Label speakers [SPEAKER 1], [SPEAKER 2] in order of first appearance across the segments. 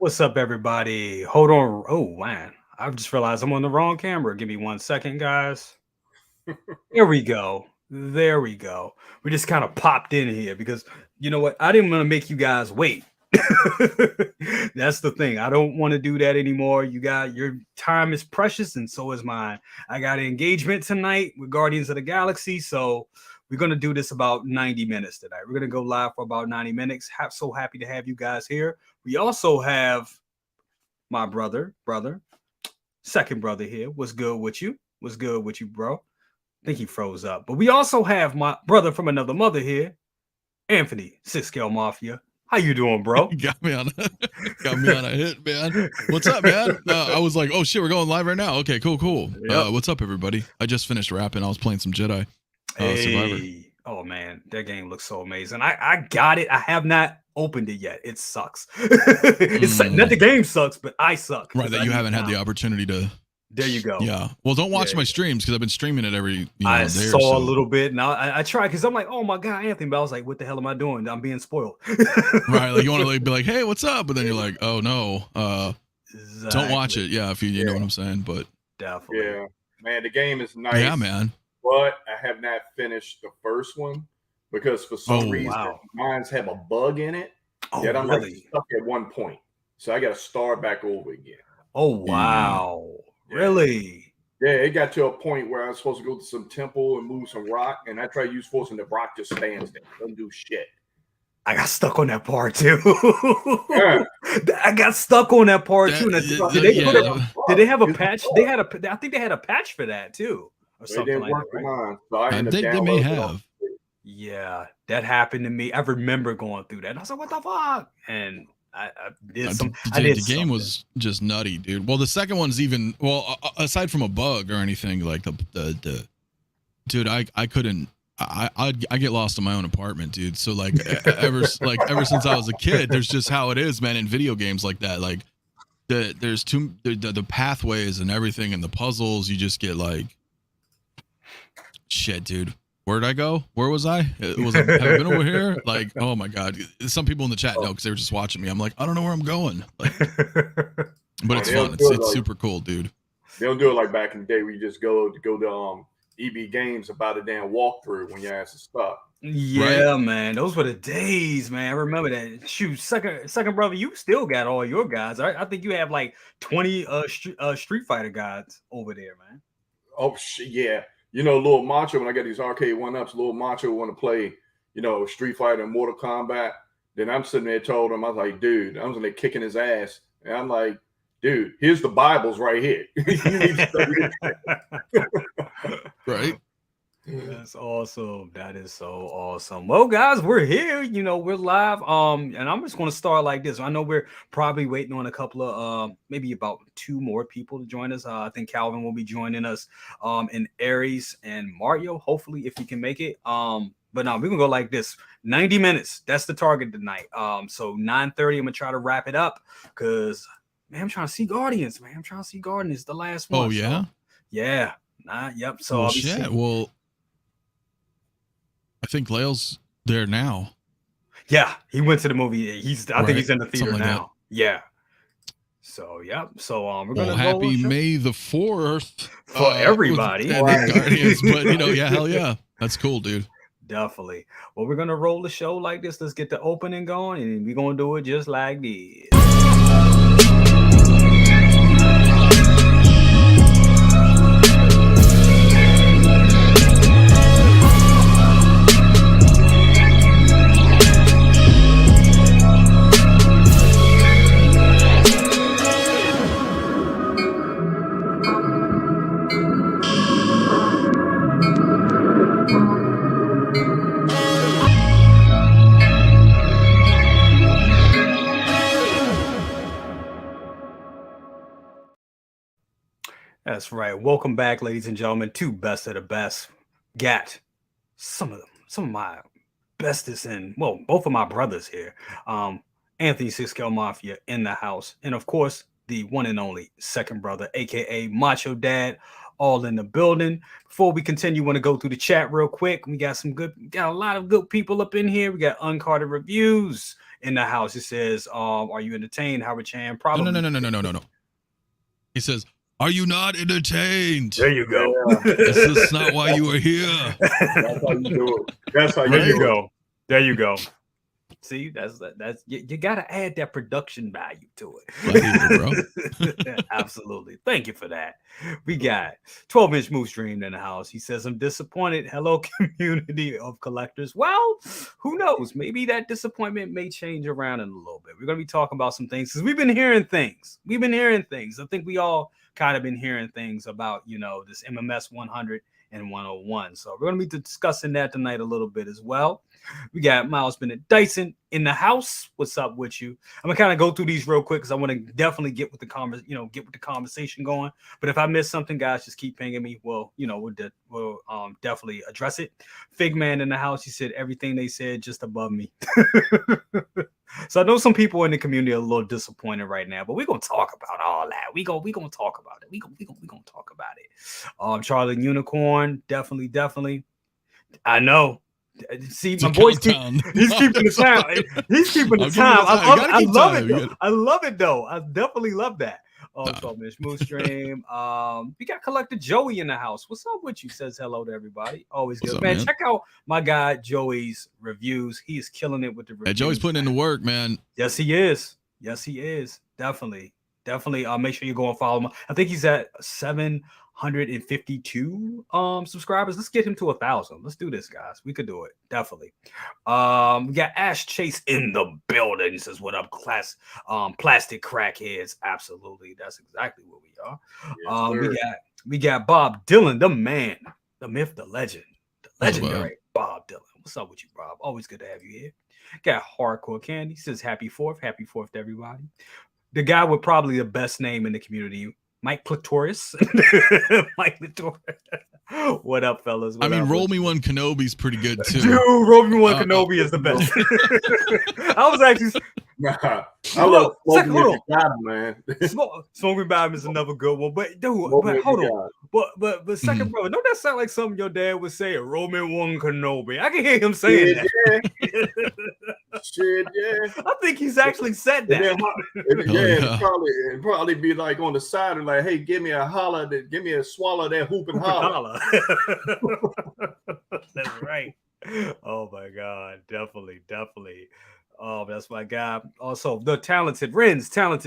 [SPEAKER 1] What's up, everybody? Hold on. Oh, man. I've just realized I'm on the wrong camera. Give me 1 second, guys. Here we go. There we go. We just kind of popped in here because you know what? I didn't want to make you guys wait. That's the thing. I don't want to do that anymore. You got your time is precious, and so is mine. I got an engagement tonight with Guardians of the Galaxy, so we're gonna do this about 90 minutes tonight. We're gonna go live for about 90 minutes. So happy to have you guys here. We also have my brother, second brother here. What's good with you? What's good with you, bro? I think he froze up. But we also have my brother from another mother here, Anthony, Scale Mafia. How you doing, bro?
[SPEAKER 2] got me on a hit, man. What's up, man? I was like, oh shit, we're going live right now. Okay, cool.
[SPEAKER 1] Yep.
[SPEAKER 2] What's up, everybody? I just finished rapping. I was playing some Jedi Survivor.
[SPEAKER 1] Oh man, that game looks so amazing. I got it. I have not opened it yet. It sucks. It's not the game sucks, but I suck.
[SPEAKER 2] Right, that you haven't had the opportunity to.
[SPEAKER 1] There you go.
[SPEAKER 2] Yeah. Well, don't watch my streams because I've been streaming it every.
[SPEAKER 1] I saw a little bit. Now I tried because I'm like, oh my god, Anthony. But I was like, what the hell am I doing? I'm being spoiled.
[SPEAKER 2] Right. Like you want to be like, hey, what's up? But then you're like, oh no. Exactly. Don't watch it. Yeah, if you know what I'm saying. But
[SPEAKER 3] definitely. Yeah, man, the game is nice.
[SPEAKER 2] Yeah, man.
[SPEAKER 3] But I have not finished the first one because for some reason mines have a bug in it.
[SPEAKER 1] Oh,
[SPEAKER 3] that I'm
[SPEAKER 1] really?
[SPEAKER 3] like stuck at one point, so I got to start back over again.
[SPEAKER 1] Oh wow. Yeah. Really?
[SPEAKER 3] Yeah, it got to a point where I was supposed to go to some temple and move some rock, and I tried to use force, and the rock just stands there, doesn't do shit.
[SPEAKER 1] I got stuck on that part too. I got stuck on that part too. Did they have a patch? I think they had a patch for that too, or something like that. Right?
[SPEAKER 3] So I
[SPEAKER 2] think they may have.
[SPEAKER 1] Yeah, that happened to me. I remember going through that. And I was like, "What the fuck?" And I did some.
[SPEAKER 2] The game was just nutty, dude. Well, the second one's even aside from a bug or anything like the dude, I couldn't. I get lost in my own apartment, dude. So like ever since I was a kid, there's just how it is, man. In video games like that, like there's the pathways and everything and the puzzles. You just get like shit, dude. Where'd I go? Where was I? Have I been over here? Like, oh my god! Some people in the chat know because they were just watching me. I'm like, I don't know where I'm going. Like, but it's fun. It's super cool, dude.
[SPEAKER 3] They don't do it like back in the day where you just go to EB Games about a damn walkthrough when you ask to stop.
[SPEAKER 1] Yeah, right? Man, those were the days, man. I remember that. Shoot, second brother, you still got all your guys. I think you have like 20 Street Fighter guys over there, man.
[SPEAKER 3] Oh yeah. You know, Lil Macho, when I got these arcade one-ups, Lil Macho want to play, Street Fighter and Mortal Kombat. Then I'm sitting there told him, I was like, dude, I was in there kicking his ass. And I'm like, dude, here's the Bibles right here.
[SPEAKER 2] Right?
[SPEAKER 1] That's awesome. That is so awesome. Well, guys, we're here. We're live. And I'm just going to start like this. I know we're probably waiting on a couple of maybe about 2 more people to join us. I think Calvin will be joining us. And Aries and Mario, hopefully, if he can make it. But no, we're gonna go like this. 90 minutes. That's the target tonight. So 9:30, I'm gonna try to wrap it up because man, I'm trying to see Guardians, man. I'm trying to see Guardians, the last one.
[SPEAKER 2] Oh yeah,
[SPEAKER 1] so, yeah. Yep. So
[SPEAKER 2] shit. Well, I think Lael's there now.
[SPEAKER 1] Yeah, he went to the movie. I think he's in the theater now.
[SPEAKER 2] Like
[SPEAKER 1] yeah. So yep. So we're gonna
[SPEAKER 2] happy May the 4th
[SPEAKER 1] for everybody.
[SPEAKER 2] Guardians, but yeah, hell yeah, that's cool, dude.
[SPEAKER 1] Definitely. Well, we're gonna roll the show like this. Let's get the opening going, and we're gonna do it just like this. That's right. Welcome back, ladies and gentlemen, to Best of the Best. Got some of my bestest and both of my brothers here. Anthony Scale Mafia in the house, and of course the one and only second brother, aka Macho Dad, all in the building. Before we continue, want to go through the chat real quick. We got a lot of good people up in here. We got Uncarded Reviews. in the house. It says, are you entertained, Howard Chan? Probably.
[SPEAKER 2] No. He says, are you not entertained?
[SPEAKER 1] There you go.
[SPEAKER 3] Yeah.
[SPEAKER 2] Is this not why you are here?
[SPEAKER 3] That's how you do it. That's how
[SPEAKER 1] There
[SPEAKER 3] you
[SPEAKER 1] you
[SPEAKER 3] do it.
[SPEAKER 1] go. There you go. See, that's you got to add that production value to
[SPEAKER 2] it,
[SPEAKER 1] bro. Absolutely. Thank you for that. We got 12-inch Moose Dream in the house. He says, I'm disappointed. Hello, community of collectors. Well, who knows? Maybe that disappointment may change around in a little bit. We're going to be talking about some things because we've been hearing things. I think we all kind of been hearing things about, this MMS 100 and 101. So we're going to be discussing that tonight a little bit as well. We got Miles Bennett Dyson in the house. What's up with you? I'm gonna kind of go through these real quick because I want to definitely get with the conversation going. But if I miss something, guys, just keep pinging me. Well, we'll definitely address it. Figman in the house. He said everything they said just above me. So I know some people in the community are a little disappointed right now, but we're gonna talk about all that. We gonna talk about it. We gonna talk about it. Charlie Unicorn, definitely. I know. See, my boy's he's keeping the time. He's keeping the time. I love it though. I love it though. I definitely love that. Smooth Stream. We got Collector Joey in the house. What's up with you? Says hello to everybody. Always good. Man, check out my guy Joey's reviews. He is killing it with the reviews.
[SPEAKER 2] Hey, Joey's putting in the work, man.
[SPEAKER 1] Yes, he is. Definitely. Make sure you go and follow him. I think he's at 752 subscribers. Let's get him to 1,000. Let's do this, guys. We could do it. Definitely. We got Ash Chase in the building. He says, what up, class? Plastic crackheads. Absolutely. That's exactly what we are. Yes, we got Bob Dylan, the man, the myth, the legend, the legendary Bob Dylan. What's up with you, Bob? Always good to have you here. Got Hardcore Candy. Says happy 4th to everybody. The guy with probably the best name in the community, Mike Clitoris. Mike Clitoris. What up, fellas?
[SPEAKER 2] Roll Me One Kenobi's pretty good too.
[SPEAKER 1] Dude, Roll Me One Kenobi is the best. I was actually.
[SPEAKER 3] I love Smoking Me Bottom, man.
[SPEAKER 1] Smoking Me Bottom is another good one, but dude, hold on. But second brother, don't that sound like something your dad would say? Roll Me One Kenobi. I can hear him saying that.
[SPEAKER 3] Shit, yeah.
[SPEAKER 1] I think he's actually said that.
[SPEAKER 3] It'd probably be like on the side and like, hey, give me a holler, give me a swallow that hoop and holler.
[SPEAKER 1] That's right. Oh my God, definitely. Oh, that's my guy. Also, the talented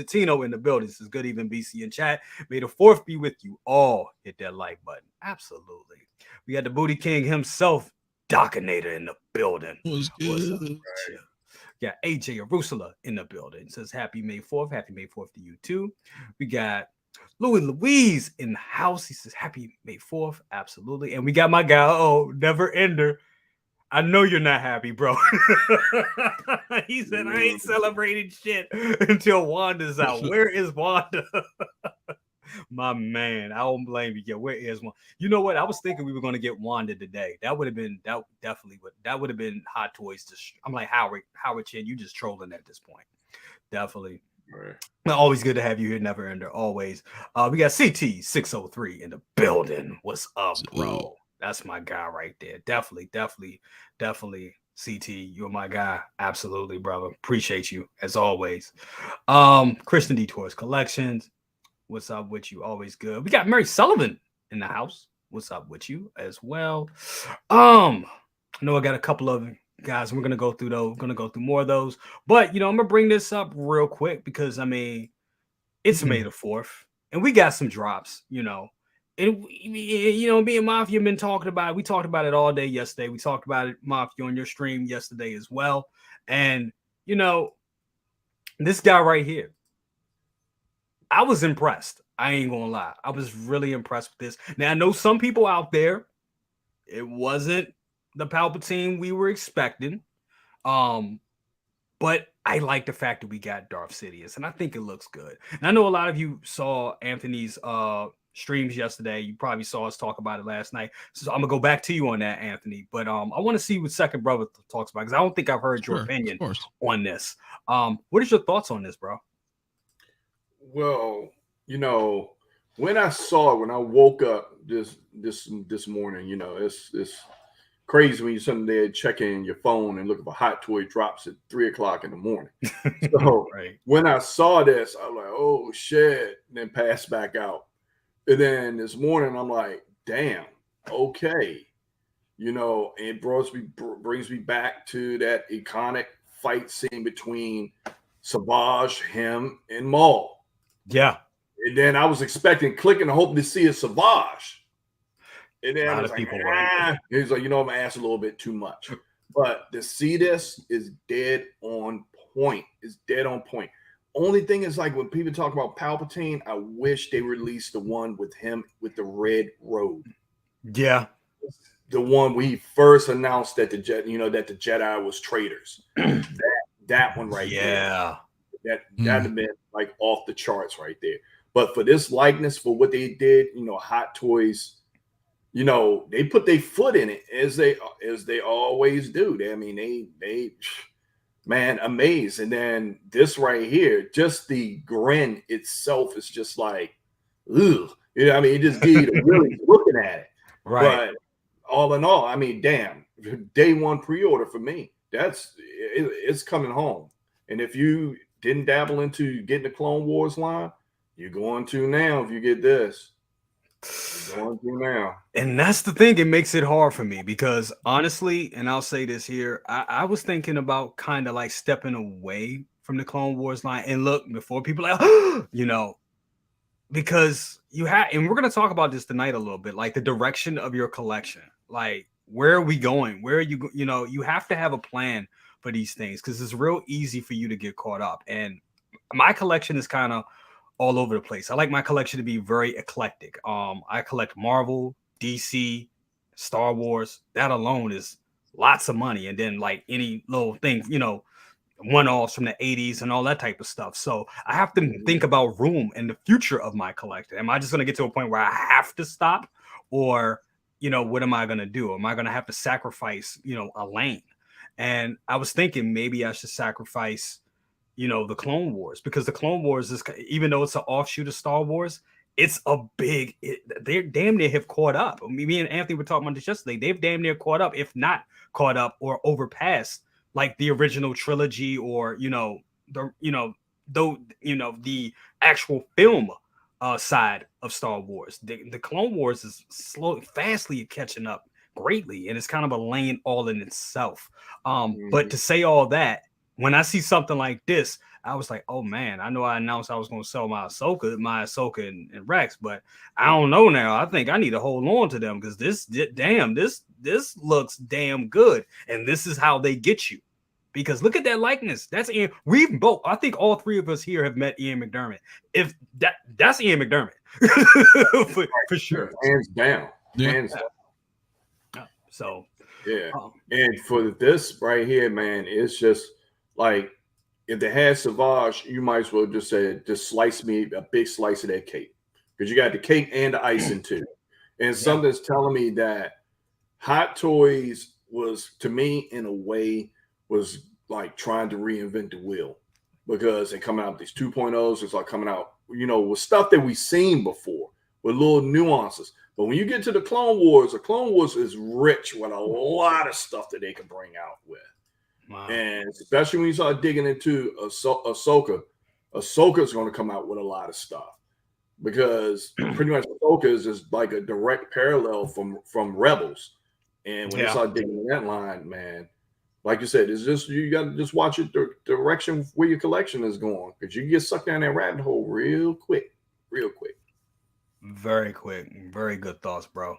[SPEAKER 1] Tino in the building. This is good evening, BC in chat. May the 4th be with you all. Hit that like button. Absolutely. We got the Booty King himself, Dockinator in the building.
[SPEAKER 2] What's good?
[SPEAKER 1] Yeah, AJ Arusula in the building. Says happy May 4th. Happy May 4th to you too. We got Louise in the house. He says happy May 4th. Absolutely. And we got my guy, Never Ender. I know you're not happy, bro. He said, I ain't celebrating shit until Wanda's out. Where is Wanda? My man, I don't blame you. Yeah, where is Wanda? You know what? I was thinking we were going to get Wanda today. That would have been, that would have been Hot Toys. I'm like, Howard Chin, you just trolling at this point. Definitely.
[SPEAKER 3] Right.
[SPEAKER 1] Always good to have you here, Never Ender. Always. We got CT603 in the building. What's up, bro? That's my guy right there. Definitely. CT, you're my guy. Absolutely, brother. Appreciate you as always. Christian Detours Collections. What's up with you? Always good. We got Mary Sullivan in the house. What's up with you as well? I know I got a couple of guys. We're gonna go through those. We're gonna go through more of those. But I'm gonna bring this up real quick because it's May the 4th, and we got some drops. And me and Mafia been talking about it. We talked about it all day yesterday. We talked about it, Mafia, on your stream yesterday as well. And this guy right here, I was impressed. I ain't gonna lie. I was really impressed with this. Now I know some people out there, it wasn't the Palpatine we were expecting. But I like the fact that we got Darth Sidious, and I think it looks good. And I know a lot of you saw Anthony's streams yesterday. You probably saw us talk about it last night. So I'm gonna go back to you on that, Anthony. But I want to see what Second Brother talks about because I don't think I've heard your opinion on this. What is your thoughts on this, bro?
[SPEAKER 3] Well, when I saw it, when I woke up this morning, crazy when you're sitting there checking your phone and looking for Hot Toy drops at 3 o'clock in the morning. So
[SPEAKER 1] Right.
[SPEAKER 3] when I saw this, I was like, oh shit, and then passed back out. And then this morning, I'm like, damn, okay. You know, it brings me back to that iconic fight scene between Savage, him, and Maul.
[SPEAKER 1] Yeah.
[SPEAKER 3] And then I was expecting clicking, hoping to see a Savage. And then
[SPEAKER 1] A
[SPEAKER 3] I
[SPEAKER 1] lot
[SPEAKER 3] was
[SPEAKER 1] of
[SPEAKER 3] like,
[SPEAKER 1] people were.
[SPEAKER 3] he's like, you know, I'm asked a little bit too much. But to see this is dead on point. It's dead on point. Only thing is, like, when people talk about Palpatine, I wish they released the one with him with the red robe.
[SPEAKER 1] Yeah.
[SPEAKER 3] The one we first announced that the Jedi was traitors. that one right
[SPEAKER 1] Yeah.
[SPEAKER 3] there. That'd have been like off the charts right there. But for this likeness, for what they did, you know, Hot Toys, you know, they put their foot in it as they always do. They man, amazed. And then this right here, just the grin itself is just like, ugh. You know, I mean, it just gives you really looking at it.
[SPEAKER 1] Right.
[SPEAKER 3] But all in all, I mean, damn, day one pre-order for me. It's coming home. And if you didn't dabble into getting the Clone Wars line, you're going to now if you get this. You're going to now.
[SPEAKER 1] And that's the thing, it makes it hard for me because honestly, and I'll say this here, I was thinking about kind of like stepping away from the Clone Wars line. And look, before people like, you know, because you have, and we're going to talk about this tonight a little bit, like the direction of your collection. Like, where are we going? Where are you? You know, you have to have a plan for these things because it's real easy for you to get caught up. And my collection is kind of all over the place. I like my collection to be very eclectic. I collect Marvel, DC, Star Wars. That alone is lots of money. And then like any little thing, you know, one-offs from the 80s and all that type of stuff. So I have to think about room and the future of my collection. Am I just going to get to a point where I have to stop, or, you know, what am I going to do? Am I going to have to sacrifice, you know, a lane? And I was thinking maybe I should sacrifice, you know, the Clone Wars, because the Clone Wars is, even though it's an offshoot of Star Wars, it's a big, they're damn near have caught up. Me and Anthony were talking about this yesterday. They've damn near caught up, if not caught up or overpassed like the original trilogy, or, you know, the actual film side of Star Wars. The Clone Wars is fastly catching up greatly, and it's kind of a lane all in itself. But to say all that, when I see something like this, I was like, oh man, I know I announced I was going to sell my Ahsoka and Rex, but I don't know now. I think I need to hold on to them because this looks damn good. And this is how they get you. Because look at that likeness. That's Ian. We've both, I think all three of us here have met Ian McDermott. If that's Ian McDermott. for sure.
[SPEAKER 3] Hands down.
[SPEAKER 2] Yeah.
[SPEAKER 3] Hands down.
[SPEAKER 1] So
[SPEAKER 3] yeah. And for this right here, man, it's just like, if they had Savage, you might as well just say, just slice me a big slice of that cake, because you got the cake and the icing too. And something's telling me that Hot Toys was, to me, in a way, was like trying to reinvent the wheel, because they come out with these 2.0s. It's like coming out, you know, with stuff that we've seen before with little nuances. But when you get to the Clone Wars is rich with a lot of stuff that they can bring out with. Wow. And especially when you start digging into Ahsoka is going to come out with a lot of stuff, because pretty much Ahsoka is just like a direct parallel from Rebels. And when you start digging in that line, man, like you said, it's just, you got to just watch it, the direction where your collection is going, because you can get sucked down that rabbit hole real quick.
[SPEAKER 1] Very quick. Very good thoughts, bro.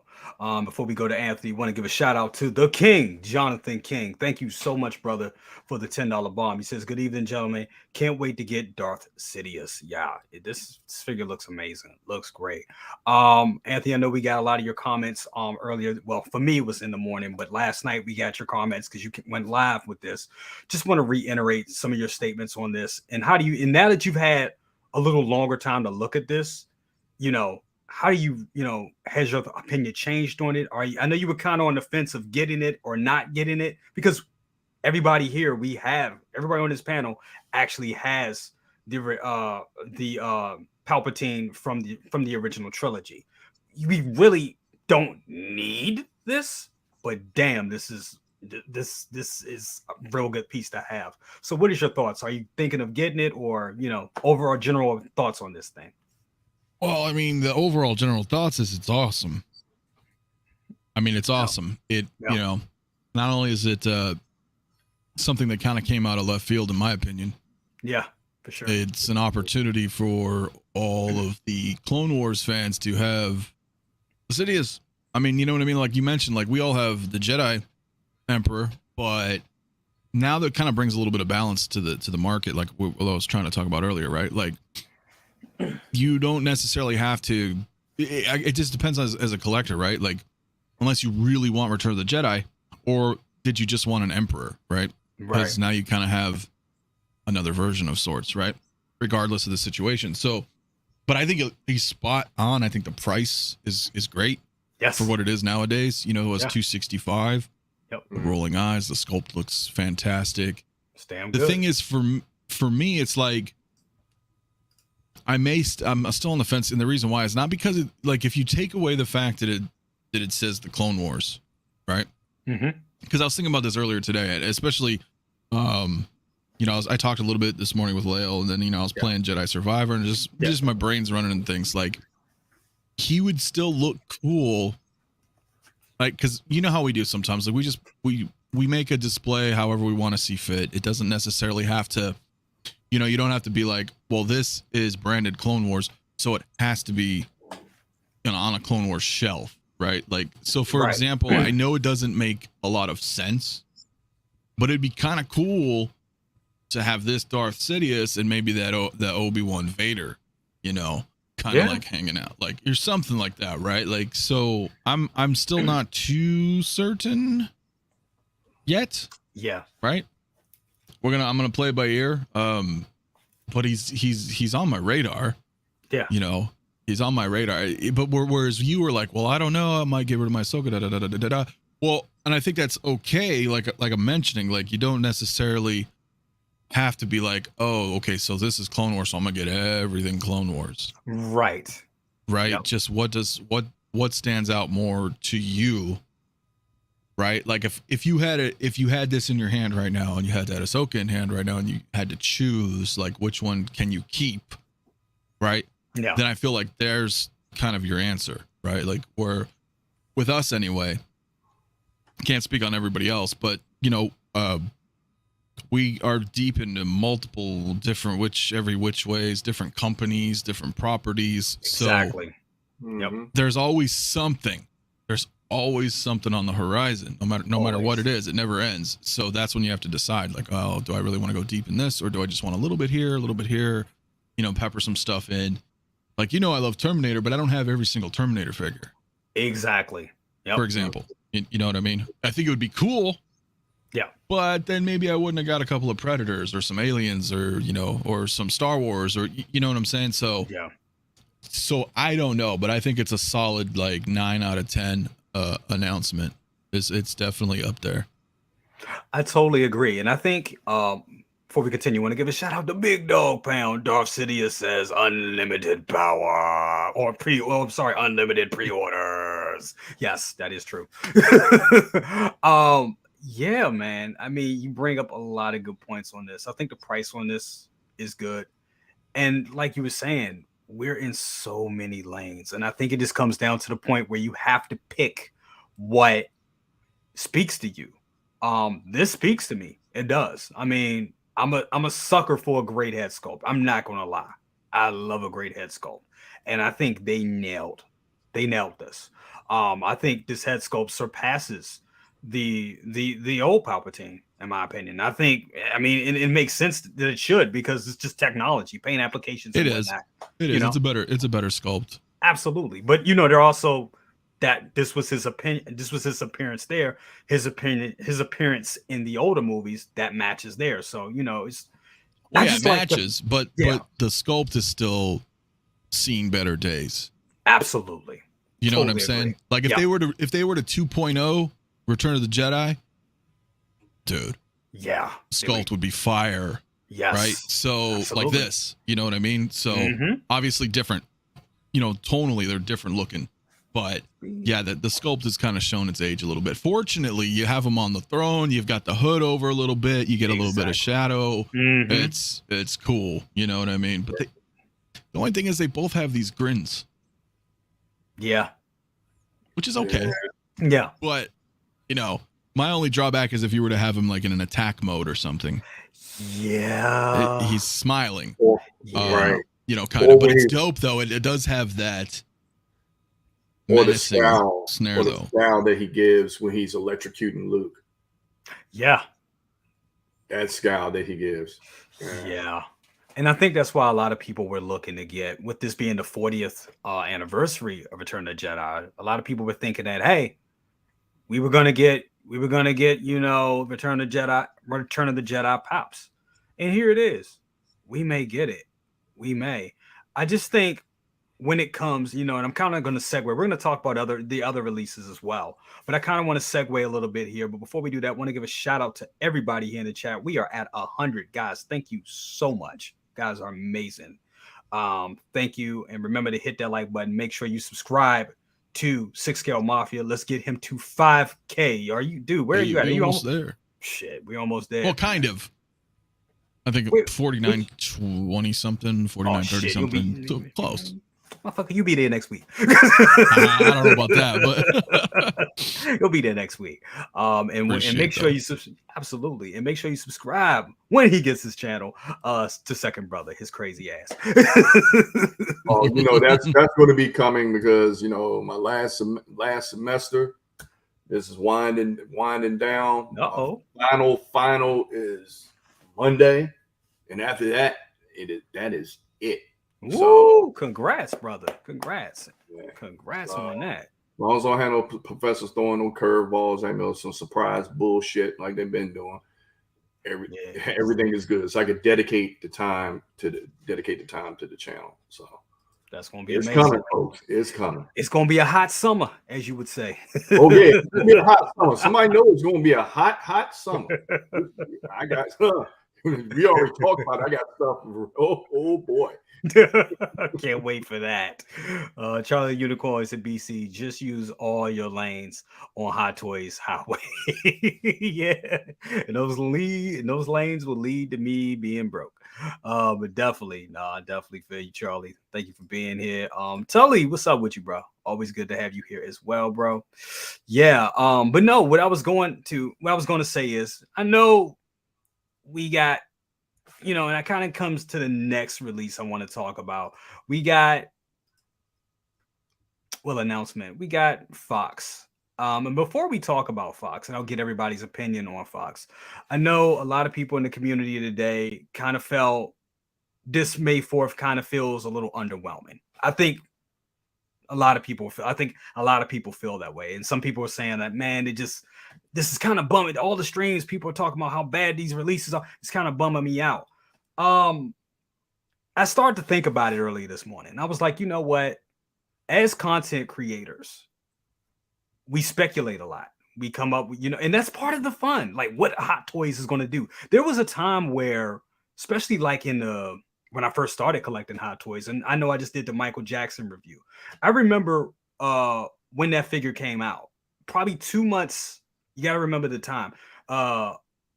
[SPEAKER 1] Before we go to Anthony, want to give a shout out to the King, Jonathan King. Thank you so much, brother, for the $10 bomb. He says, good evening, gentlemen. Can't wait to get Darth Sidious. Yeah, this figure looks amazing. Looks great. Anthony, I know we got a lot of your comments earlier. Well, for me, it was in the morning, but last night we got your comments because you went live with this. Just want to reiterate some of your statements on this. And how do you, and now that you've had a little longer time to look at this, you know, how do you, has your opinion changed on it? I know you were kind of on the fence of getting it or not getting it, because everybody here, everybody on this panel actually has the Palpatine from the original trilogy. We really don't need this, but damn, this is a real good piece to have. So what is your thoughts? Are you thinking of getting it, or overall general thoughts on this thing?
[SPEAKER 2] Well, I mean, the overall general thoughts is it's awesome. I mean, it's awesome. Not only is it something that kind of came out of left field, in my opinion.
[SPEAKER 1] Yeah, for sure.
[SPEAKER 2] It's an opportunity for all of the Clone Wars fans to have Sidious. I mean, you know what I mean? Like you mentioned, like we all have the Jedi Emperor, but now that kind of brings a little bit of balance to the market, like what I was trying to talk about earlier, right? Like you don't necessarily have to. It just depends as a collector, right? Like unless you really want Return of the Jedi, or did you just want an Emperor, right? Because now you kind of have another version of sorts, right? Regardless of the situation. So, but I think he's spot on. I think the price is great.
[SPEAKER 1] Yes.
[SPEAKER 2] For what it is nowadays. It was $265.
[SPEAKER 1] Yep.
[SPEAKER 2] The rolling eyes, the sculpt looks fantastic.
[SPEAKER 1] Damn
[SPEAKER 2] the
[SPEAKER 1] good.
[SPEAKER 2] thing is, for me, it's like I'm still on the fence, and the reason why is not because if you take away the fact that it says the Clone Wars, right?
[SPEAKER 1] Mm-hmm.
[SPEAKER 2] Because I was thinking about this earlier today, especially, I talked a little bit this morning with Lael, and then I was playing Jedi Survivor, and just my brain's running and things like. He would still look cool, like because you know how we do sometimes. Like we make a display however we want to see fit. It doesn't necessarily have to, you don't have to be like, well, this is branded Clone Wars, so it has to be, on a Clone Wars shelf, right? Like so, for example, I know it doesn't make a lot of sense, but it'd be kind of cool to have this Darth Sidious and maybe that Obi-Wan Vader, kind of like hanging out, like you're something like that, right? Like so I'm still not too certain yet.
[SPEAKER 1] Yeah.
[SPEAKER 2] Right. I'm gonna play it by ear. But he's on my radar.
[SPEAKER 1] Yeah.
[SPEAKER 2] He's on my radar. But whereas you were like, well, I don't know, I might get rid of my Ahsoka. Da, da, da, da, da, da. Well, and I think that's okay. Like I'm mentioning, like you don't necessarily have to be like, oh, okay, so this is Clone Wars, so I'm gonna get everything Clone Wars.
[SPEAKER 1] Right.
[SPEAKER 2] Yep. Just what stands out more to you, right? Like if you had this in your hand right now, and you had that Ahsoka in hand right now, and you had to choose like which one can you keep, right?
[SPEAKER 1] Yeah.
[SPEAKER 2] Then I feel like there's kind of your answer, right? Like where with us anyway, can't speak on everybody else, but we are deep into multiple different which ways, different companies, different properties.
[SPEAKER 1] Exactly.
[SPEAKER 3] Mm-hmm.
[SPEAKER 1] Yep.
[SPEAKER 2] There's always something. There's always something on the horizon. No matter what it is, it never ends. So that's when you have to decide, like, oh, do I really want to go deep in this, or do I just want a little bit here, pepper some stuff in? Like, I love Terminator, but I don't have every single Terminator figure.
[SPEAKER 1] Exactly. Yep.
[SPEAKER 2] For example, you know what I mean? I think it would be cool.
[SPEAKER 1] Yeah.
[SPEAKER 2] But then maybe I wouldn't have got a couple of Predators or some Aliens or, or some Star Wars, or, you know what I'm saying? So,
[SPEAKER 1] yeah.
[SPEAKER 2] So I don't know, but I think it's a solid, like 9 out of 10 announcement. It's definitely up there.
[SPEAKER 1] I totally agree. And I think, before we continue, I want to give a shout out to Big Dog Pound. Darth Sidious says unlimited power unlimited pre-orders. Yes, that is true. Yeah, man. I mean, you bring up a lot of good points on this. I think the price on this is good. And like you were saying, we're in so many lanes. And I think it just comes down to the point where you have to pick what speaks to you. This speaks to me. It does. I mean, I'm a sucker for a great head sculpt. I'm not gonna lie. I love a great head sculpt. And I think they nailed this. I think this head sculpt surpasses the old Palpatine, in my opinion. I mean, it makes sense that it should, because it's just technology, paint applications.
[SPEAKER 2] It is. It's a better sculpt.
[SPEAKER 1] Absolutely. But they're also that this was his opinion. This was his appearance there. His appearance in the older movies that matches there. So it's
[SPEAKER 2] it matches, but the sculpt is still seeing better days.
[SPEAKER 1] Absolutely.
[SPEAKER 2] You know what I'm saying? Like if they were to 2.0 Return of the Jedi, dude.
[SPEAKER 1] Yeah.
[SPEAKER 2] Sculpt would be fire.
[SPEAKER 1] Yes.
[SPEAKER 2] Right. So
[SPEAKER 1] absolutely.
[SPEAKER 2] Like this, you know what I mean? So obviously different, tonally they're different looking, But yeah, the sculpt has kind of shown its age a little bit. Fortunately, you have him on the throne. You've got the hood over a little bit. You get a little bit of shadow. It's cool. You know what I mean? But the only thing is they both have these grins.
[SPEAKER 1] Yeah.
[SPEAKER 2] Which is okay.
[SPEAKER 1] Yeah.
[SPEAKER 2] But, you know, my only drawback is if you were to have him like in an attack mode or something.
[SPEAKER 1] Yeah.
[SPEAKER 2] He's smiling.
[SPEAKER 3] Right.
[SPEAKER 2] You know, kind of. But it's dope, though. It does have that menacing snare,
[SPEAKER 3] though. The scowl that he gives when he's electrocuting Luke.
[SPEAKER 1] Yeah.
[SPEAKER 3] That scowl that he gives.
[SPEAKER 1] Yeah. And I think that's why a lot of people were looking to get, with this being the 40th anniversary of Return of the Jedi, a lot of people were thinking that, hey, we were gonna get, you know, Return of the Jedi pops. And here it is. We may get it. We may. I just think when it comes, you know, and I'm kind of going to segue. We're going to talk about the other releases as well. But I kind of want to segue a little bit here. But before we do that, I want to give a shout out to everybody here in the chat. We are at 100, guys. Thank you so much. Guys are amazing. Thank you. And remember to hit that like button. Make sure you subscribe to Scale Mafia. Let's get him to 5K. Are you, dude? Where are you at? Are you almost
[SPEAKER 2] there?
[SPEAKER 1] Shit, we almost there.
[SPEAKER 2] Well, kind of. I think 49-20 something, 49-30 something. So close.
[SPEAKER 1] Motherfucker, you be there next week.
[SPEAKER 2] I don't know about that,
[SPEAKER 1] but you'll be there next week. And make sure you absolutely, and make sure you subscribe when he gets his channel to Second Brother, his crazy ass.
[SPEAKER 3] Oh, you know, that's going to be coming because, you know, my last semester, this is winding down. Final is Monday, and after that, that is it.
[SPEAKER 1] Woo!
[SPEAKER 3] So,
[SPEAKER 1] congrats, brother. Congrats. Yeah. Congrats on that.
[SPEAKER 3] As long as I don't have no professors throwing no curveballs, I know some surprise bullshit like they've been doing. Everything is good. So I could dedicate the time to the channel. So
[SPEAKER 1] that's gonna be
[SPEAKER 3] amazing. Coming, folks. It's coming.
[SPEAKER 1] It's gonna be a hot summer, as you would say.
[SPEAKER 3] Oh yeah, it's gonna be a hot summer. Somebody knows it's gonna be a hot summer. I got we already talked about it. I got stuff. Oh boy.
[SPEAKER 1] Can't wait for that. Charlie Unicorn said, BC, just use all your lanes on Hot Toys Highway. Yeah, and those lanes will lead to me being broke. But definitely feel you, Charlie. Thank you for being here. Tully, what's up with you, bro? Always good to have you here as well, bro. Yeah. But no, what I was going to say is, I know we got, you know, and that kind of comes to the next release I want to talk about. We got, announcement. We got Fox. And before we talk about Fox, and I'll get everybody's opinion on Fox, I know a lot of people in the community today kind of felt this May 4th kind of feels a little underwhelming. I think a lot of people feel that way. And some people are saying that, man, this is kind of bumming. All the streams, people are talking about how bad these releases are. It's kind of bumming me out. I started to think about it early this morning. I was like, you know what? As content creators, we speculate a lot. We come up with, you know, and that's part of the fun. Like what Hot Toys is going to do. There was a time where, especially like when I first started collecting Hot Toys, and I know I just did the Michael Jackson review. I remember when that figure came out, probably 2 months. You got to remember the time.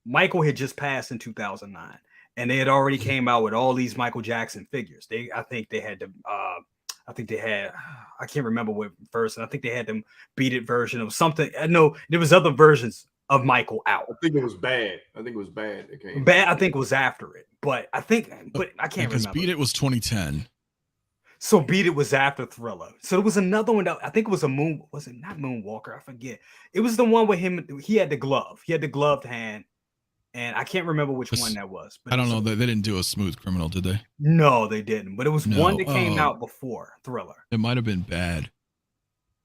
[SPEAKER 1] Michael had just passed in 2009, and they had already came out with all these Michael Jackson figures. I can't remember what version. I think they had them Beat It version of something. I know there was other versions of Michael out.
[SPEAKER 3] I think it was bad. It came
[SPEAKER 1] bad. I think it was after it, but I can't remember.
[SPEAKER 2] Because Beat It was 2010.
[SPEAKER 1] So Beat It was after Thriller. So there was another one that I think it was was it not Moonwalker? I forget. It was the one with him. He had the glove. He had the gloved hand. And I can't remember which one that was. But
[SPEAKER 2] I don't know. They didn't do a Smooth Criminal, did they?
[SPEAKER 1] No, they didn't. But it was one that came out before Thriller.
[SPEAKER 2] It might have been bad.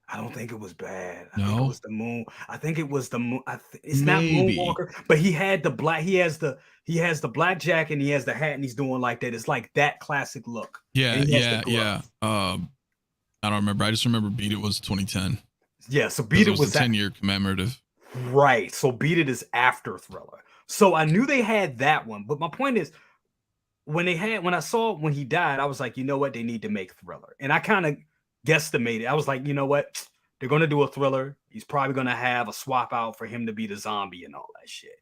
[SPEAKER 1] I don't think it was bad.
[SPEAKER 2] I think it was
[SPEAKER 1] the Moon. I think it was the Moon. It's not Moonwalker, but he had the black. He has the black jacket and he has the hat and he's doing like that. It's like that classic look.
[SPEAKER 2] Yeah. I don't remember. I just remember Beat It was 2010.
[SPEAKER 1] Yeah. So Beat It was
[SPEAKER 2] a 10-year commemorative.
[SPEAKER 1] Right. So Beat It is after Thriller. So I knew they had that one, but my point is, when I saw when he died, I was like, you know what, they need to make Thriller, and I kind of guesstimated. I was like, you know what? They're going to do a thriller. He's probably going to have a swap out for him to be the zombie and all that shit.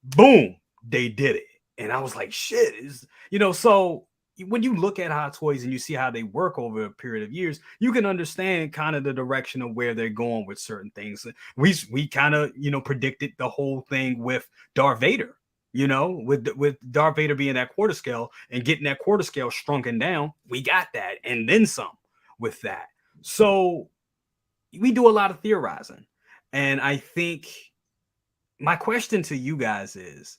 [SPEAKER 1] Boom, they did it. And I was like, shit, is, you know, so when you look at Hot Toys and you see how they work over a period of years, you can understand kind of the direction of where they're going with certain things. We kind of, you know, predicted the whole thing with Darth Vader, you know, with Darth Vader being that quarter scale and getting that quarter scale shrunken down. We got that and then some with that. So we do a lot of theorizing. And I think my question to you guys is,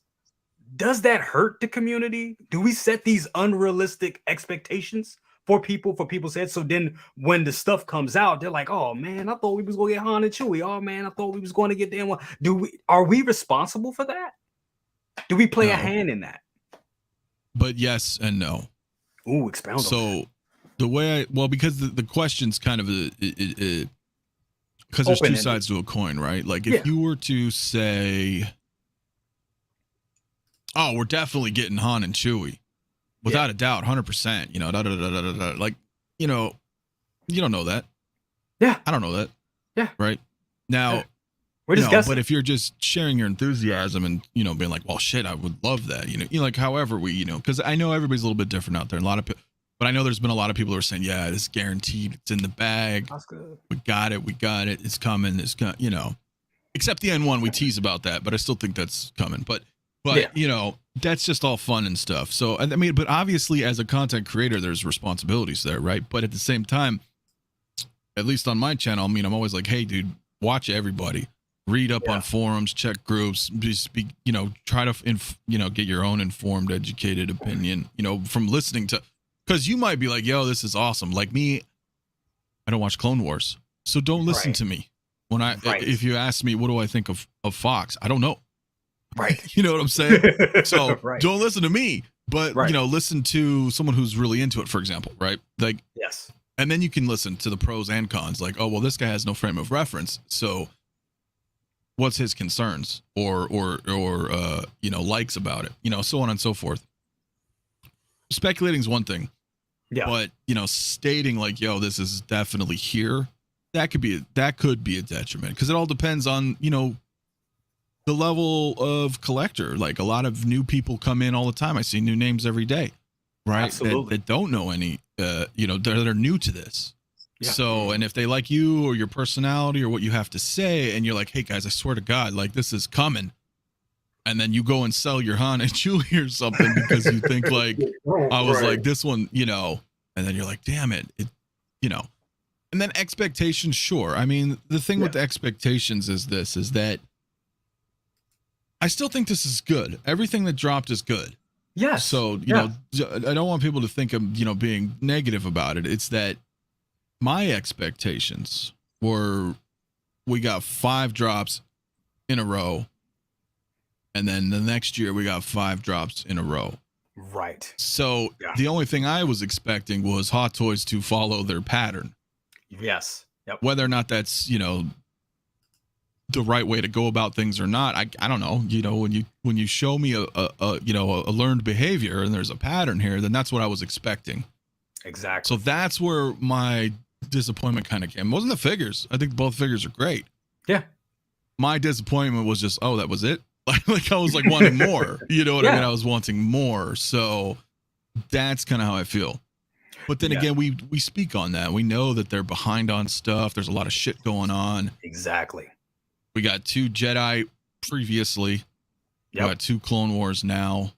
[SPEAKER 1] does that hurt the community? Do we set these unrealistic expectations for people's heads? So then when the stuff comes out, they're like, oh man, I thought we was going to get Han and Chewie. Oh man, I thought we was going to get them. Are we responsible for that? Do we play a hand in that?
[SPEAKER 2] But yes and no.
[SPEAKER 1] Ooh, expound on that.
[SPEAKER 2] So the way because the question's kind of because there's two sides to a coin, right? Like if you were to say, oh, we're definitely getting Han and Chewie, without a doubt, 100%. You know, like, you know, you don't know that.
[SPEAKER 1] Yeah,
[SPEAKER 2] I don't know that.
[SPEAKER 1] Yeah,
[SPEAKER 2] right now.
[SPEAKER 1] We're just guessing.
[SPEAKER 2] But if you're just sharing your enthusiasm and, you know, being like, well, shit, I would love that. You know, like however we, you know, because I know everybody's a little bit different out there. A lot of people, but I know there's been a lot of people who are saying, yeah, this is guaranteed. It's in the bag.
[SPEAKER 1] That's good.
[SPEAKER 2] We got it. It's coming. You know, except the N1, we tease about that, but I still think that's coming. But you know, that's just all fun and stuff. So, I mean, but obviously as a content creator, there's responsibilities there, right? But at the same time, at least on my channel, I mean, I'm always like, hey, dude, watch everybody. Read up on forums, check groups, just be, you know, try to, you know, get your own informed, educated opinion, you know, from listening to, because you might be like, yo, this is awesome. Like me, I don't watch Clone Wars. So don't listen to me. When if you ask me, what do I think of Fox? I don't know.
[SPEAKER 1] Right.
[SPEAKER 2] You know what I'm saying? So don't listen to me, but, you know, listen to someone who's really into it, for example, right? Like,
[SPEAKER 1] yes.
[SPEAKER 2] And then you can listen to the pros and cons. Like, oh, well, this guy has no frame of reference. So what's his concerns or you know, likes about it, you know, so on and so forth. Speculating is one thing, but, you know, stating like, yo, this is definitely here, that could be a detriment, because it all depends on, you know, the level of collector. Like a lot of new people come in all the time. I see new names every day, right?
[SPEAKER 1] Absolutely.
[SPEAKER 2] That don't know any, you know, they're new to this. Yeah. So, and if they like you or your personality or what you have to say, and you're like, hey guys, I swear to God, like this is coming. And then you go and sell your Han and Chewie or something because you think like, I was like this one, you know, and then you're like, damn it, you know, and then expectations. Sure. I mean, the thing with the expectations is that I still think this is good. Everything that dropped is good.
[SPEAKER 1] Yes.
[SPEAKER 2] So, you know, I don't want people to think I'm, you know, being negative about it. It's that my expectations were, we got 5 drops in a row, and then the next year we got 5 drops in a row.
[SPEAKER 1] Right.
[SPEAKER 2] So the only thing I was expecting was Hot Toys to follow their pattern.
[SPEAKER 1] Yes. Yep.
[SPEAKER 2] Whether or not that's, you know, the right way to go about things or not, I don't know. You know, when you show me a you know, a learned behavior and there's a pattern here, then that's what I was expecting.
[SPEAKER 1] Exactly.
[SPEAKER 2] So that's where my disappointment kind of came. It wasn't the figures. I think both figures are great. Yeah. My disappointment was just, oh, that was it. Like I was like wanting more. You know what I mean? I was wanting more. So that's kind of how I feel. But then again, we speak on that. We know that they're behind on stuff. There's a lot of shit going on.
[SPEAKER 1] Exactly.
[SPEAKER 2] We got 2 Jedi previously. We got 2 Clone Wars now.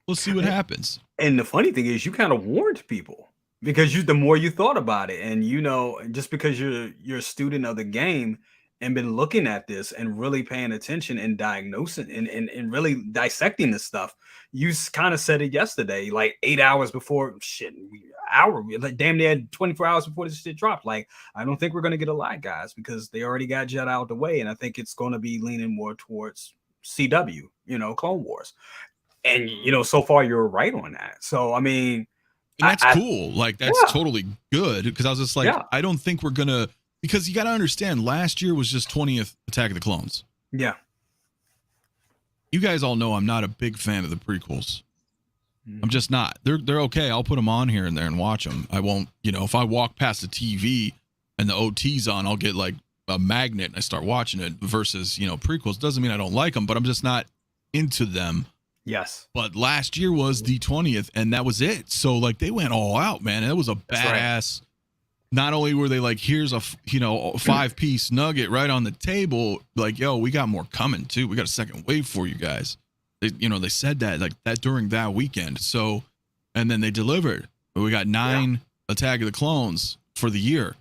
[SPEAKER 2] We'll see what happens.
[SPEAKER 1] And the funny thing is, you kind of warned people, because the more you thought about it, and you know, just because you're a student of the game and been looking at this and really paying attention and diagnosing and really dissecting this stuff, you kind of said it yesterday, like 8 hours before like damn near 24 hours before this shit dropped. Like, I don't think we're gonna get a lot, guys, because they already got Jedi out the way, and I think it's gonna be leaning more towards CW, you know, Clone Wars. And you know, so far you're right on that. So I mean,
[SPEAKER 2] and that's cool. Like that's totally good, because I was just like, I don't think we're gonna, because you got to understand, last year was just 20th Attack of the Clones. Yeah. You guys all know I'm not a big fan of the prequels. I'm just not. They're okay. I'll put them on here and there and watch them. I won't, if I walk past the TV and the OT's on, I'll get like a magnet and I start watching it versus, prequels. Doesn't mean I don't like them, but I'm just not into them.
[SPEAKER 1] Yes.
[SPEAKER 2] But last year was the 20th and that was it. So like they went all out, man. It was a badass. Right. Not only were they like, here's a 5-piece nugget right on the table. Like, yo, we got more coming too. We got a second wave for you guys. They said that like that during that weekend. So, and then they delivered. We got 9 Attack of the Clones for the year.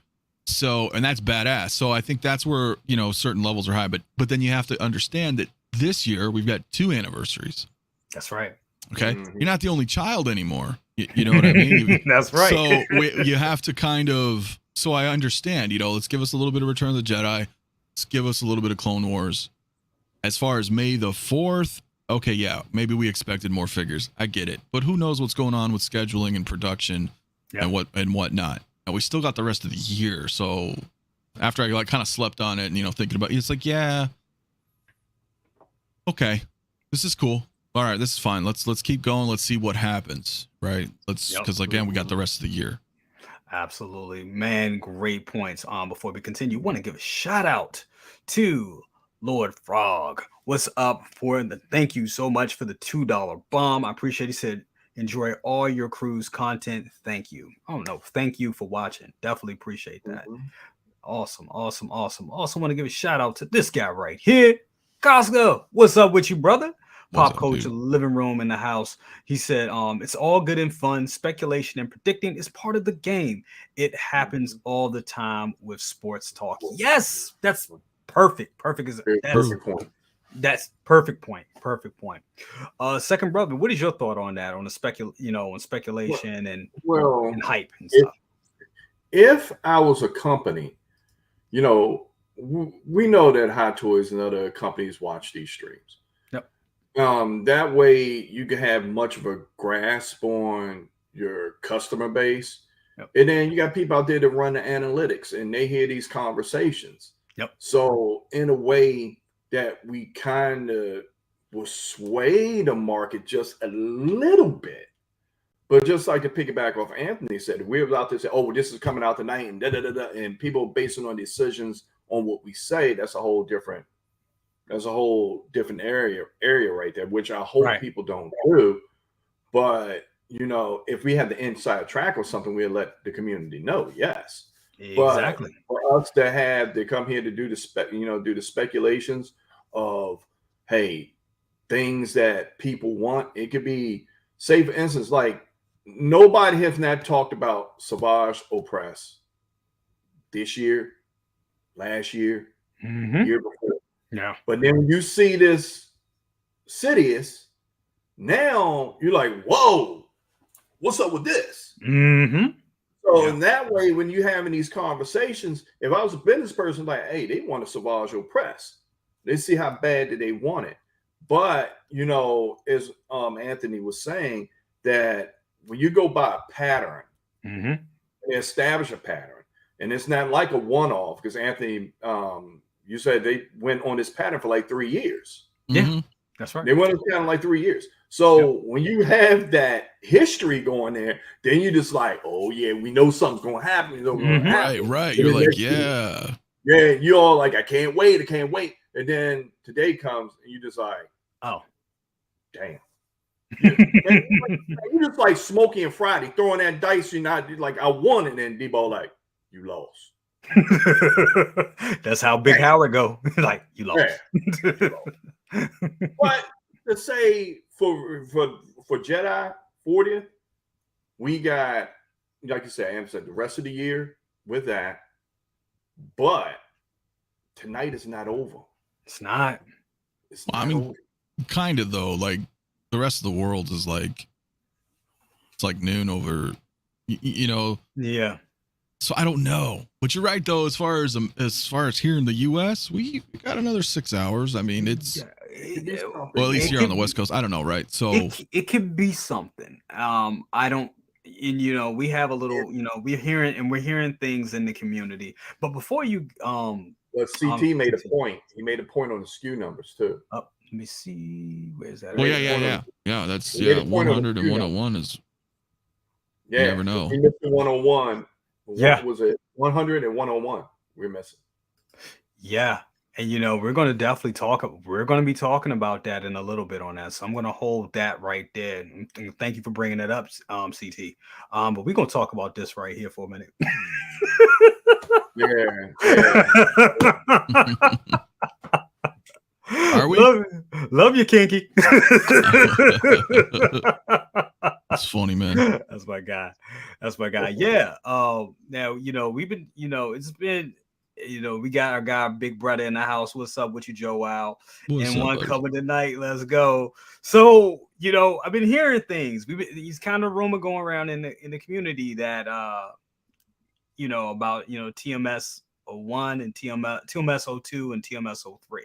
[SPEAKER 2] So, and that's badass. So I think that's where, certain levels are high, but then you have to understand that this year we've got 2 anniversaries.
[SPEAKER 1] That's right.
[SPEAKER 2] Okay. Mm-hmm. You're not the only child anymore. You know what I mean?
[SPEAKER 1] That's right.
[SPEAKER 2] So you have to kind of, so I understand, let's give us a little bit of Return of the Jedi. Let's give us a little bit of Clone Wars. As far as May the 4th, okay, yeah, maybe we expected more figures. I get it. But who knows what's going on with scheduling and production and whatnot. And we still got the rest of the year. So after I like kind of slept on it and, thinking about it, it's like, yeah, okay, this is cool. All right, this is fine. Let's keep going. Let's see what happens, right? Because again, we got the rest of the year.
[SPEAKER 1] Absolutely, man. Great points. Before we continue, want to give a shout out to Lord Frog. What's up for the? Thank you so much for the $2 bomb. I appreciate it. He said, enjoy all your crew's content. Thank you. Oh no, thank you for watching. Definitely appreciate that. Mm-hmm. Awesome. Also want to give a shout out to this guy right here, Costco. What's up with you, brother? Pop Culture Living Room in the house. He said, it's all good and fun. Speculation and predicting is part of the game. It happens all the time with sports talk. Yes, that's perfect. Perfect point. That's perfect point. Second brother, what is your thought on that? On the speculation and hype and stuff.
[SPEAKER 3] If I was a company, we know that Hot Toys and other companies watch these streams. That way you can have much of a grasp on your customer base. And then you got people out there that run the analytics and they hear these conversations. So in a way that we kind of will sway the market just a little bit. But just like to piggyback off Anthony said, if we were out there say, oh, this is coming out tonight and and people basing on decisions on what we say, that's a whole different area right there, which I hope people don't do. But if we had the inside track or something, we'd let the community know. Yes, exactly. But for us to come here to do the speculations of things that people want, it could be, say for instance, like nobody has not talked about Savage Opress this year, last year, year before.
[SPEAKER 1] Yeah.
[SPEAKER 3] But then when you see this Sidious, now you're like, whoa, what's up with this? So in that way, when you're having these conversations, if I was a business person, like, hey, they want a Savage Opress. They see how bad that they want it. But, as Anthony was saying, that when you go by a pattern, they establish a pattern. And it's not like a one-off, because Anthony, you said they went on this pattern for like 3 years.
[SPEAKER 1] Yeah, that's right.
[SPEAKER 3] They went on this pattern like 3 years. So when you have that history going there, then you're just like, oh yeah, we know something's going to happen.
[SPEAKER 2] Right. You're like, yeah.
[SPEAKER 3] You're all like, I can't wait. And then today comes and you're just like,
[SPEAKER 1] oh,
[SPEAKER 3] damn. You're just like Smokey and Friday throwing that dice. You're not like, I won. And then D-Ball like, you lost.
[SPEAKER 1] That's how Big Howard go. Like, you lost.
[SPEAKER 3] Yeah. But to say for Jedi 40th, we got, like you said, Am said, the rest of the year with that. But tonight is not over.
[SPEAKER 1] It's not.
[SPEAKER 2] Over. Kind of though. Like the rest of the world is like, it's like noon over.
[SPEAKER 1] Yeah.
[SPEAKER 2] So I don't know, but you're right though. As far as here in the U.S., we got another 6 hours. I mean, it's well, at least here on the West Coast. I don't know, right? So
[SPEAKER 1] it could be something. I don't. And we have a little. We're hearing things in the community. But before you,
[SPEAKER 3] but CT made a point. He made a point on the SKU numbers too.
[SPEAKER 1] Let me see. Where's that?
[SPEAKER 2] Well, yeah. Yeah, that's
[SPEAKER 3] We made a point of
[SPEAKER 2] 100 and 101 is you never know.
[SPEAKER 3] We missed the 101.
[SPEAKER 1] Yeah.
[SPEAKER 3] Was it 100 and 101? We're missing.
[SPEAKER 1] Yeah. And we're going to definitely we're going to be talking about that in a little bit on that. So I'm going to hold that right there. And thank you for bringing it up, CT. But we're going to talk about this right here for a minute.
[SPEAKER 2] Are we?
[SPEAKER 1] Love you, Kinky.
[SPEAKER 2] That's funny, man.
[SPEAKER 1] That's my guy. Yeah. Now, we've been, it's been, we got our guy Big Brother in the house. What's up with you, Joe Wow?
[SPEAKER 2] What's
[SPEAKER 1] and
[SPEAKER 2] up,
[SPEAKER 1] one
[SPEAKER 2] buddy?
[SPEAKER 1] coming tonight. Let's go. So, I've been hearing things. These kind of rumor going around in the community that about TMS 01 and TMS 02 and TMS 03.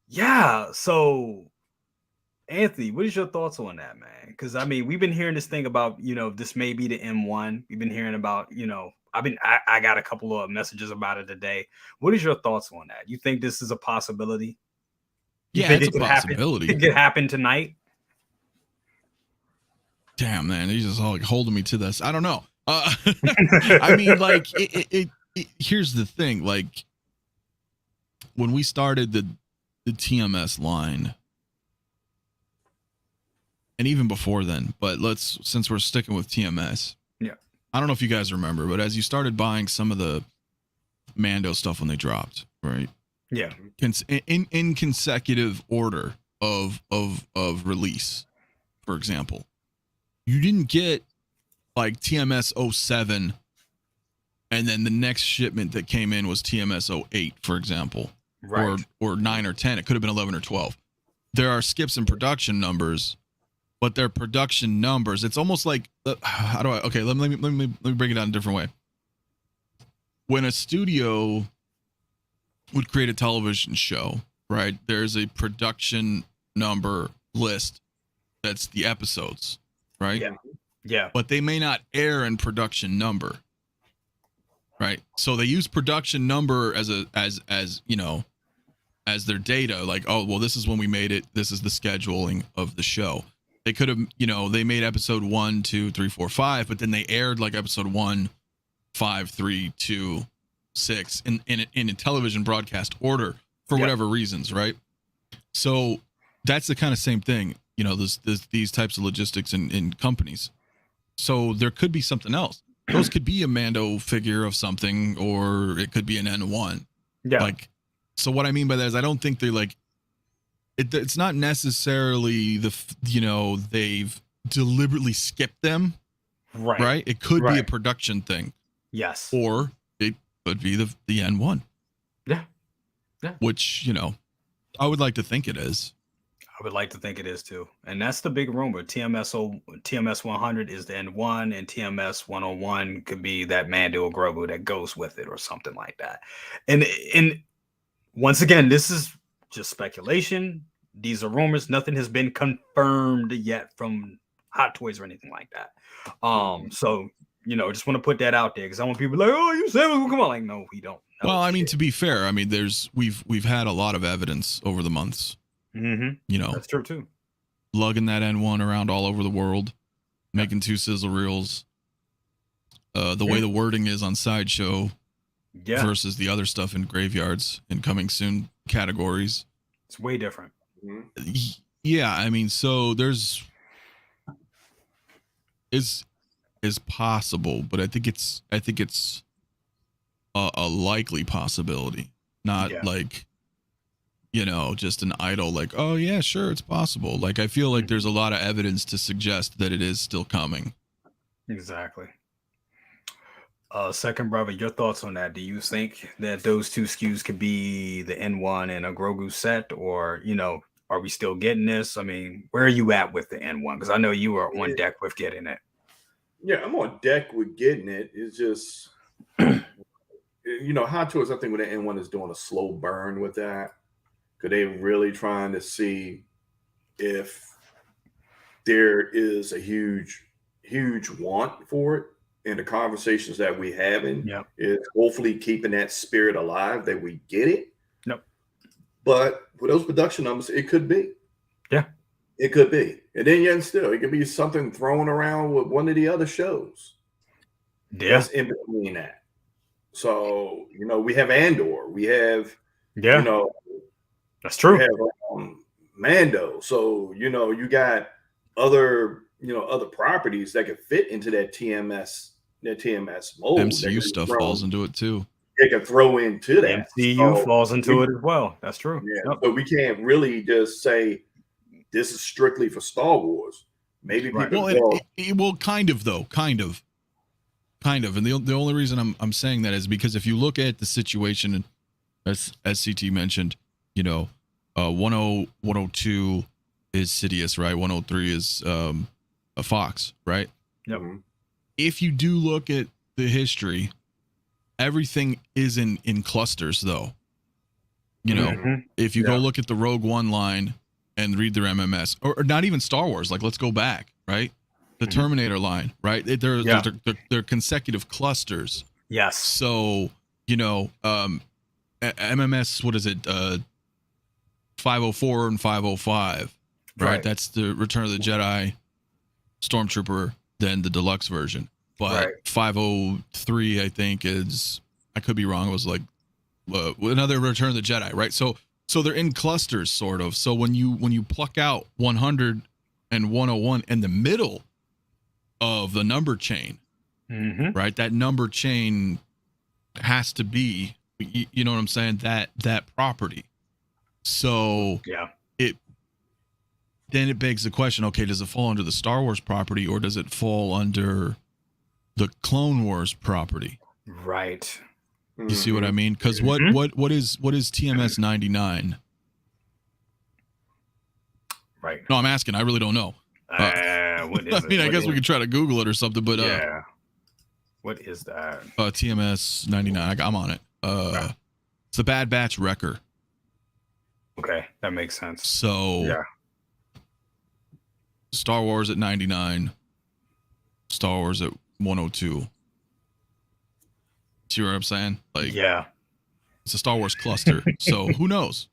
[SPEAKER 1] Yeah. So, Anthony, what is your thoughts on that, man? Because we've been hearing this thing about this may be the M1. We've been hearing about I got a couple of messages about it today. What is your thoughts on that? You think this is a possibility?
[SPEAKER 2] Yeah, it's a possibility.
[SPEAKER 1] It could happen tonight.
[SPEAKER 2] Damn, man, he's just all like holding me to this. I don't know. I mean, like, here's the thing. Like, when we started the TMS line, and even before then, but since we're sticking with TMS,
[SPEAKER 1] yeah,
[SPEAKER 2] I don't know if you guys remember, but as you started buying some of the Mando stuff when they dropped, right?
[SPEAKER 1] Yeah,
[SPEAKER 2] in consecutive order of release, for example, you didn't get like TMS 07 and then the next shipment that came in was TMS 08, for example,
[SPEAKER 1] right?
[SPEAKER 2] Or 9 or 10. It could have been 11 or 12. There are skips in production numbers, but they're production numbers. It's almost like let me break it down a different way. When a studio would create a television show, right? There's a production number list that's the episodes, right?
[SPEAKER 1] Yeah.
[SPEAKER 2] But they may not air in production number, right? So they use production number as their data. Like, oh, well, this is when we made it. This is the scheduling of the show. They could have, they made episode 1, 2, 3, 4, 5, but then they aired like episode 1, 5, 3, 2, 6 in a television broadcast order for whatever reasons, right? So that's the kind of same thing, these types of logistics in companies. So there could be something else. Those could be a Mando figure of something, or it could be an N1.
[SPEAKER 1] Yeah.
[SPEAKER 2] Like, so what I mean by that is I don't think they're like, it's not necessarily they've deliberately skipped them. Right. It could be a production thing.
[SPEAKER 1] Yes.
[SPEAKER 2] Or it could be the N1.
[SPEAKER 1] Yeah.
[SPEAKER 2] Which, I would like to think it is.
[SPEAKER 1] I would like to think it is too. And that's the big rumor. TMS 100 is the N1, and TMS 101 could be that Mando or Grogu that goes with it or something like that. And once again, this is just speculation. These are rumors. Nothing has been confirmed yet from Hot Toys or anything like that. So, just want to put that out there because I want people like, oh, you said we'll come on. Like, no, we don't. No,
[SPEAKER 2] well, I mean, to be fair, I mean, we've had a lot of evidence over the months.
[SPEAKER 1] Mm-hmm. That's true too.
[SPEAKER 2] Lugging that N1 around all over the world, making 2 sizzle reels. The way the wording is on Sideshow versus the other stuff in graveyards and coming soon categories.
[SPEAKER 1] It's way different.
[SPEAKER 2] Yeah, I mean, so there's is possible, but I think it's a likely possibility, not like just an idle like, oh yeah, sure, it's possible. Like, I feel like there's a lot of evidence to suggest that it is still coming.
[SPEAKER 1] Exactly. Second brother, your thoughts on that? Do you think that those 2 SKUs could be the N1 and a Grogu set, or are we still getting this? I mean, where are you at with the N1? Because I know you are on deck with getting it.
[SPEAKER 3] Yeah, I'm on deck with getting it. It's just Hot Toys, I think with the N1 is doing a slow burn with that. Because they really trying to see if there is a huge want for it. And the conversations that we having is hopefully keeping that spirit alive that we get it.
[SPEAKER 1] Nope.
[SPEAKER 3] But with those production numbers, it could be.
[SPEAKER 1] Yeah.
[SPEAKER 3] It could be. And then yet still, it could be something thrown around with one of the other shows
[SPEAKER 1] Yeah.
[SPEAKER 3] that's in between that. So, we have Andor. We have,
[SPEAKER 1] Yeah. That's
[SPEAKER 3] we
[SPEAKER 1] true.
[SPEAKER 3] have Mando. So, you got other, other properties that could fit into that TMS mold.
[SPEAKER 2] MCU stuff falls into it too.
[SPEAKER 3] They can throw into that.
[SPEAKER 1] MCU falls into it as well. That's true.
[SPEAKER 3] Yeah.
[SPEAKER 1] Yep.
[SPEAKER 3] So we can't really just say this is strictly for Star Wars. Maybe people
[SPEAKER 2] well, it will kind of. And the only reason I'm saying that is because if you look at the situation, as CT mentioned, 102 is Sidious, right? 103 is a Fox, right?
[SPEAKER 1] Yep.
[SPEAKER 2] If you do look at the history, everything is in clusters, though. If you go look at the Rogue One line and read their MMS, or not even Star Wars, like let's go back, right? The Terminator line, right? They're consecutive clusters.
[SPEAKER 1] Yes.
[SPEAKER 2] So, MMS, what is it? 504 and 505, right? That's the Return of the Jedi Stormtrooper, then the deluxe version. But 503, I think, is, I could be wrong, it was like another Return of the Jedi, right? So they're in clusters, sort of. So when you pluck out 100 and 101 in the middle of the number chain, right? That number chain has to be, you know what I'm saying? That property. So then it begs the question, okay, does it fall under the Star Wars property or does it fall under the Clone Wars property?
[SPEAKER 1] Right.
[SPEAKER 2] You see what I mean? Because what is TMS 99?
[SPEAKER 1] Right.
[SPEAKER 2] No, I'm asking. I really don't know.
[SPEAKER 1] What is
[SPEAKER 2] I mean, I guess we could try to Google it or something, but
[SPEAKER 1] what is that?
[SPEAKER 2] TMS 99. I'm on it. It's the Bad Batch Wrecker.
[SPEAKER 1] Okay, that makes sense.
[SPEAKER 2] So Star Wars at 99, Star Wars at 102. See what I'm saying? Like, it's a Star Wars cluster. So who knows?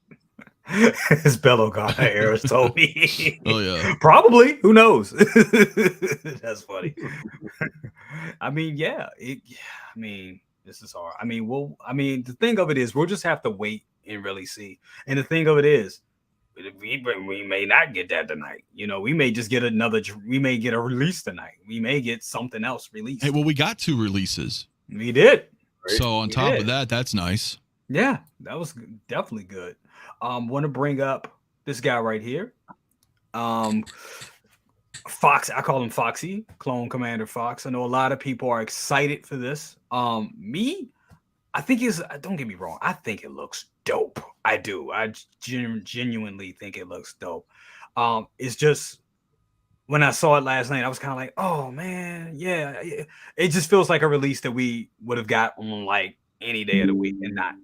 [SPEAKER 1] His Bell Organa errors told me.
[SPEAKER 2] Oh yeah,
[SPEAKER 1] probably. Who knows? That's funny. I mean, this is hard. I mean, the thing of it is, we'll just have to wait and really see. And the thing of it is, we may not get that tonight. We may just get we may get a release tonight. We may get something else released.
[SPEAKER 2] Hey, well, we got 2 releases.
[SPEAKER 1] We did.
[SPEAKER 3] Right?
[SPEAKER 2] So on top of that, that's nice.
[SPEAKER 1] Yeah, that was definitely good. Want to bring up this guy right here. Fox, I call him Foxy, Clone Commander Fox. I know a lot of people are excited for this. Me, I think don't get me wrong, I think it looks dope. I do. I genuinely think it looks dope. It's just when I saw it last night, I was kind of like, oh man, yeah. It just feels like a release that we would have got on like any day of the week and not,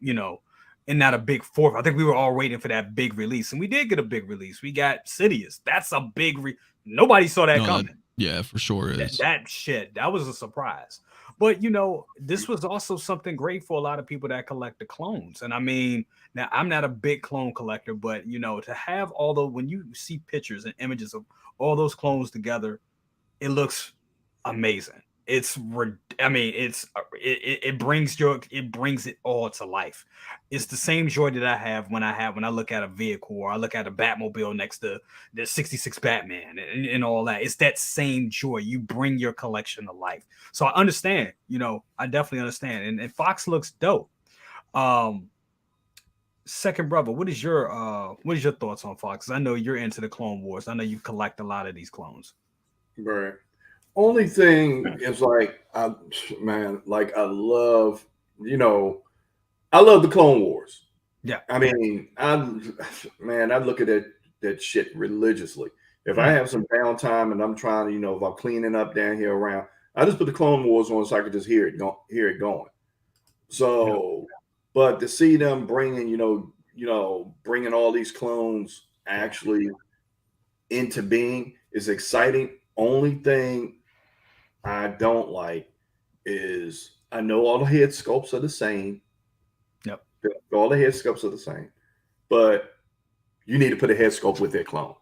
[SPEAKER 1] and not a big fourth. I think we were all waiting for that big release, and we did get a big release. We got Sidious. That's a big nobody saw that coming.
[SPEAKER 2] Yeah, for sure is.
[SPEAKER 1] That was a surprise. But this was also something great for a lot of people that collect the clones. And I mean, now I'm not a big clone collector, but to have when you see pictures and images of all those clones together, it looks amazing. It brings it all to life. It's the same joy that I have when I look at a vehicle or I look at a Batmobile next to the 66 Batman and all that. It's that same joy. You bring your collection to life. So I understand, I definitely understand. And Fox looks dope. Second brother, what is your thoughts on Fox? I know you're into the Clone Wars. I know you collect a lot of these clones.
[SPEAKER 3] Right. Only thing is I love, I love the Clone Wars.
[SPEAKER 1] Yeah.
[SPEAKER 3] I mean, I look at that shit religiously. If I have some downtime and I'm trying to, if I'm cleaning up down here around, I just put the Clone Wars on so I can just hear it going. So, but to see them bringing all these clones actually into being is exciting. Only thing I don't like is I know all the head sculpts are the same.
[SPEAKER 1] Yep.
[SPEAKER 3] All the head sculpts are the same, but you need to put a head sculpt with that clone.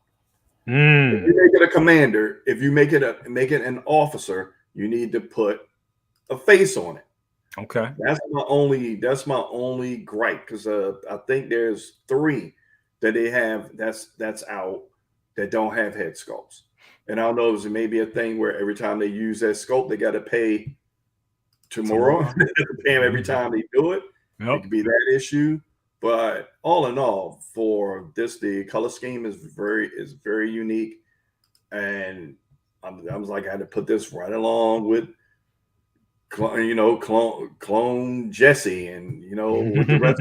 [SPEAKER 3] If you make it a commander, if you make it an officer, you need to put a face on it.
[SPEAKER 1] Okay.
[SPEAKER 3] That's my only gripe, because I think there's 3 that they have that's out that don't have head sculpts. And I don't know if it may be a thing where every time they use that sculpt, they got to pay tomorrow. Pay them every time they do it.
[SPEAKER 1] Yep.
[SPEAKER 3] It could be that issue. But all in all, for this, the color scheme is very unique. And I was like, I had to put this right along with clone Jesse, and with the rest.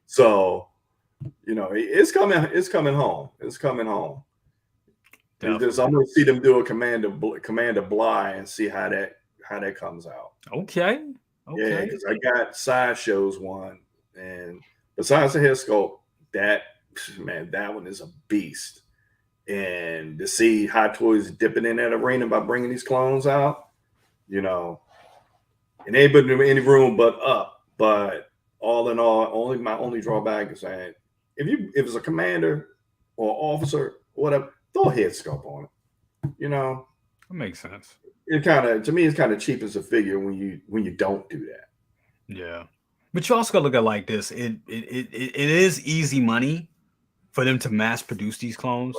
[SPEAKER 3] So it's coming home. It's coming home. I'm going to see them do a Commander Bly and see how that comes out.
[SPEAKER 1] Okay.
[SPEAKER 3] Yeah, because I got Sideshow's one, and besides the head sculpt, that one is a beast. And to see Hot Toys dipping in that arena by bringing these clones out, and they put any room but up. But all in all, my only drawback is that if it's a commander or officer, whatever, throw a head sculpt on it.
[SPEAKER 1] That makes sense.
[SPEAKER 3] To me, it's kind of cheap as a figure when you don't do that.
[SPEAKER 1] Yeah, but you also got to look at it like this. It is easy money for them to mass produce these clones,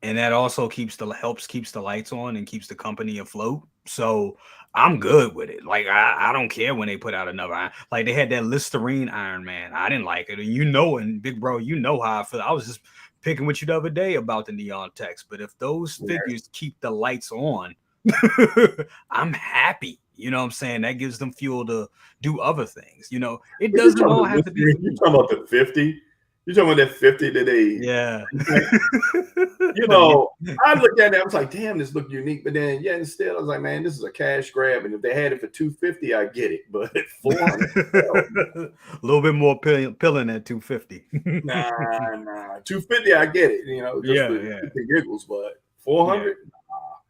[SPEAKER 1] and that also keeps the lights on and keeps the company afloat. So I'm good with it. Like I don't care when they put out another iron. Like they had that Listerine Iron Man. I didn't like it, and big bro, how I feel. I was just picking with you the other day about the neon text. But if those figures keep the lights on, I'm happy. You know what I'm saying? That gives them fuel to do other things. It doesn't all have to be.
[SPEAKER 3] You're talking about the 50. You're talking about that 50 that they.
[SPEAKER 1] Yeah.
[SPEAKER 3] I looked at it. I was like, damn, this looked unique. But then, instead, I was like, man, this is a cash grab. And if they had it for $250, I get it. But $400,
[SPEAKER 1] a little bit more pilling at $250.
[SPEAKER 3] Nah, $250, I get it. For giggles. But $400. Yeah.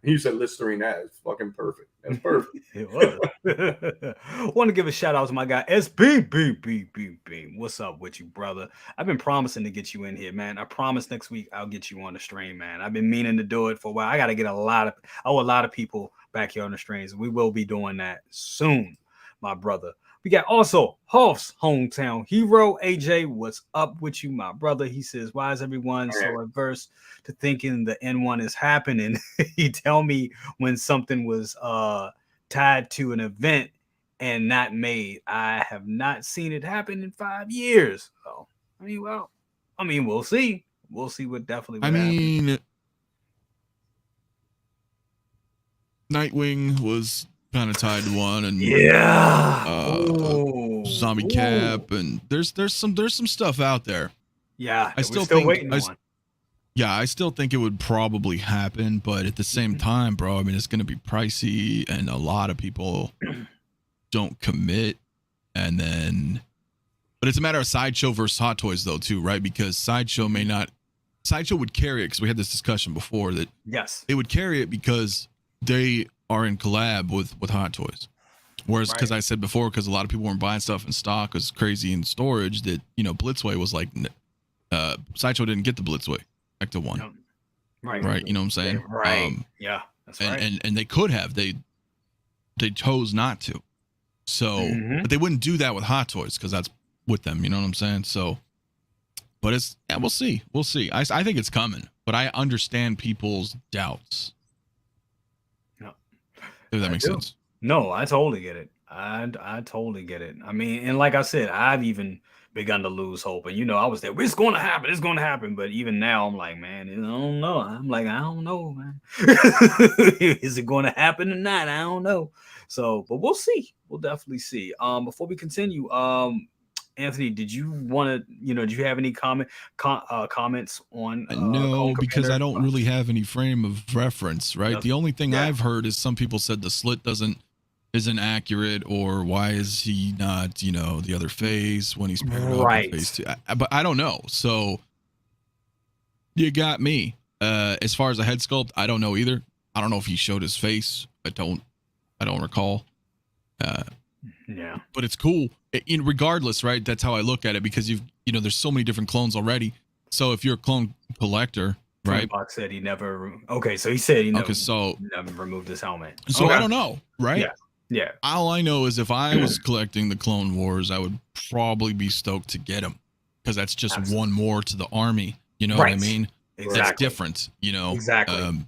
[SPEAKER 3] You said Listerine, that is fucking perfect. That's perfect.
[SPEAKER 1] It was. I want to give a shout out to my guy SB. What's up with you, brother? I've been promising to get you in here, man. I promise next week I'll get you on the stream, man. I've been meaning to do it for a while. I got to get a lot of people back here on the streams. We will be doing that soon, my brother. We got also Hoff's hometown hero, AJ. What's up with you, my brother? He says, why is everyone so averse to thinking the N1 is happening? He tell me when something was tied to an event and not made. I have not seen it happen in 5 years. So, we'll see. We'll see what definitely will happen.
[SPEAKER 2] Nightwing was kind of tied to one, and Zombie Cap, and there's some stuff out there.
[SPEAKER 1] Yeah,
[SPEAKER 2] I still think it would probably happen, but at the same time, bro, it's going to be pricey, and a lot of people don't commit, but it's a matter of Sideshow versus Hot Toys though too, right? Because Sideshow would carry it, because we had this discussion before that they would carry it because they are in collab with Hot Toys. Whereas, because I said before, because a lot of people weren't buying stuff in stock, was crazy in storage, that, Blitzway was like, Sideshow didn't get the Blitzway back to one. Right. You know what I'm saying?
[SPEAKER 1] Yeah, that's right.
[SPEAKER 2] And they could have, they chose not to. So, but they wouldn't do that with Hot Toys, because that's with them. You know what I'm saying? So, but we'll see. We'll see. I think it's coming, but I understand people's doubts. If that makes sense.
[SPEAKER 1] No, I totally get it. I totally get it. And like I said, I've even begun to lose hope. And I was there. It's going to happen. It's going to happen. But even now, I'm like, man, I don't know. I don't know, man. Is it going to happen or not? I don't know. So, but we'll see. We'll definitely see. Before we continue, Anthony, did you want to, did you have any comments on?
[SPEAKER 2] No, because I don't really have any frame of reference, right? The only thing I've heard is some people said the slit isn't accurate, or why is he not, the other face when he's paired up with face two? But I don't know. So you got me. As far as a head sculpt, I don't know either. I don't know if he showed his face. I don't recall. But it's cool. Regardless, right? That's how I look at it, because there's so many different clones already. So if you're a clone collector, right?
[SPEAKER 1] Box said he never. Okay, so he said he never,
[SPEAKER 2] Okay, so
[SPEAKER 1] never removed his helmet.
[SPEAKER 2] so
[SPEAKER 1] Okay.
[SPEAKER 2] I don't know, right?
[SPEAKER 1] Yeah. Yeah.
[SPEAKER 2] All I know is if I was collecting the Clone Wars, I would probably be stoked to get him because that's just
[SPEAKER 1] Absolutely.
[SPEAKER 2] one more to the army. You know what I mean?
[SPEAKER 1] Exactly.
[SPEAKER 2] That's different, you know.
[SPEAKER 1] Exactly.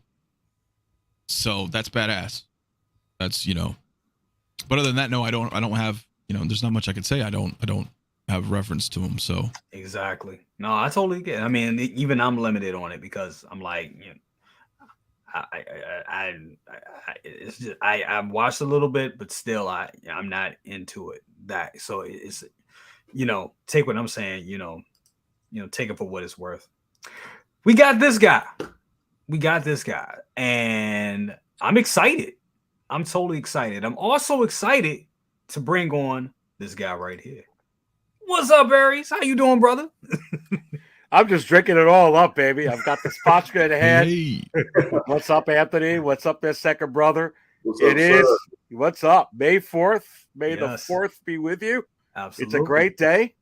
[SPEAKER 2] So that's badass. That's, you know. But other than that, no, I don't have, you know, there's not much I could say. I don't have reference to him. So
[SPEAKER 1] Exactly. No, I totally get it. I mean, even I'm limited on it because I'm like, you know, it's just I've watched a little bit, but still I'm not into it. That so it's, you know, take what I'm saying, you know, take it for what it's worth. We got this guy. And I'm excited. I'm totally excited. I'm also excited to bring on this guy right here. What's up, Aries? How you doing, brother?
[SPEAKER 4] I'm just drinking it all up, baby. I've got the scotch in hand.
[SPEAKER 2] hey,
[SPEAKER 4] What's up, Anthony? What's up, there, second brother?
[SPEAKER 3] What's up,
[SPEAKER 4] It is.
[SPEAKER 3] sir?
[SPEAKER 4] What's up? May 4th. May the
[SPEAKER 1] Yes.
[SPEAKER 4] 4th be with you.
[SPEAKER 1] Absolutely.
[SPEAKER 4] It's a great day.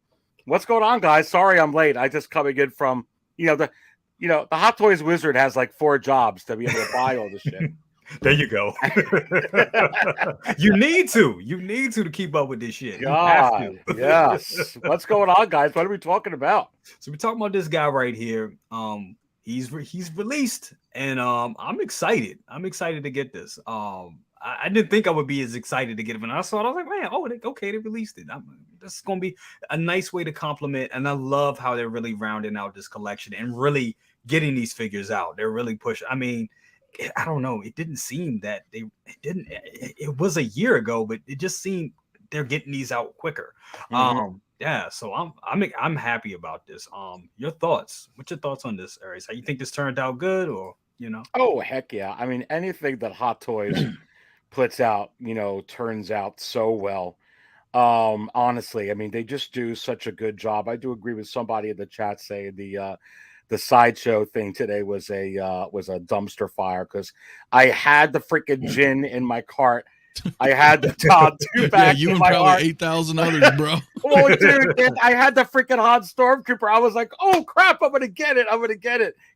[SPEAKER 4] What's going on, guys? Sorry I'm late. I just coming in from, the Hot Toys Wizard has like 4 jobs to be able to buy all this shit.
[SPEAKER 1] There you go. You need to keep up with this shit. You have
[SPEAKER 4] God,
[SPEAKER 1] to.
[SPEAKER 4] yes. What's going on, guys? What are we talking about?
[SPEAKER 1] So we're talking about this guy right here. He's released, and I'm excited. I'm excited to get this. I didn't think I would be as excited to get it when I saw it. I was like, man, okay, they released it. This is gonna be a nice way to compliment, and I love how they're really rounding out this collection and really getting these figures out. They're really pushing. I mean, I don't know. It didn't seem that it was a year ago, but it just seemed they're getting these out quicker. Yeah, so I'm happy about this. Your thoughts? What's your thoughts on this, Aries? How you think this turned out good, or
[SPEAKER 4] Oh, heck yeah. I mean, anything that Hot Toys puts out, turns out so well. Honestly, I mean, they just do such a good job. I do agree with somebody in the chat saying the sideshow thing today was a dumpster fire because I had the freaking gin in my cart. I had the top 2 bags.
[SPEAKER 2] you
[SPEAKER 4] in
[SPEAKER 2] and
[SPEAKER 4] my
[SPEAKER 2] probably
[SPEAKER 4] heart.
[SPEAKER 2] 8,000 others, bro.
[SPEAKER 4] Oh, dude, I had the freaking hot stormtrooper. I was like, oh crap, I'm gonna get it.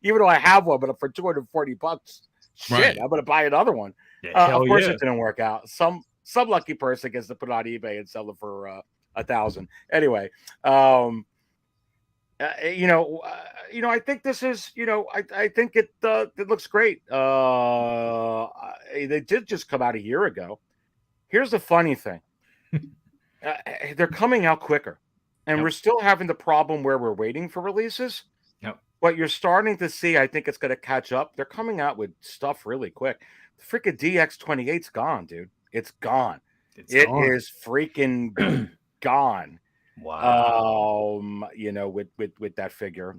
[SPEAKER 4] Even though I have one, but for $240, shit,
[SPEAKER 2] Right.
[SPEAKER 4] I'm gonna buy another one.
[SPEAKER 1] yeah,
[SPEAKER 4] Of course, it didn't work out. Some lucky person gets to put it on eBay and sell it for $1,000. Anyway, I think this is, I think it looks great. They did just come out a year ago. Here's the funny thing. They're coming out quicker, and we're still having the problem where we're waiting for releases.
[SPEAKER 1] Yep.
[SPEAKER 4] But you're starting to see, I think it's going to catch up. They're coming out with stuff really quick. The freaking DX28's gone, dude. It's gone. It is freaking gone.
[SPEAKER 1] Wow.
[SPEAKER 4] With that figure.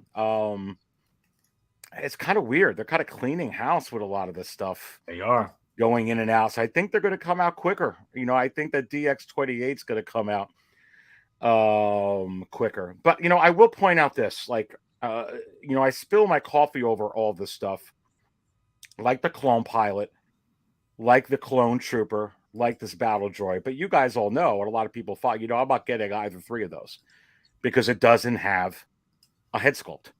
[SPEAKER 4] It's kind of weird. They're kind of cleaning house with a lot of this stuff.
[SPEAKER 1] They are
[SPEAKER 4] going in and out. So I think they're going to come out quicker. I think that DX28 is going to come out quicker. But I will point out this, like I spill my coffee over all this stuff, like the clone pilot, like the clone trooper, like this battle droid. But you guys all know, and a lot of people thought, I'm not getting either 3 of those because it doesn't have a head sculpt.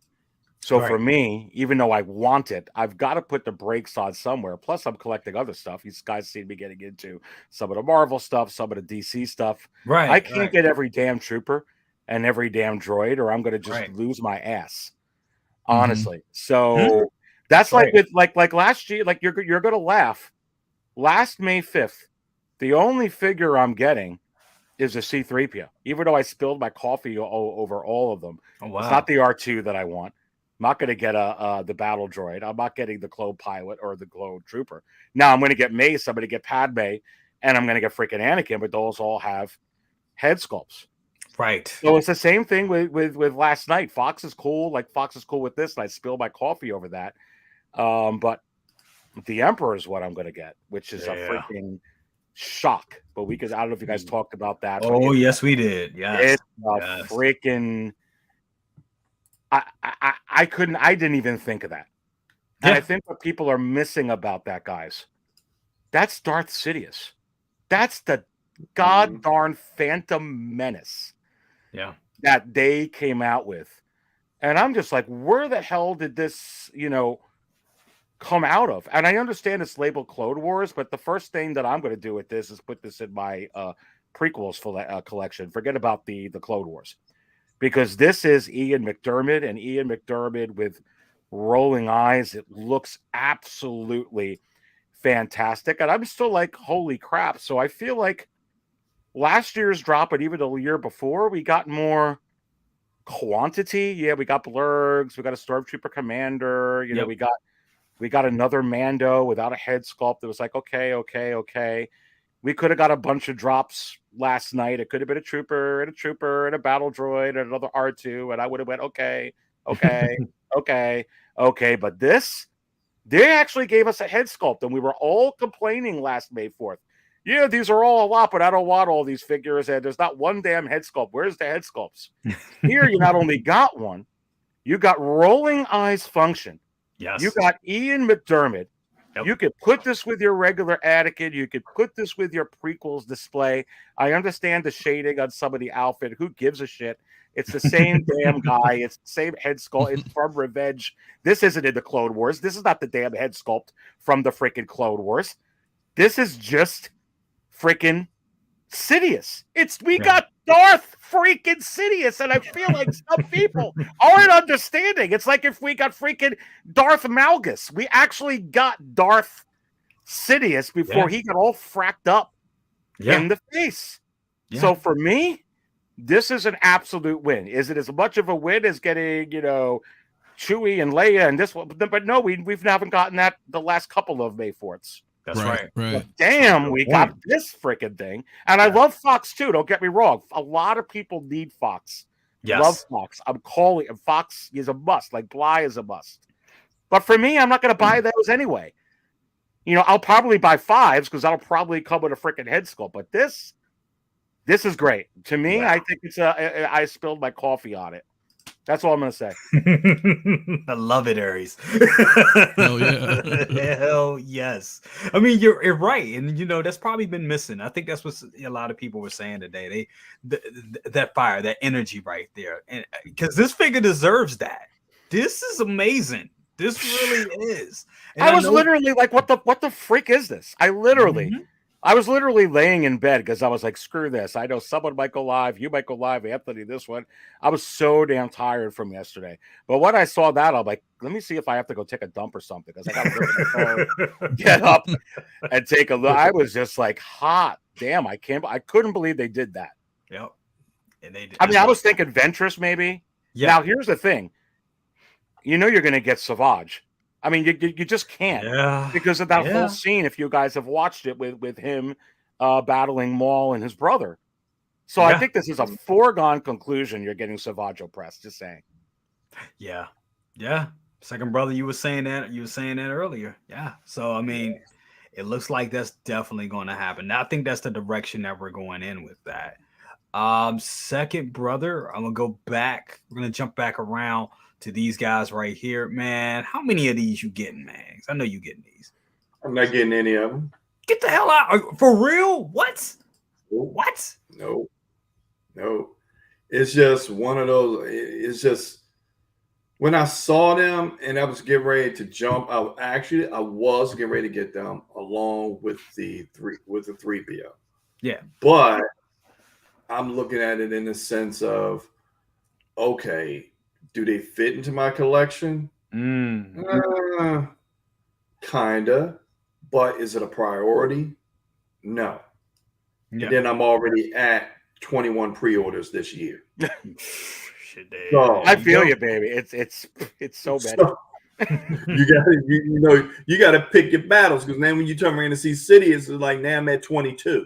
[SPEAKER 4] So for me, even though I want it, I've got to put the brakes on somewhere. Plus, I'm collecting other stuff. These guys seem to be getting into some of the Marvel stuff, some of the DC stuff.
[SPEAKER 1] Right.
[SPEAKER 4] I can't get every damn trooper and every damn droid, or I'm going to just lose my ass. Honestly. So that's like with like last year. Like you're going to laugh. Last May 5th, the only figure I'm getting is a C-3PO. Even though I spilled my coffee over all of them, it's not the R2 that I want. I'm not going to get the battle droid. I'm not getting the clone pilot or the clone trooper. Now I'm going to get Mace. I'm going to get Padme, and I'm going to get freaking Anakin. But those all have head sculpts.
[SPEAKER 1] Right.
[SPEAKER 4] So it's the same thing with last night. Fox is cool. Like Fox is cool with this, and I spilled my coffee over that. But the Emperor is what I'm going to get, which is a freaking shock. But I don't know if you guys talked about that.
[SPEAKER 1] Oh, yes, we did. Yes.
[SPEAKER 4] It's a freaking. I didn't even think of that. And I think what people are missing about that, guys, that's Darth Sidious. That's the god darn Phantom Menace.
[SPEAKER 1] Yeah.
[SPEAKER 4] That they came out with. And I'm just like, where the hell did this, come out of? And I understand it's labeled Clone Wars, but the first thing that I'm going to do with this is put this in my prequels for collection. Forget about the Clone Wars, because this is Ian McDiarmid, and Ian McDiarmid with rolling eyes. It looks absolutely fantastic, and I'm still like, holy crap. So I feel like last year's drop, and even the year before, we got more quantity. Yeah, we got blurgs, we got a Stormtrooper Commander, we got another Mando without a head sculpt. It was like, okay. We could have got a bunch of drops last night. It could have been a trooper and a battle droid and another R2, and I would have went, okay. But this, they actually gave us a head sculpt, and we were all complaining last May 4th. Yeah, these are all a lot, but I don't want all these figures, and there's not one damn head sculpt. Where's the head sculpts? Here, you not only got one, you got rolling eyes function.
[SPEAKER 1] Yes.
[SPEAKER 4] You got Ian McDiarmid. Yep. You could put this with your regular Anakin. You could put this with your prequels display. I understand the shading on some of the outfit. Who gives a shit? It's the same damn guy. It's the same head sculpt. It's from Revenge. This isn't in the Clone Wars. This is not the damn head sculpt from the freaking Clone Wars. This is just freaking Sidious. We got Darth freaking Sidious, and I feel like some people aren't understanding. It's like if we got freaking Darth Malgus. We actually got Darth Sidious before he got all fracked up in the face. Yeah. So for me, this is an absolute win. Is it as much of a win as getting, Chewie and Leia and this one? But no, we haven't gotten that the last couple of May 4ths.
[SPEAKER 1] That's right.
[SPEAKER 4] But damn, we got this freaking thing. And I love Fox too. Don't get me wrong. A lot of people need Fox.
[SPEAKER 1] Yes.
[SPEAKER 4] Love Fox. I'm calling it. Fox is a must. Like Bly is a must. But for me, I'm not going to buy those anyway. I'll probably buy 5s because that'll probably come with a freaking head sculpt. But this is great. To me, I think I spilled my coffee on it. That's all I'm going to say.
[SPEAKER 1] I love it, Aries.
[SPEAKER 2] Hell yeah.
[SPEAKER 1] Hell yes. I mean, you're right. And, that's probably been missing. I think that's what a lot of people were saying today. That fire, that energy right there. And because this figure deserves that. This is amazing. This really is. And
[SPEAKER 4] I was literally like, what the freak is this? I was literally laying in bed because I was like, screw this. I know someone might go live. You might go live. Anthony, this one. I was so damn tired from yesterday. But when I saw that, I'm like, let me see if I have to go take a dump or something because I got to get up and take a look. I was just like, hot damn. I couldn't believe they did that.
[SPEAKER 1] Yep. And they did.
[SPEAKER 4] I mean, I was thinking Ventress maybe. Yeah. Now, here's the thing. You're going to get Savage. I mean, you just can't because of that whole scene. If you guys have watched it with him battling Maul and his brother, so I think this is a foregone conclusion. You're getting Savage press. Just saying.
[SPEAKER 1] Yeah. Second brother, you were saying that earlier. Yeah. So I mean, it looks like that's definitely going to happen. Now, I think that's the direction that we're going in with that. Second brother, I'm gonna go back. We're gonna jump back around to these guys right here, man. How many of these you getting, man? I know you getting these.
[SPEAKER 3] I'm not getting any of them.
[SPEAKER 1] Get the hell out! For real? What? What?
[SPEAKER 3] No. It's just one of those. It's just when I saw them and I was getting ready to jump. I was getting ready to get them along with the 3PO.
[SPEAKER 1] Yeah,
[SPEAKER 3] but I'm looking at it in the sense of, okay, do they fit into my collection? Kinda. But is it a priority? No. Yeah. And then I'm already at 21 pre-orders this year.
[SPEAKER 4] So, I feel you, baby. It's so bad.
[SPEAKER 3] You gotta pick your battles because then when you turn around and see City, it's like now I'm at 22.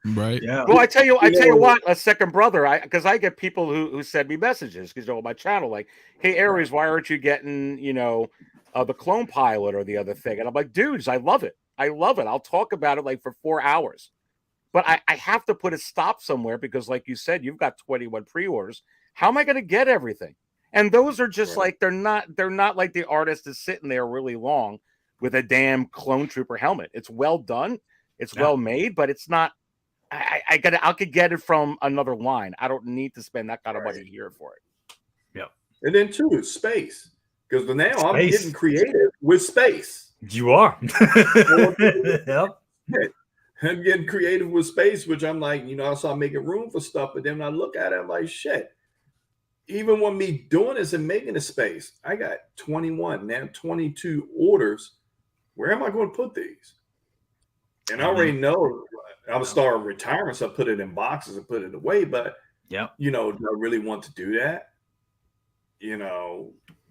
[SPEAKER 2] Right.
[SPEAKER 4] Yeah. Well, I tell you what, a second brother, because I get people who send me messages because on my channel, like, hey Aries, why aren't you getting, the clone pilot or the other thing? And I'm like, dudes, I love it. I'll talk about it like for 4 hours. But I have to put a stop somewhere because, like you said, you've got 21 pre-orders. How am I going to get everything? And those are just like they're not like the artist is sitting there really long with a damn clone trooper helmet. It's well done. It's well made, but it's not. I could get it from another line. I don't need to spend that kind of money here for it.
[SPEAKER 3] And then 2 is space. Because now I'm getting
[SPEAKER 1] Space.
[SPEAKER 3] creative with space.
[SPEAKER 1] You are. Yep.
[SPEAKER 3] I'm getting creative with space, which I'm like, I start making room for stuff. But then when I look at it, I'm like, shit. Even when me doing this and making the space, I got 21, now 22 orders. Where am I going to put these? And I already know I'm starting retiring, so I put it in boxes and put it away. But, do I really want to do that?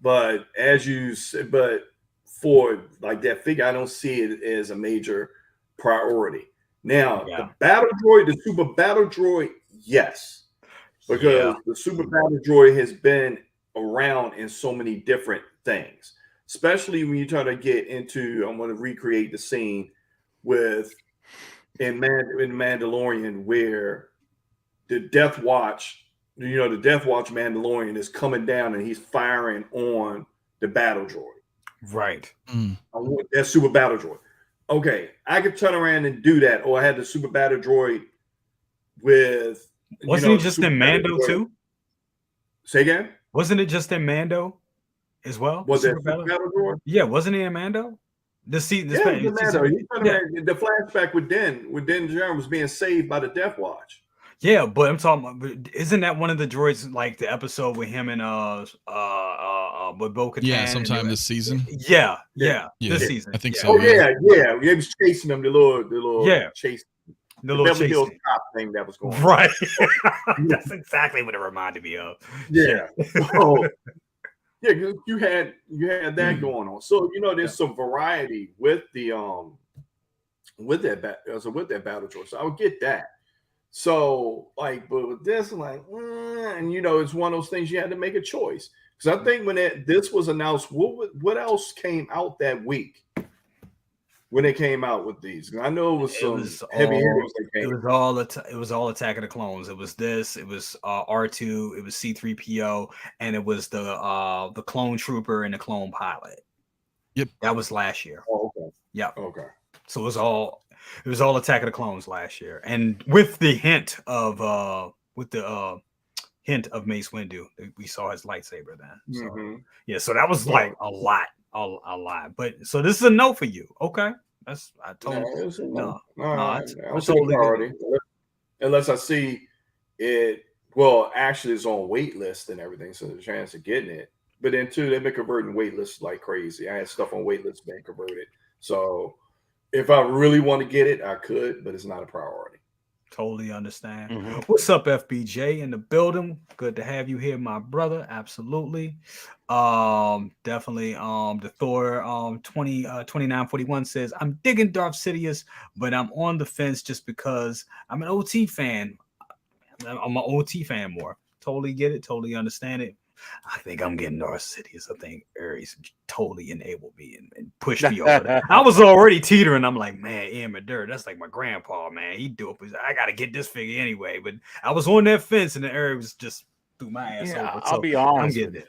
[SPEAKER 3] But as you said, but for like that figure, I don't see it as a major priority. Now, the battle droid, the super battle droid, yes. Because the super battle droid has been around in so many different things, especially when you try to get into, I'm going to recreate the scene in Mandalorian where the Death Watch, the Death Watch Mandalorian is coming down and he's firing on the battle droid.
[SPEAKER 1] Right.
[SPEAKER 3] I want that super battle droid. Okay, I could turn around and do that. Or I had the super battle droid with.
[SPEAKER 1] Wasn't he just in Mando too?
[SPEAKER 3] Say again?
[SPEAKER 1] Wasn't it just in Mando as well?
[SPEAKER 3] Was that super battle droid?
[SPEAKER 1] Yeah, wasn't he in Mando? The
[SPEAKER 3] flashback with Din Djarin was being saved by the Death Watch.
[SPEAKER 1] Yeah, but I'm talking about, isn't that one of the droids, like the episode with him and with Bo-Katan?
[SPEAKER 2] Yeah, sometime this season.
[SPEAKER 1] Yeah, this season.
[SPEAKER 2] I think so.
[SPEAKER 3] Oh yeah. He was chasing them, the little chase.
[SPEAKER 1] The little
[SPEAKER 3] Beverly Hills Cop thing that was going on.
[SPEAKER 1] Right. That's exactly what it reminded me of.
[SPEAKER 3] Yeah. You had that going on. So there's some variety with the with that battle droid. So I would get that. So but with this, and it's one of those things you had to make a choice. Because I think when this was announced, what else came out that week? When they came out with these, I know it was heavy hitters.
[SPEAKER 1] It was all Attack of the Clones. It was this. It was R2. It was C-3PO, and it was the clone trooper and the clone pilot.
[SPEAKER 2] Yep,
[SPEAKER 1] that was last year.
[SPEAKER 3] Oh, okay.
[SPEAKER 1] Yep.
[SPEAKER 3] Okay.
[SPEAKER 1] So it was all Attack of the Clones last year, and with the hint of Mace Windu, we saw his lightsaber then. So so that was like a lot. A lot, but so this is a no for you. Okay, that's I totally
[SPEAKER 3] priority. Unless I see it. Well, actually, it's on wait list and everything, so there's a chance of getting it. But then too, they've been converting wait lists like crazy. I had stuff on wait lists being converted. So if I really want to get it, I could, but it's not a priority.
[SPEAKER 1] Totally understand. What's up, FBJ in the building? Good to have you here, my brother. Absolutely. Definitely. The Thor 2941 says, I'm digging Darth Sidious, but I'm on the fence just because I'm an OT fan. I'm an OT fan more. Totally get it. Totally understand it. I think I'm getting Darth Sidious. I think Aries totally enabled me and pushed me over. I was already teetering. I'm like, man, Ian McDermott, that's like my grandpa, man. He do it. I got to get this figure anyway. But I was on that fence, and the Aries just threw my ass over.
[SPEAKER 4] I'll be honest.
[SPEAKER 1] I'm getting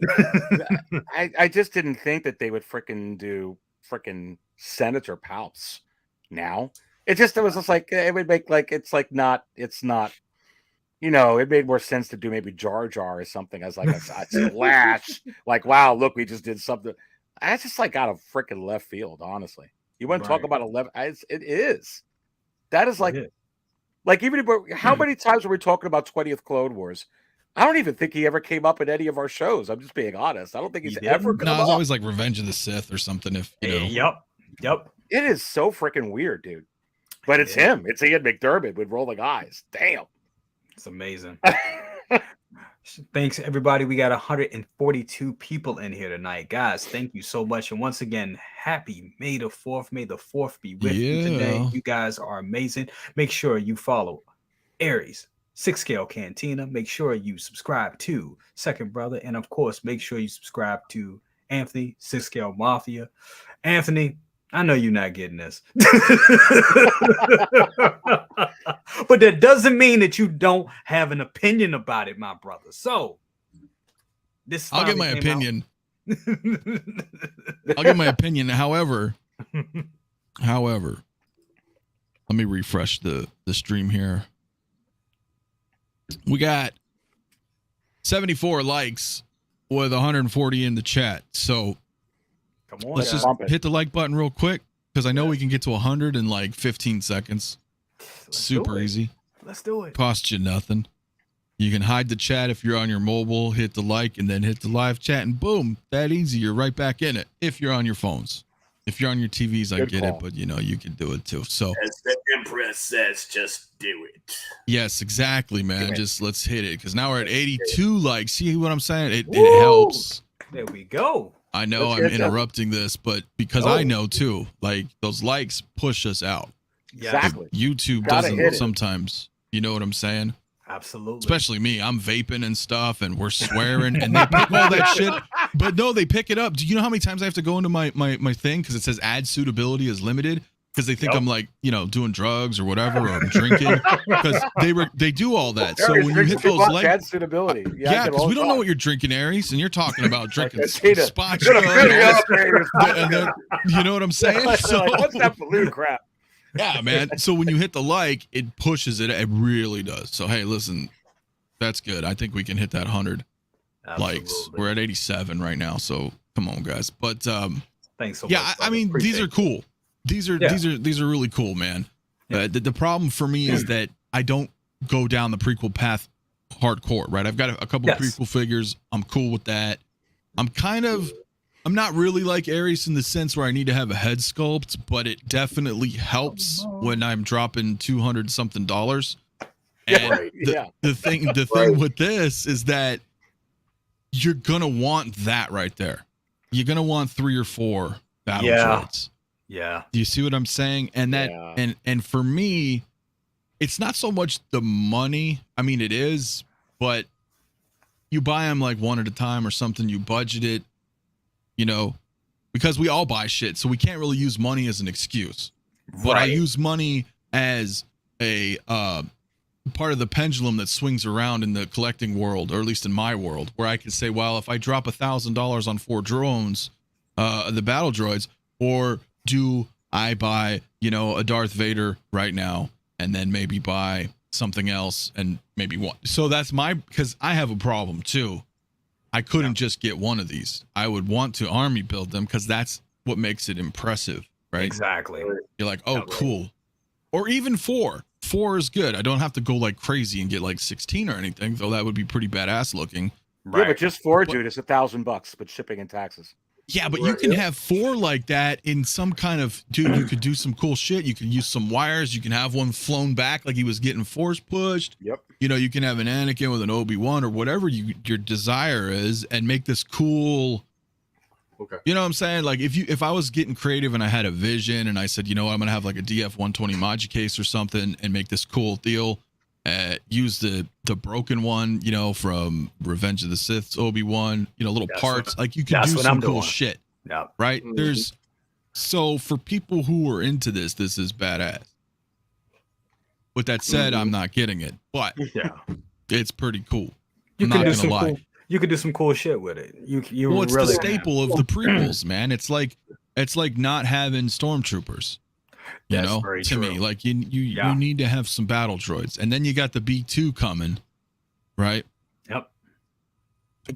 [SPEAKER 1] it.
[SPEAKER 4] I just didn't think that they would freaking do freaking Senator Palps now. It was just like, it would make like, it's not. It made more sense to do maybe Jar Jar or something as like a splash. Like, wow, look, we just did something. That's just like out of freaking left field, honestly. You want to talk about 11? It is. That is like even how many times were we talking about 20th Clone Wars? I don't even think he ever came up in any of our shows. I'm just being honest. I don't think he's ever come up.
[SPEAKER 2] No, it's always like Revenge of the Sith or something.
[SPEAKER 1] Yep.
[SPEAKER 4] It is so freaking weird, dude. But it's him. It's Ian McDermott with rolling eyes. Damn.
[SPEAKER 1] It's amazing. Thanks, everybody. We got 142 people in here tonight. Guys, thank you so much. And once again, happy May the 4th. May the 4th be with you today. You guys are amazing. Make sure you follow Aries, 6 Scale Cantina. Make sure you subscribe to Second Brother. And, of course, make sure you subscribe to Anthony, 6 Scale Mafia. Anthony, I know you're not getting this. But that doesn't mean that you don't have an opinion about it, my brother. So
[SPEAKER 2] I'll get my opinion. I'll get my opinion. However, let me refresh the stream here. We got 74 likes with 140 in the chat. So
[SPEAKER 1] Come on,
[SPEAKER 2] let's
[SPEAKER 1] guys.
[SPEAKER 2] just hit the like button real quick because I know we can get to 100 in like 15 seconds. Super easy.
[SPEAKER 1] Let's do it.
[SPEAKER 2] Costs you nothing. You can hide the chat if you're on your mobile, hit the like, and then hit the live chat, and boom, that easy. You're right back in it. If you're on your phones, if you're on your TVs, I get it, but you know you can do it too. So
[SPEAKER 5] as the Empress says, just do it.
[SPEAKER 2] Yes, exactly, man. Just let's hit it because now we're at 82 likes. See what I'm saying? It helps.
[SPEAKER 1] There we go.
[SPEAKER 2] I know I'm interrupting this, but because I know too, like those likes push us out.
[SPEAKER 4] Exactly.
[SPEAKER 2] YouTube doesn't sometimes. You know what I'm saying?
[SPEAKER 1] Absolutely.
[SPEAKER 2] Especially me. I'm vaping and stuff, and we're swearing, and they pick all that shit. But no, they pick it up. Do you know how many times I have to go into my thing because it says ad suitability is limited? Because they think I'm like, you know, doing drugs or whatever, or I'm drinking. Because they do all that. So when you hit those like
[SPEAKER 4] ad suitability,
[SPEAKER 2] because we don't know what you're drinking, Aries, and you're talking about drinking spot.
[SPEAKER 4] You
[SPEAKER 2] know what I'm saying? So
[SPEAKER 4] like, what's that balloon crap?
[SPEAKER 2] Yeah, man. So when you hit the like, it pushes it. It really does. So hey, listen, that's good. I think we can hit that 100 likes. We're at 87 right now. So come on, guys. But
[SPEAKER 1] thanks so much.
[SPEAKER 2] Yeah, I mean, these are cool. These are really cool, man. The problem for me is that I don't go down the prequel path hardcore, right? I've got a couple prequel figures. I'm cool with that. I'm not really like Aries in the sense where I need to have a head sculpt, but it definitely helps when I'm dropping $200 something. And the thing with this is that you're gonna want that right there. You're gonna want 3 or 4 battle droids.
[SPEAKER 1] Yeah.
[SPEAKER 2] Do you see what I'm saying? And that and for me, it's not so much the money. I mean, it is, but you buy them like one at a time or something. You budget it. You know, because we all buy shit, so we can't really use money as an excuse. But I use money as a part of the pendulum that swings around in the collecting world, or at least in my world, where I can say, well, if I drop $1,000 on 4 drones, the battle droids, or do I buy, you know, a Darth Vader right now, and then maybe buy something else, and maybe one. So that's because I have a problem too. I couldn't just get one of these. I would want to army build them because that's what makes it impressive, right? Exactly. You're like, oh, cool. Or even 4. 4 is good. I don't have to go like crazy and get like 16 or anything, though that would be pretty badass looking.
[SPEAKER 4] Yeah, but just 4, dude, it's $1,000, but shipping and taxes.
[SPEAKER 2] Yeah, but you can have 4 like that in some kind of, dude, you could do some cool shit. You can use some wires. You can have one flown back like he was getting force pushed.
[SPEAKER 4] Yep.
[SPEAKER 2] You know, you can have an Anakin with an Obi-Wan or whatever your desire is and make this cool. Okay. You know what I'm saying? Like if I was getting creative and I had a vision and I said, you know what, I'm going to have like a DF-120 Magi case or something and make this cool deal. Use the broken one, you know, from Revenge of the Sith's Obi-Wan, you know, little parts. Like you can do some cool shit. Yeah. Right? Mm-hmm. So for people who are into this is badass. With that said, I'm not getting it, but it's pretty cool. I'm not gonna lie.
[SPEAKER 1] You could do some cool shit with it.
[SPEAKER 2] Well, it's the staple of the prequels, man. It's like not having stormtroopers. You know, to me, like you need to have some battle droids, and then you got the B2 coming, right? Yep.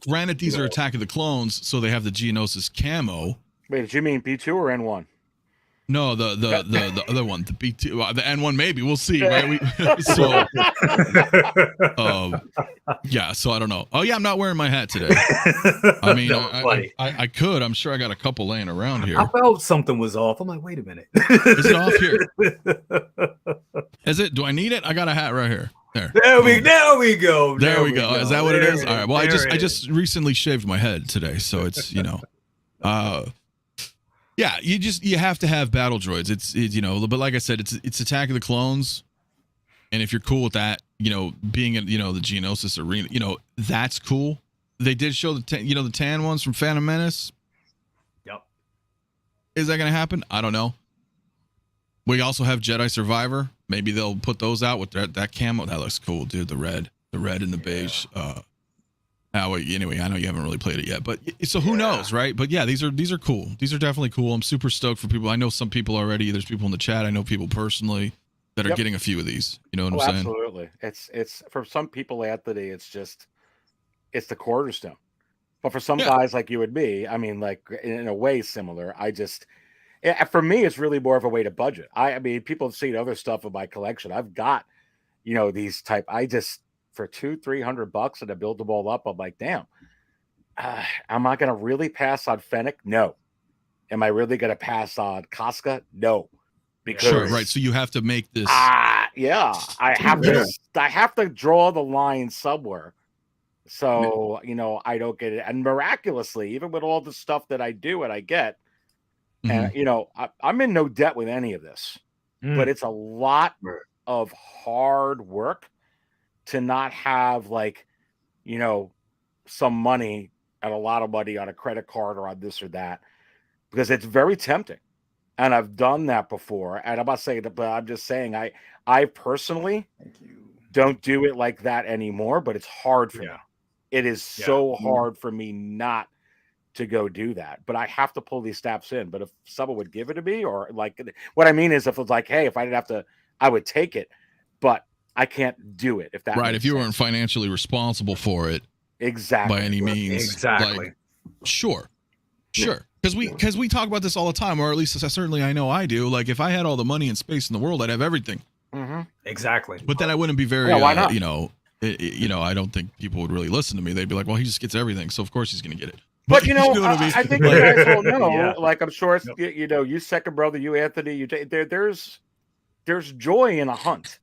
[SPEAKER 2] Granted, these are Attack of the Clones, so they have the Geonosis camo.
[SPEAKER 4] Wait, did you mean B2 or N1?
[SPEAKER 2] No, the other one, the B2, the N1 maybe. We'll see, right? So I don't know. Oh yeah, I'm not wearing my hat today. I mean, I could. I'm sure I got a couple laying around here.
[SPEAKER 1] I felt something was off. I'm like, wait a minute.
[SPEAKER 2] Is it off here? Is it? Do I need it? I got a hat right here.
[SPEAKER 1] There we go.
[SPEAKER 2] There we go. Is that what it is? All right. Well, I just recently shaved my head today, so it's yeah, you have to have battle droids. It's you know, but like I said, it's Attack of the Clones, and if you're cool with that, you know, being in, you know, the Geonosis arena, you know, that's cool. They did show the tan ones from Phantom Menace. Yep. Is that gonna happen? I don't know. We also have Jedi Survivor. Maybe they'll put those out with that camo. That looks cool, dude. The red and the beige. Anyway, I know you haven't really played it yet, but so who knows, right? But yeah, these are cool. These are definitely cool. I'm super stoked for people. I know some people already. There's people in the chat. I know people personally that are getting a few of these. You know what I'm saying?
[SPEAKER 4] Absolutely. It's for some people, Anthony. It's the cornerstone. But for some guys like you and me, I mean, like in a way similar, for me, it's really more of a way to budget. I mean, people have seen other stuff in my collection. I've got, these type. For $200-300 and to build them all up, I'm like, damn. Am I going to really pass on Fennec? No. Am I really going to pass on Casca? No.
[SPEAKER 2] Because right. So you have to make this.
[SPEAKER 4] Yeah. I have to draw the line somewhere. So, I don't get it. And miraculously, even with all the stuff that I do and I get, and I'm in no debt with any of this, but it's a lot of hard work to not have some money and a lot of money on a credit card or on this or that, because it's very tempting. And I've done that before. And I'm not saying that, but I'm just saying I personally don't do it like that anymore, but it's hard for me. It is so hard for me not to go do that, but I have to pull these steps in. But if someone would give it to me, or what I mean is, if it's like, hey, if I didn't have to, I would take it, but I can't do it. If that
[SPEAKER 2] if you weren't financially responsible for it,
[SPEAKER 4] exactly,
[SPEAKER 2] by any means,
[SPEAKER 1] exactly,
[SPEAKER 2] sure, because we talk about this all the time, or at least certainly I know I do. Like, if I had all the money and space in the world, I'd have everything.
[SPEAKER 1] Exactly,
[SPEAKER 2] but then I wouldn't be very,
[SPEAKER 4] why not?
[SPEAKER 2] I don't think people would really listen to me. They'd be like, well, he just gets everything, so of course he's going to get it.
[SPEAKER 4] But you know what I mean? I think you guys will know. Like, I'm sure it's you second brother, you Anthony, there's joy in a hunt,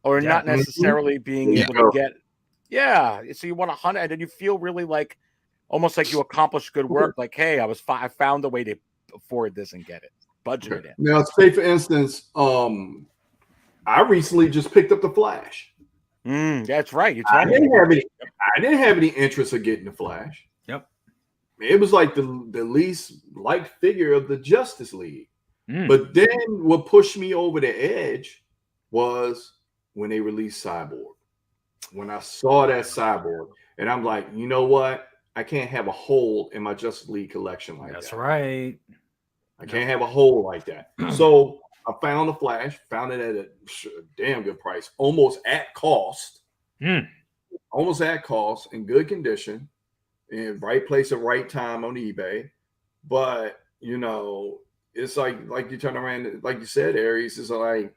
[SPEAKER 4] or not necessarily being able to get. Yeah, so you want to hunt, and then you feel really like almost like you accomplished good work. Like, hey, I found a way to afford this and get it, budget it in.
[SPEAKER 3] Now, say for instance, I recently just picked up the Flash.
[SPEAKER 4] That's right.
[SPEAKER 3] I didn't have any interest in getting the Flash.
[SPEAKER 1] Yep.
[SPEAKER 3] It was like the least liked figure of the Justice League. But then what pushed me over the edge was when they released Cyborg. When I saw that Cyborg, and I'm like, you know what? I can't have a hole in my Justice League collection like that.
[SPEAKER 1] That's right.
[SPEAKER 3] I can't have a hole like that. So I found the Flash, found it at a damn good price, almost at cost. Almost at cost, in good condition, in right place at right time on eBay. But it's like you turn around, like you said, Aries, it's like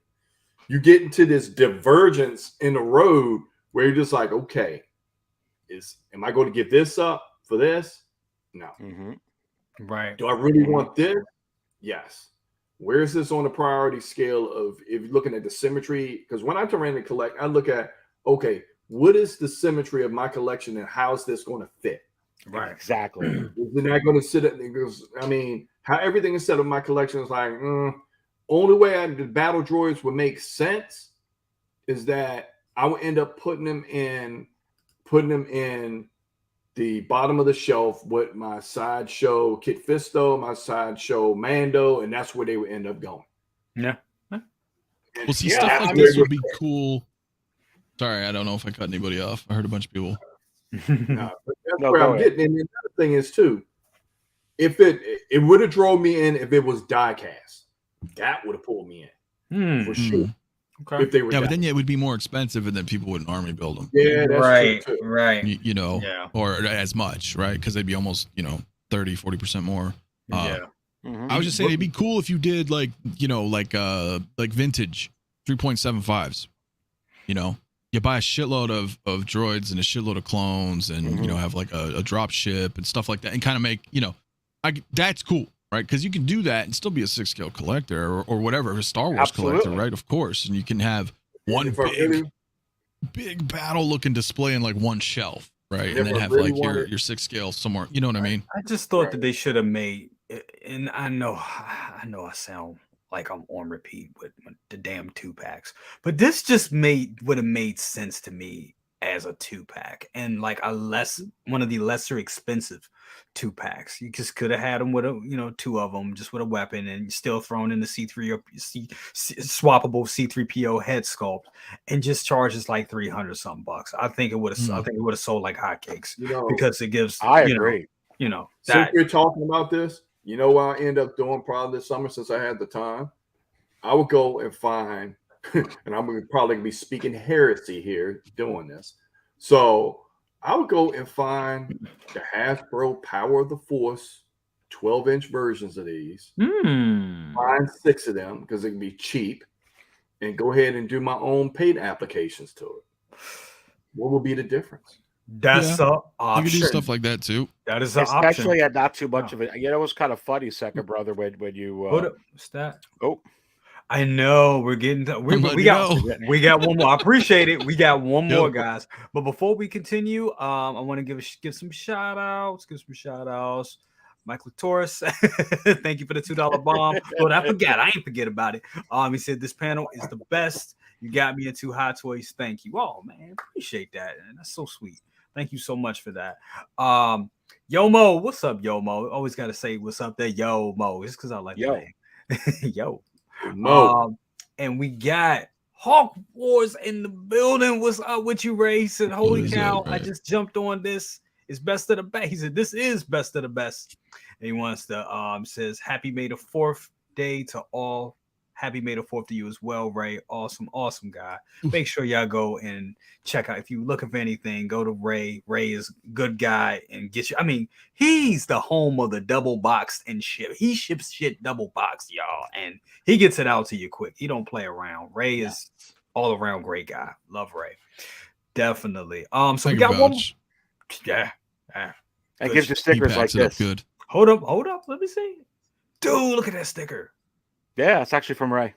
[SPEAKER 3] you get into this divergence in the road where you're just like, okay, am I going to give this up for this? No.
[SPEAKER 1] Right.
[SPEAKER 3] Do I really want this? Yes. Where is this on the priority scale of, if you're looking at the symmetry? Because when I turn around and collect, I look at, okay, what is the symmetry of my collection and how is this going to fit?
[SPEAKER 4] Right. Exactly.
[SPEAKER 3] Is it not going to sit at, because I mean, how everything is set up in my collection is like, only way the battle droids would make sense is that I would end up putting them in the bottom of the shelf with my sideshow Kit Fisto, my sideshow Mando, and that's where they would end up going.
[SPEAKER 1] Yeah.
[SPEAKER 2] Well, see, stuff like this would be cool. Sorry, I don't know if I cut anybody off. I heard a bunch of people.
[SPEAKER 3] No, but that's where I'm getting. And the other thing is too, if it would have drove me in if it was die cast, that would have pulled me in for sure.
[SPEAKER 1] Okay.
[SPEAKER 3] If they were,
[SPEAKER 2] but then it would be more expensive, and then people wouldn't army build them.
[SPEAKER 3] Yeah, that's true too.
[SPEAKER 1] Right.
[SPEAKER 2] Or as much, right? Because they'd be almost 30-40% more. I was just saying it'd be cool if you did like vintage 3.75s. You buy a shitload of droids and a shitload of clones, and have like a drop ship and stuff like that, and kind of make that's cool. Right, because you can do that and still be a 6 scale collector or whatever, a Star Wars collector, right? Of course, and you can have one big battle looking display in like one shelf, right? And then have like your 6 scale somewhere. You know what I mean?
[SPEAKER 1] I just thought that they should have made, and I know I sound like I'm on repeat with the damn 2-packs, but this just would have made sense to me as a 2-pack, and like one of the lesser expensive 2-packs. You just could have had them with two of them, just with a weapon, and still thrown in the C3 or swappable C3PO head sculpt, and just charges like $300 something bucks. I think it would have sold like hotcakes, because it gives.
[SPEAKER 4] I agree.
[SPEAKER 3] Since you're talking about this, what I end up doing probably this summer, since I had the time, I would go and find, and I'm probably gonna be speaking heresy here doing this. So I would go and find the Hasbro Power of the Force 12-inch versions of these. Find 6 of them because it can be cheap, and go ahead and do my own paid applications to it. What would be the difference?
[SPEAKER 1] That's an option.
[SPEAKER 2] You can do stuff like that too.
[SPEAKER 1] That is an
[SPEAKER 4] especially
[SPEAKER 1] option.
[SPEAKER 4] at not too much of it. You know, it was kind of funny, second brother, when you
[SPEAKER 1] Hold up, what's that?
[SPEAKER 4] Oh,
[SPEAKER 1] I know we're getting we got one more. I appreciate it. We got one more, guys. But before we continue, I want to give some shout outs. Michael Torres, thank you for the $2 bomb. Lord, I ain't forget about it. He said this panel is the best. You got me into Hot Toys. Thank you. Oh man, appreciate that. And that's so sweet. Thank you so much for that. Yomo, what's up, Yomo? Always got to say what's up there, Yomo. It's because I like the name. Yo. And we got Hawk Wars in the building. What's up with you, Ray? He said, holy cow, I just jumped on this. It's best of the best. He said, this is best of the best. And he wants to says, happy May the 4th day to all. Happy May the 4th to you as well, Ray. Awesome guy. Make sure y'all go and check out. If you're looking for anything, go to Ray. Ray is a good guy and get you. I mean, he's the home of the double boxed and ship. He ships shit double boxed, y'all, and he gets it out to you quick. He don't play around. Ray is all around great guy. Love Ray. Definitely. So we got one. Yeah.
[SPEAKER 4] And gives you stickers like this.
[SPEAKER 2] Good.
[SPEAKER 1] Hold up. Let me see. Dude, look at that sticker.
[SPEAKER 4] Yeah, it's actually from Ray.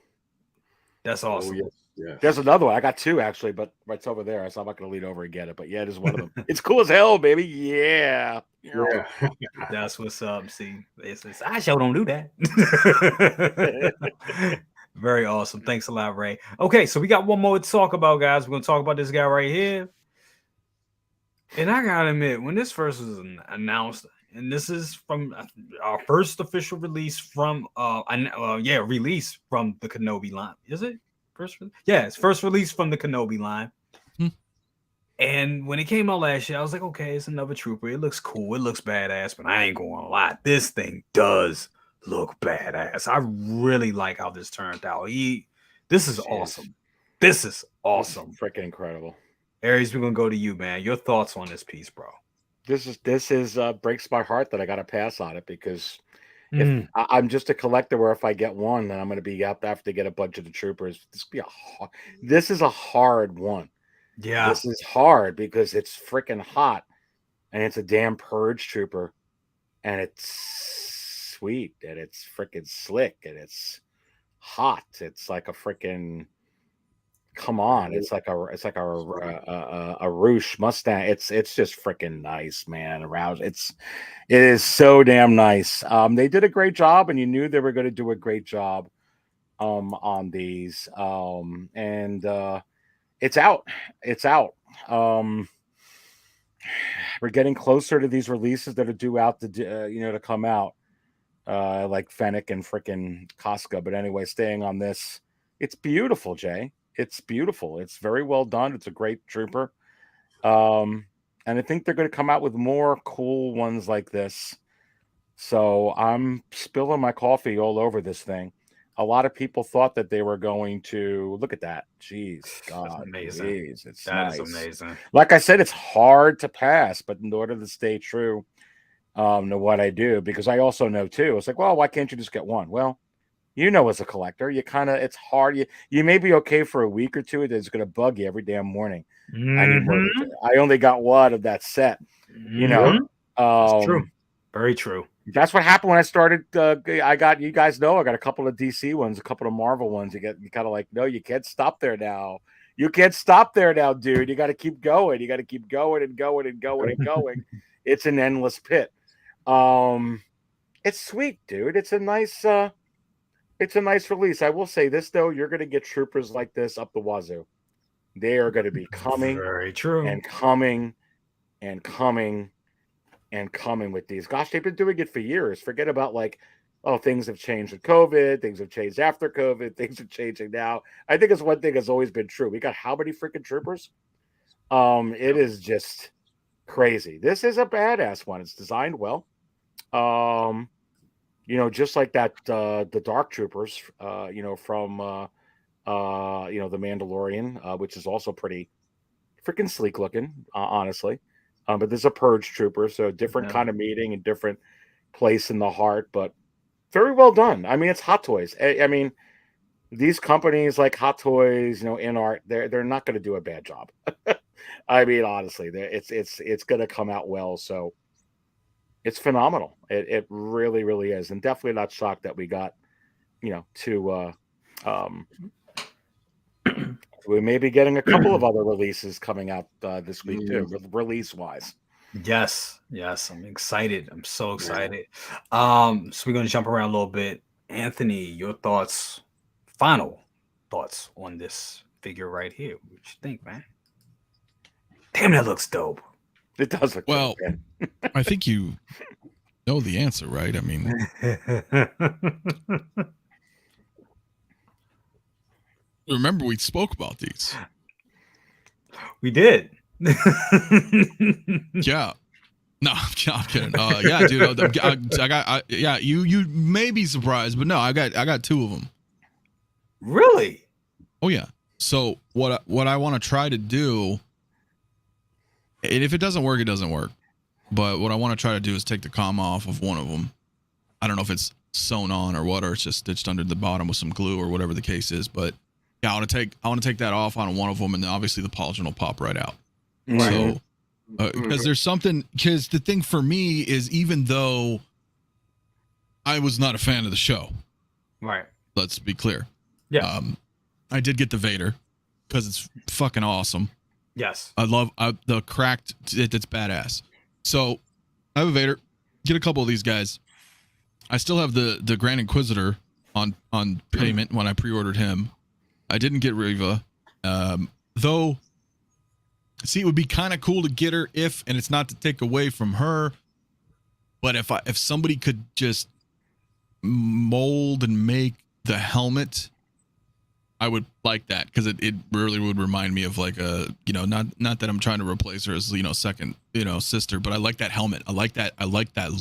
[SPEAKER 1] That's awesome.
[SPEAKER 3] Oh, yeah.
[SPEAKER 4] There's another one. I got 2 actually, but it's over there. So I'm not going to lean over and get it. But yeah, it is one of them. It's cool as hell, baby. Yeah.
[SPEAKER 1] That's what's up. See, I sure don't do that. Very awesome. Thanks a lot, Ray. Okay, so we got one more to talk about, guys. We're going to talk about this guy right here. And I got to admit, when this first was announced, and this is from our first official release from release from the Kenobi line. Is it first? Yeah, it's first release from the Kenobi line. And when it came out last year, I was like, okay, it's another trooper. It looks cool. It looks badass, but I ain't going to lie. This thing does look badass. I really like how this turned out. This is awesome. This is awesome.
[SPEAKER 4] Freaking incredible.
[SPEAKER 1] Aries, we're going to go to you, man. Your thoughts on this piece, bro.
[SPEAKER 4] This is breaks my heart that I got to pass on it because if I'm just a collector where if I get one, then I'm going to be up after to get a bunch of the troopers. This is a hard one.
[SPEAKER 1] Yeah,
[SPEAKER 4] this is hard because it's freaking hot and it's a damn purge trooper and it's sweet and it's freaking slick and it's hot. It's like a freaking come on, it's like a Rouge Mustang. It's just freaking nice, man. It is so damn nice. They did a great job, and you knew they were going to do a great job on these. And it's out. We're getting closer to these releases that are due out to come out, like Fennec and freaking Casca. But anyway, staying on this, it's beautiful, Jay. It's beautiful. It's very well done. It's a great trooper. And I think they're going to come out with more cool ones like this. So I'm spilling my coffee all over this thing. A lot of people thought that they were going to look at that. Jeez, God,
[SPEAKER 1] that's amazing.
[SPEAKER 4] Jeez, it's
[SPEAKER 1] that
[SPEAKER 4] nice.
[SPEAKER 1] is amazing.
[SPEAKER 4] Like I said, it's hard to pass, but in order to stay true to what I do, because I also know too, it's like, well, why can't you just get one? Well, as a collector, it's hard. You may be okay for a week or two. It's going to bug you every damn morning. I only got one of that set.
[SPEAKER 1] It's true. Very true.
[SPEAKER 4] That's what happened when I started. I got a couple of DC ones, a couple of Marvel ones. You kind of like, no, you can't stop there now. You can't stop there now, dude. You got to keep going. You got to keep going and going and going and going. It's an endless pit. It's sweet, dude. It's a nice release. I will say this though, you're going to get troopers like this up the wazoo. They are going to be coming,
[SPEAKER 1] very true,
[SPEAKER 4] and coming, and coming, and coming with these. Gosh, they've been doing it for years. Forget about things have changed with COVID. Things have changed after COVID. Things are changing now. I think it's one thing that's always been true. We got how many freaking troopers? It is just crazy. This is a badass one. It's designed well. Just like that, the Dark Troopers, from The Mandalorian, which is also pretty freaking sleek looking, honestly. But this is a purge trooper, so different kind of meeting and different place in the heart, but very well done. I mean, it's Hot Toys. I mean, these companies like Hot Toys, in art, they're not going to do a bad job. I mean, honestly, it's going to come out well. So it's phenomenal. It really, really is, and definitely not shocked that we got, to. We may be getting a couple of other releases coming out this week too, release wise.
[SPEAKER 1] Yes, I'm excited. I'm so excited. So we're gonna jump around a little bit. Anthony, your final thoughts on this figure right here. What you think, man? Damn, that looks dope.
[SPEAKER 4] It does look
[SPEAKER 2] well.
[SPEAKER 4] Dope,
[SPEAKER 2] I think you know the answer, right? I mean, remember we spoke about these.
[SPEAKER 1] We did.
[SPEAKER 2] Yeah. No, I'm kidding. Yeah, dude. You may be surprised, but no, I got two of them.
[SPEAKER 1] Really?
[SPEAKER 2] Oh yeah. So what I want to try to do, and if it doesn't work, it doesn't work. But what I want to try to do is take the comm off of one of them. I don't know if it's sewn on or what, or it's just stitched under the bottom with some glue or whatever the case is. But yeah, I want to take that off on one of them, and then obviously the polygon will pop right out.
[SPEAKER 1] Right.
[SPEAKER 2] So because there's something, because the thing for me is, even though I was not a fan of the show,
[SPEAKER 1] right?
[SPEAKER 2] Let's be clear.
[SPEAKER 1] Yeah.
[SPEAKER 2] I did get the Vader because it's fucking awesome.
[SPEAKER 1] Yes.
[SPEAKER 2] I love the cracked. It's badass. So I have a Vader. Get a couple of these guys. I still have the Grand Inquisitor on payment when I pre-ordered him. I didn't get Riva, though. See, it would be kind of cool to get her and it's not to take away from her, but if somebody could just mold and make the helmet, I would like that, because it really would remind me of like a, not that I'm trying to replace her as, second, sister, but I like that helmet. I like that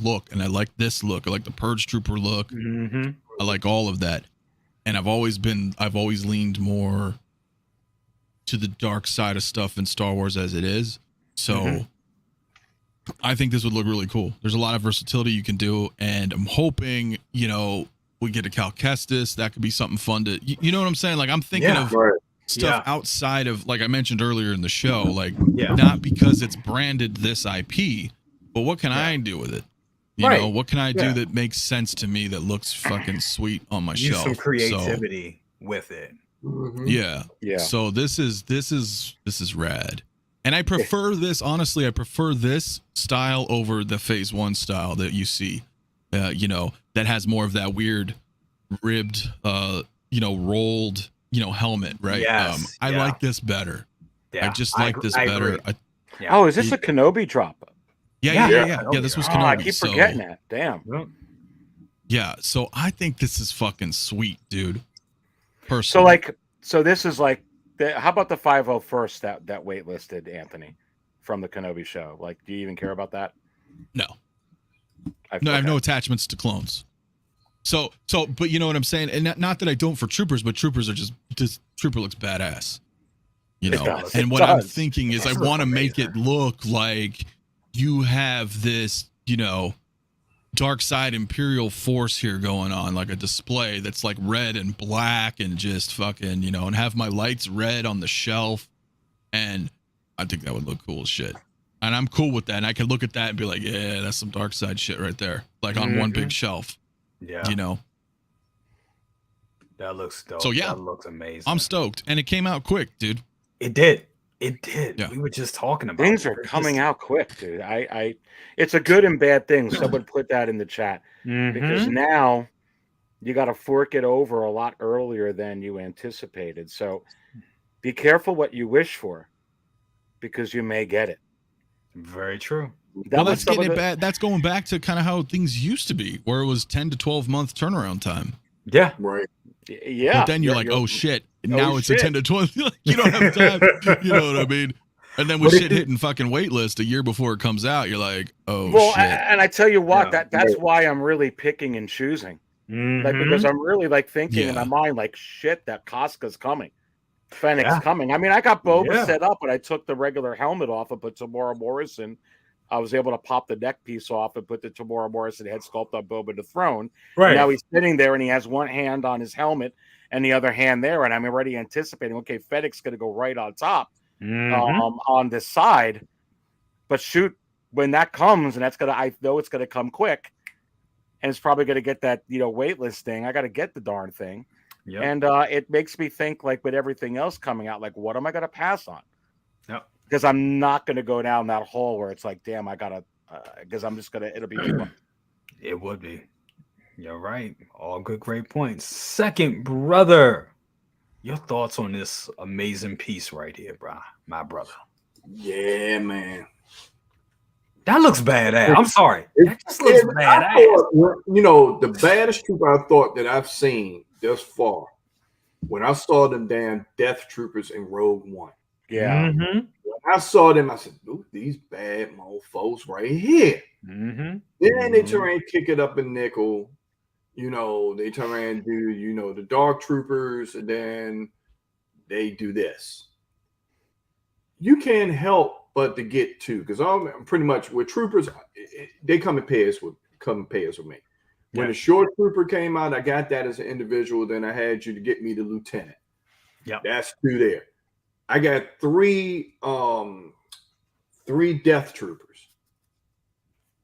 [SPEAKER 2] look, and I like this look. I like the Purge Trooper look.
[SPEAKER 1] Mm-hmm.
[SPEAKER 2] I like all of that. And I've always leaned more to the dark side of stuff in Star Wars as it is. So I think this would look really cool. There's a lot of versatility you can do, and I'm hoping, we get a Cal Kestis. That could be something fun to, you know what I'm saying? Like, I'm thinking of stuff outside of, like I mentioned earlier in the show, like not because it's branded this IP, but what can I do with it? You know, what can I do that makes sense to me, that looks fucking sweet on my shelf?
[SPEAKER 1] Use some creativity with it.
[SPEAKER 2] Yeah. So this is rad, and I prefer this. Honestly, I prefer this style over the Phase 1 style that you see. That has more of that weird ribbed, rolled, helmet, right?
[SPEAKER 1] Yes.
[SPEAKER 2] I like this better.
[SPEAKER 1] Yeah.
[SPEAKER 2] I just like this better.
[SPEAKER 4] Oh, is this a Kenobi drop?
[SPEAKER 2] Yeah. This was Kenobi.
[SPEAKER 4] I keep forgetting that. Damn.
[SPEAKER 2] Yeah. So I think this is fucking sweet, dude. Personally.
[SPEAKER 4] So this is like, how about the 501st that waitlisted, Anthony, from the Kenobi show? Like, do you even care about that?
[SPEAKER 2] No. I have no attachments to clones. So, but you know what I'm saying? And not that I don't for Troopers, but Troopers are just Trooper looks badass. And what I'm thinking is, I want to make it look like you have this, dark side Imperial Force here going on, like a display that's like red and black and just fucking, and have my lights red on the shelf. And I think that would look cool as shit. And I'm cool with that. And I can look at that and be like, yeah, that's some dark side shit right there. Like on one big shelf.
[SPEAKER 1] Yeah. That looks dope.
[SPEAKER 2] So yeah,
[SPEAKER 1] that looks amazing.
[SPEAKER 2] I'm stoked. And it came out quick, dude.
[SPEAKER 1] It did.
[SPEAKER 2] Yeah.
[SPEAKER 1] We were just talking about
[SPEAKER 4] things are coming out quick, dude. It's a good and bad thing. Someone put that in the chat, because now you got to fork it over a lot earlier than you anticipated. So be careful what you wish for, because you may get it.
[SPEAKER 1] Very true.
[SPEAKER 2] That's getting it bad. That's going back to kind of how things used to be, where it was 10 to 12 month turnaround time.
[SPEAKER 1] Yeah.
[SPEAKER 3] Right.
[SPEAKER 4] Yeah.
[SPEAKER 2] But then you're like, oh shit. Now it's a 10 to 12. You don't have time. You know what I mean? And then with shit hitting fucking waitlist a year before it comes out, you're like, oh shit.
[SPEAKER 4] And I tell you what, that's why I'm really picking and choosing. Like, because I'm really like thinking in my mind, like, shit, that Casca's coming. Fennec's coming. I mean, I got Boba set up, but I took the regular helmet off and put Tamora Morrison I was able to pop the neck piece off and put the Tamora Morrison head sculpt on Boba the Throne.
[SPEAKER 1] Right.
[SPEAKER 4] And now he's sitting there and he has one hand on his helmet and the other hand there. And I'm already anticipating, okay, Fennec's going to go right on top on this side. But shoot, when that comes, and I know it's going to come quick, and it's probably going to get that, waitlist thing. I got to get the darn thing. Yep. And it makes me think, like with everything else coming out, like, what am I going to pass on?
[SPEAKER 1] Yep.
[SPEAKER 4] Because I'm not going to go down that hole where it's like, damn, I got to, because I'm just going to, it'll be too much.
[SPEAKER 1] It would be. You're right. All good, great points. Second, brother, your thoughts on this amazing piece right here, bro, my brother.
[SPEAKER 3] Yeah, man.
[SPEAKER 1] That looks badass. I'm sorry. That just looks badass.
[SPEAKER 3] The baddest trooper I thought that I've seen thus far, when I saw them damn Death Troopers in Rogue One.
[SPEAKER 4] Yeah.
[SPEAKER 3] When I saw them, I said, "Ooh, these bad mofos right here." Then they turn around and kick it up in nickel. They turn around and do, the Dark Troopers, and then they do this. You can't help but to get to, because I'm pretty much with troopers, they come in pairs with me. When the short trooper came out, I got that as an individual. Then I had you to get me the lieutenant.
[SPEAKER 1] Yeah,
[SPEAKER 3] that's 2 there. I got 3 Death Troopers.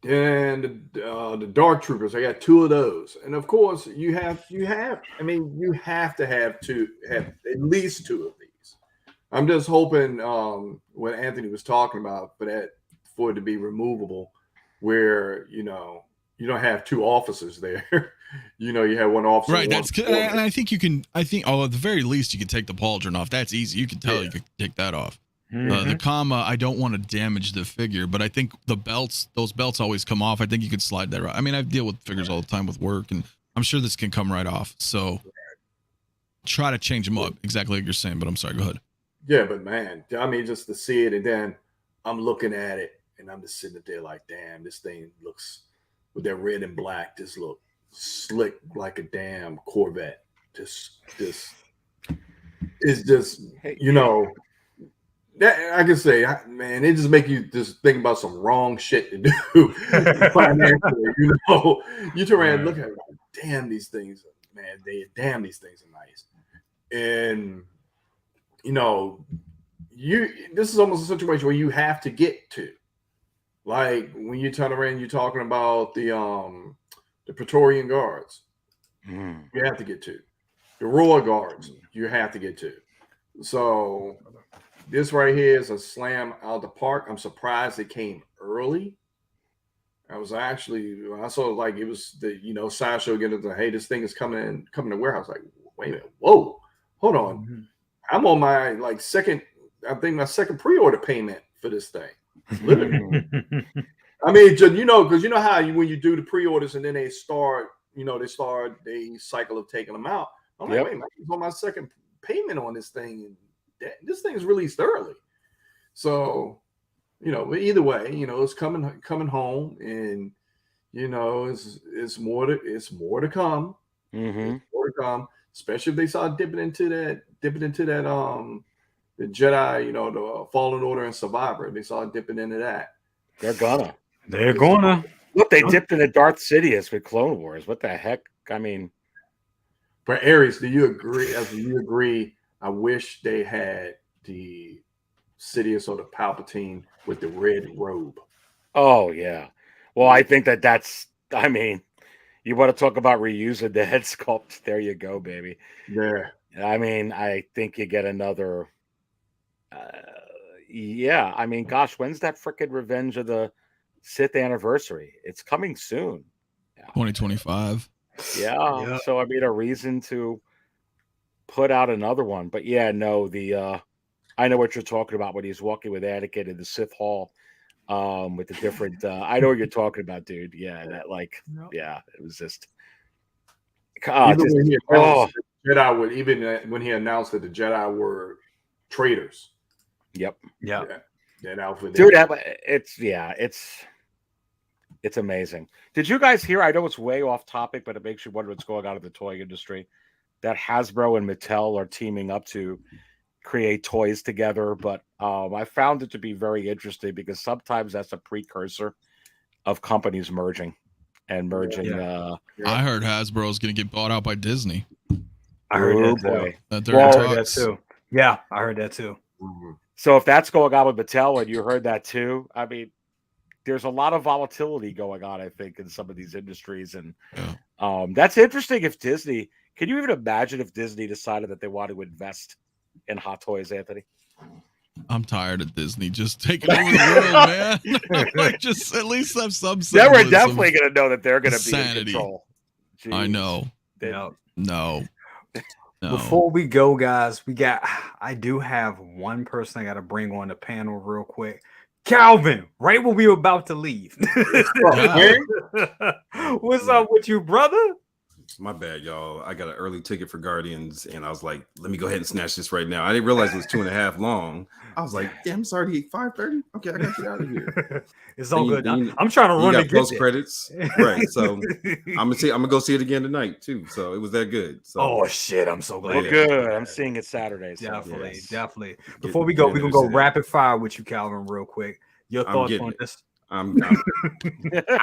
[SPEAKER 3] Then the Dark Troopers, I got 2 of those. And of course, you have to have at least 2 of these. I'm just hoping what Anthony was talking about for it to be removable, where you don't have 2 officers there. You have one officer.
[SPEAKER 2] Right. That's good. And I think at the very least you can take the pauldron off. That's easy. You can tell you could take that off. The comma, I don't want to damage the figure, but I think those belts always come off. I think you could slide that right. I mean, I deal with figures all the time with work, and I'm sure this can come right off. So try to change them up exactly like you're saying, but I'm sorry, go ahead.
[SPEAKER 3] Yeah, but man, I mean, just to see it, and then I'm looking at it, and I'm just sitting there like, damn, this thing looks, with that red and black, just look slick like a damn Corvette. It's just, that I can say, man, it just make you just think about some wrong shit to do financially. You turn around and look at it, like, damn, these things, man, these things are nice, and. This is almost a situation where you have to get to, like when you turn around, you're talking about the Praetorian Guards. You have to get to the Royal Guards. You have to get to. So this right here is a slam out the park. I'm surprised it came early. I was actually, I saw like it was the Sideshow getting the, hey, this thing is coming to the warehouse. Like, wait a minute, whoa, hold on. I'm on my second pre-order payment for this thing. Literally. I mean, because how when you do the pre-orders and then they start, they cycle of taking them out. I'm like, wait a minute, I'm on my second payment on this thing, and this thing is released early. So, but either way, it's coming home, and it's more to come. It's more to come. Especially if they start dipping into that the Jedi, the Fallen Order and Survivor. They start dipping into that.
[SPEAKER 4] They're gonna.
[SPEAKER 1] Look,
[SPEAKER 4] they dipped into Darth Sidious with Clone Wars. What the heck? I mean,
[SPEAKER 3] but Aries, do you agree? I wish they had the Sidious or the Palpatine with the red robe.
[SPEAKER 4] Oh yeah. Well, I think that's. I mean. You want to talk about reusing the head sculpt? There you go, baby.
[SPEAKER 3] Yeah.
[SPEAKER 4] I mean, I think you get another. I mean, gosh, when's that frickin' Revenge of the Sith anniversary? It's coming soon.
[SPEAKER 2] 2025.
[SPEAKER 4] Yeah. So I mean, a reason to put out another one. But yeah, no, I know what you're talking about when he's walking with Anakin in the Sith Hall. With the different I know what you're talking about, dude. Yeah, that it was just
[SPEAKER 3] Jedi when he announced that the Jedi were traitors.
[SPEAKER 4] Yep.
[SPEAKER 1] Yeah.
[SPEAKER 3] That outfit,
[SPEAKER 4] dude. It's amazing. Did you guys hear? I know it's way off topic, but it makes you wonder what's going on in the toy industry. That Hasbro and Mattel are teaming up to create toys together, but I found it to be very interesting because sometimes that's a precursor of companies merging and merging.
[SPEAKER 1] Yeah.
[SPEAKER 2] I heard Hasbro's going to get bought out by Disney.
[SPEAKER 1] I heard that too.
[SPEAKER 4] Boy.
[SPEAKER 2] They're
[SPEAKER 1] I
[SPEAKER 2] in
[SPEAKER 1] heard that
[SPEAKER 2] talks.
[SPEAKER 1] too. Yeah, I heard that too.
[SPEAKER 4] So if that's going on with Mattel and you heard that too, I mean, there's a lot of volatility going on, I think, in some of these industries. And that's interesting. If Disney, can you even imagine if Disney decided that they want to invest in Hot Toys, Anthony?
[SPEAKER 2] I'm tired of Disney just taking over the world, man. Like, just at least have some.
[SPEAKER 4] Then we're definitely going to know that they're going to be in control. Jeez.
[SPEAKER 2] I know. No.
[SPEAKER 1] Before we go, guys, I do have one person I got to bring on the panel real quick. Calvin, right when we were about to leave. What's up with you, brother?
[SPEAKER 6] My bad, y'all. I got an early ticket for Guardians, and I was like, let me go ahead and snatch this right now. I didn't realize it was 2.5 long. I was like, damn, it's already 5:30. Okay, I got to get out of here.
[SPEAKER 1] It's all good. I'm trying to run to get
[SPEAKER 6] post credits, right? So I'm gonna go see it again tonight too. So it was that good. So,
[SPEAKER 1] oh shit, I'm so glad.
[SPEAKER 4] Well, good. I'm seeing it Saturday. So.
[SPEAKER 1] Definitely. Before we go, we're gonna go rapid fire with you, Calvin, real quick. Your thoughts on this? I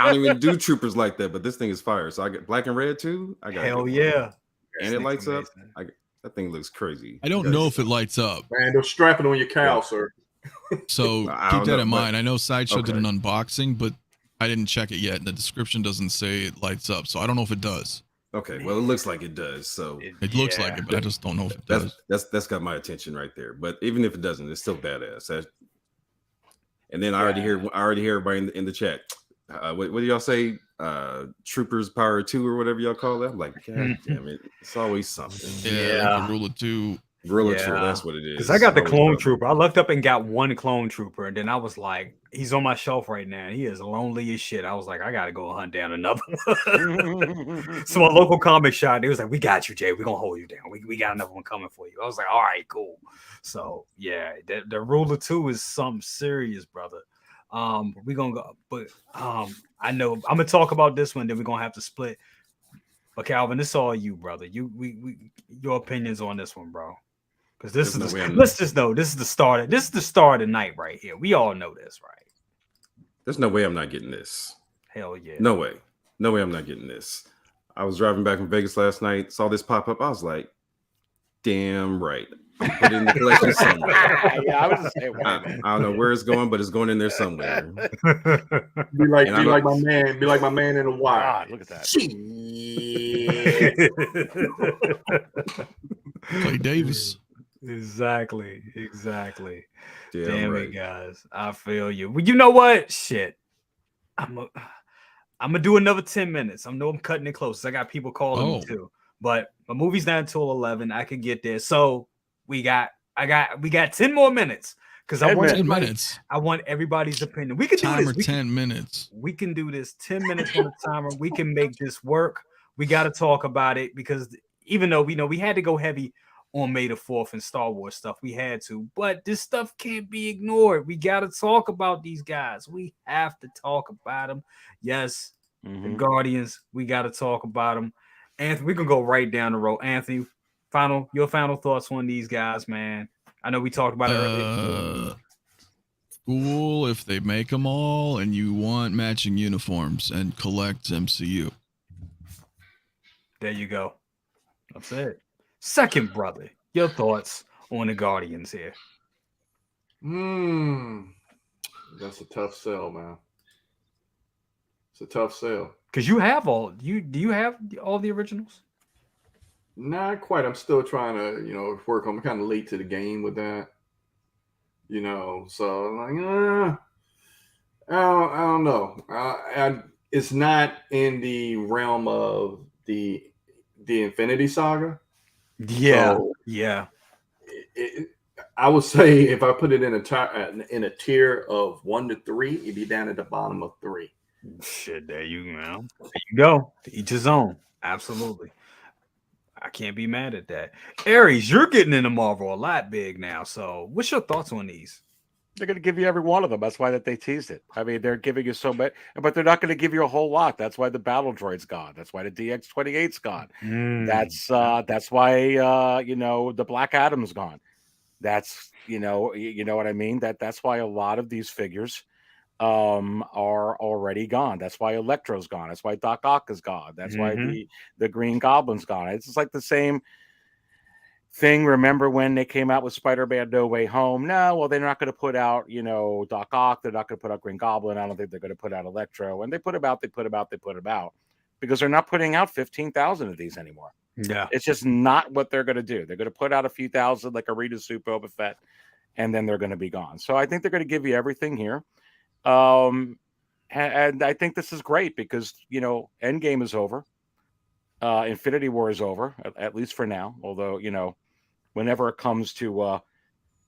[SPEAKER 6] don't even do troopers like that, but this thing is fire. So I get black and red too. I got
[SPEAKER 1] hell yeah,
[SPEAKER 6] and it lights up. That thing looks crazy.
[SPEAKER 2] I don't know if it lights up.
[SPEAKER 3] Man, they're strapping on your cow, sir.
[SPEAKER 2] So keep that in mind. I know Sideshow did an unboxing, but I didn't check it yet. And the description doesn't say it lights up, so I don't know if it does.
[SPEAKER 6] Okay, well, it looks like it does. So
[SPEAKER 2] it looks like it, but I just don't know if it does.
[SPEAKER 6] That's got my attention right there. But even if it doesn't, it's still badass. And then I already hear everybody in the chat. What do y'all say? Troopers Power 2 or whatever y'all call that. I'm like, God damn it, it's always something.
[SPEAKER 2] Yeah. Rule of two.
[SPEAKER 6] Rule of two, that's what it is.
[SPEAKER 1] Because I got the clone trooper. I looked up and got one clone trooper, and then I was like, he's on my shelf right now. He is lonely as shit. I was like, I gotta go hunt down another one. So my local comic shop, they was like, we got you, Jay. We're gonna hold you down. We got another one coming for you. I was like, all right, cool. So yeah, the rule of two is something serious, brother. We're gonna go, but I know I'm gonna talk about this one, then we're gonna have to split. But Calvin, this is all you, brother. Your opinions on this one, bro. Because let's just know this is the start. This is the start of the night right here. We all know this, right?
[SPEAKER 6] There's no way I'm not getting this.
[SPEAKER 1] Hell yeah.
[SPEAKER 6] No way I'm not getting this. I was driving back from Vegas last night, saw this pop up. I was like, damn right. Put it in the collection somewhere.
[SPEAKER 4] Yeah, I was just saying,
[SPEAKER 6] I don't know where it's going, but it's going in there somewhere.
[SPEAKER 3] Be like my man in the wire.
[SPEAKER 4] God, look at that.
[SPEAKER 2] Clay Davis.
[SPEAKER 1] Exactly. Damn
[SPEAKER 6] right.
[SPEAKER 1] it, guys. I feel you. Well, you know what? Shit. I'm gonna do another 10 minutes. I know I'm cutting it close. I got people calling me too. But my movie's not until 11. I could get there. So we got 10 more minutes. Because I want everybody's opinion. We can do this.
[SPEAKER 2] 10 minutes.
[SPEAKER 1] We can do this 10 minutes on the timer. We can make this work. We got to talk about it because even though we had to go heavy on May the 4th and Star Wars stuff, we had to, but this stuff can't be ignored. We got to talk about these guys. We have to talk about them. Yes, the Guardians, we got to talk about them. Anthony, we can go right down the road. Anthony, your final thoughts on these guys, man. I know we talked about it earlier.
[SPEAKER 2] Cool if they make them all and you want matching uniforms and collect MCU.
[SPEAKER 1] There you go. That's it. Second brother, your thoughts on the Guardians here?
[SPEAKER 3] That's a tough sell, man. It's a tough sell.
[SPEAKER 1] Because you have do you have all the originals?
[SPEAKER 3] Not quite. I'm still trying to, work on. I'm kind of late to the game with that. So I'm like, I don't know. It's not in the realm of the Infinity Saga.
[SPEAKER 1] Yeah,
[SPEAKER 3] so
[SPEAKER 1] yeah.
[SPEAKER 3] I would say if I put it in a tier of 1 to 3, it'd be down at the bottom of 3.
[SPEAKER 1] Shit, there you go. To each his own. Absolutely. I can't be mad at that. Aries, you're getting into Marvel a lot big now. So what's your thoughts on these?
[SPEAKER 4] They're going to give you every one of them. That's why they teased it. I mean, they're giving you so much, but they're not going to give you a whole lot. That's why the Battle Droid's gone. That's why the DX-28's gone. That's why the Black Adam's gone. That's you know what I mean. That's why a lot of these figures are already gone. That's why Electro's gone. That's why Doc Ock is gone. That's why the Green Goblin's gone. It's just like the same thing. Remember when they came out with Spider-Man No Way Home? No, well, they're not going to put out, Doc Ock. They're not going to put out Green Goblin. I don't think they're going to put out Electro. And they put about because they're not putting out 15,000 of these anymore.
[SPEAKER 1] Yeah.
[SPEAKER 4] It's just not what they're going to do. They're going to put out a few thousand, like a Rita Soup Boba Fett, and then they're going to be gone. So I think they're going to give you everything here. And I think this is great because, Endgame is over. Infinity War is over, at least for now. Although, whenever it comes to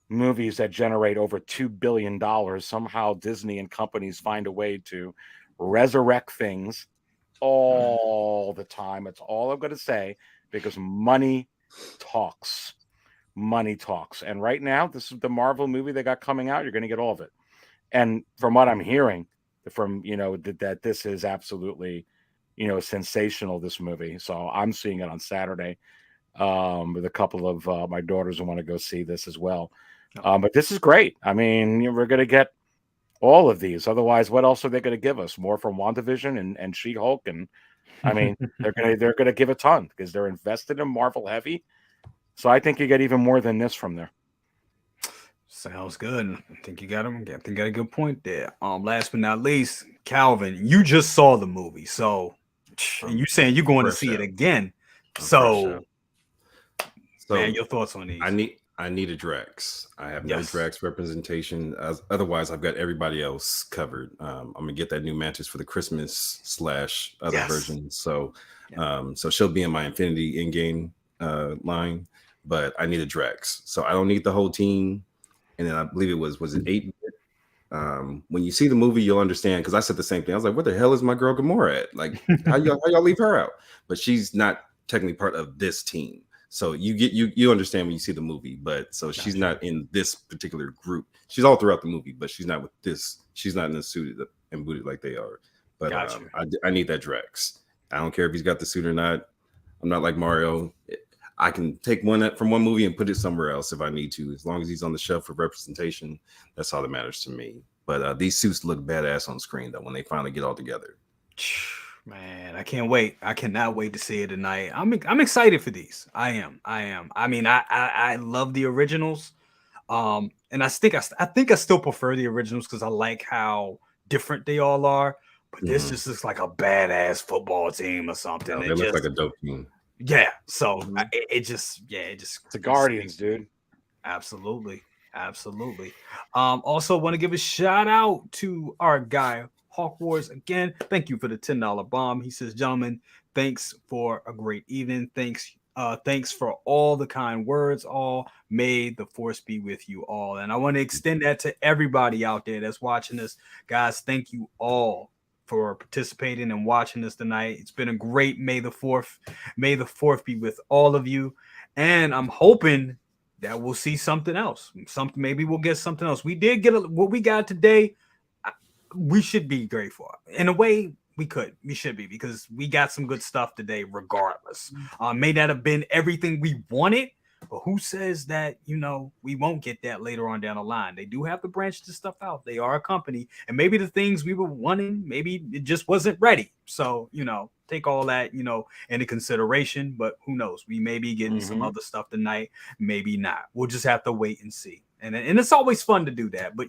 [SPEAKER 4] movies that generate over $2 billion, somehow Disney and companies find a way to resurrect things all the time. It's all I'm going to say, because money talks. Money talks. And right now, this is the Marvel movie they got coming out. You're going to get all of it. And from what I'm hearing, that this is absolutely, sensational, this movie. So I'm seeing it on Saturday with a couple of my daughters who want to go see this as well. But this is great. I mean, we're going to get all of these. Otherwise, what else are they going to give us? More from WandaVision and She-Hulk? And I mean, they're going to give a ton because they're invested in Marvel heavy. So I think you get even more than this from there.
[SPEAKER 1] Sounds good. I think you got him. I think you got a good point there. Last but not least, Calvin, you just saw the movie, so and you saying you're going to see it again. So, man, your thoughts on these?
[SPEAKER 6] I need a Drax. I have no Drax representation. Otherwise, I've got everybody else covered. I'm gonna get that new Mantis for the Christmas / other version. So, so she'll be in my Infinity in-game line, but I need a Drax. So I don't need the whole team. And then I believe it was it 8-bit? When you see the movie, you'll understand, because I said the same thing. I was like, "What the hell is my girl Gamora at? Like, how y'all leave her out?" But she's not technically part of this team. So you understand when you see the movie, but so she's not in this particular group. She's all throughout the movie, but she's not with this. She's not in the suit and booted like they are. But I need that Drax. I don't care if he's got the suit or not. I'm not like Mario. I can take one from one movie and put it somewhere else if I need to. As long as he's on the shelf for representation, that's all that matters to me. But these suits look badass on screen though when they finally get all together.
[SPEAKER 1] Man, I can't wait. I cannot wait to see it tonight. I'm excited for these. I am. I mean, I love the originals. And I think I still prefer the originals because I like how different they all are. But this just looks like a badass football team or something.
[SPEAKER 6] They look like a dope team.
[SPEAKER 1] Yeah. So it's
[SPEAKER 4] the Guardians, dude.
[SPEAKER 1] Absolutely. Also want to give a shout out to our guy Hawk Wars again. Thank you for the $10 bomb. He says, "Gentlemen, thanks for a great evening. Thanks for all the kind words. All may the force be with you all." And I want to extend that to everybody out there that's watching this, guys. Thank you all for participating and watching this tonight. It's been a great May the 4th. May the 4th be with all of you. And I'm hoping that we'll see something else. Maybe we'll get something else. We did get what we got today. We should be grateful. In a way, we should be, because we got some good stuff today regardless. May not have been everything we wanted, but who says that, we won't get that later on down the line? They do have to branch this stuff out. They are a company, and maybe the things we were wanting, maybe it just wasn't ready. So, take all that, into consideration, but who knows? We may be getting some other stuff tonight, maybe not. We'll just have to wait and see. And it's always fun to do that, but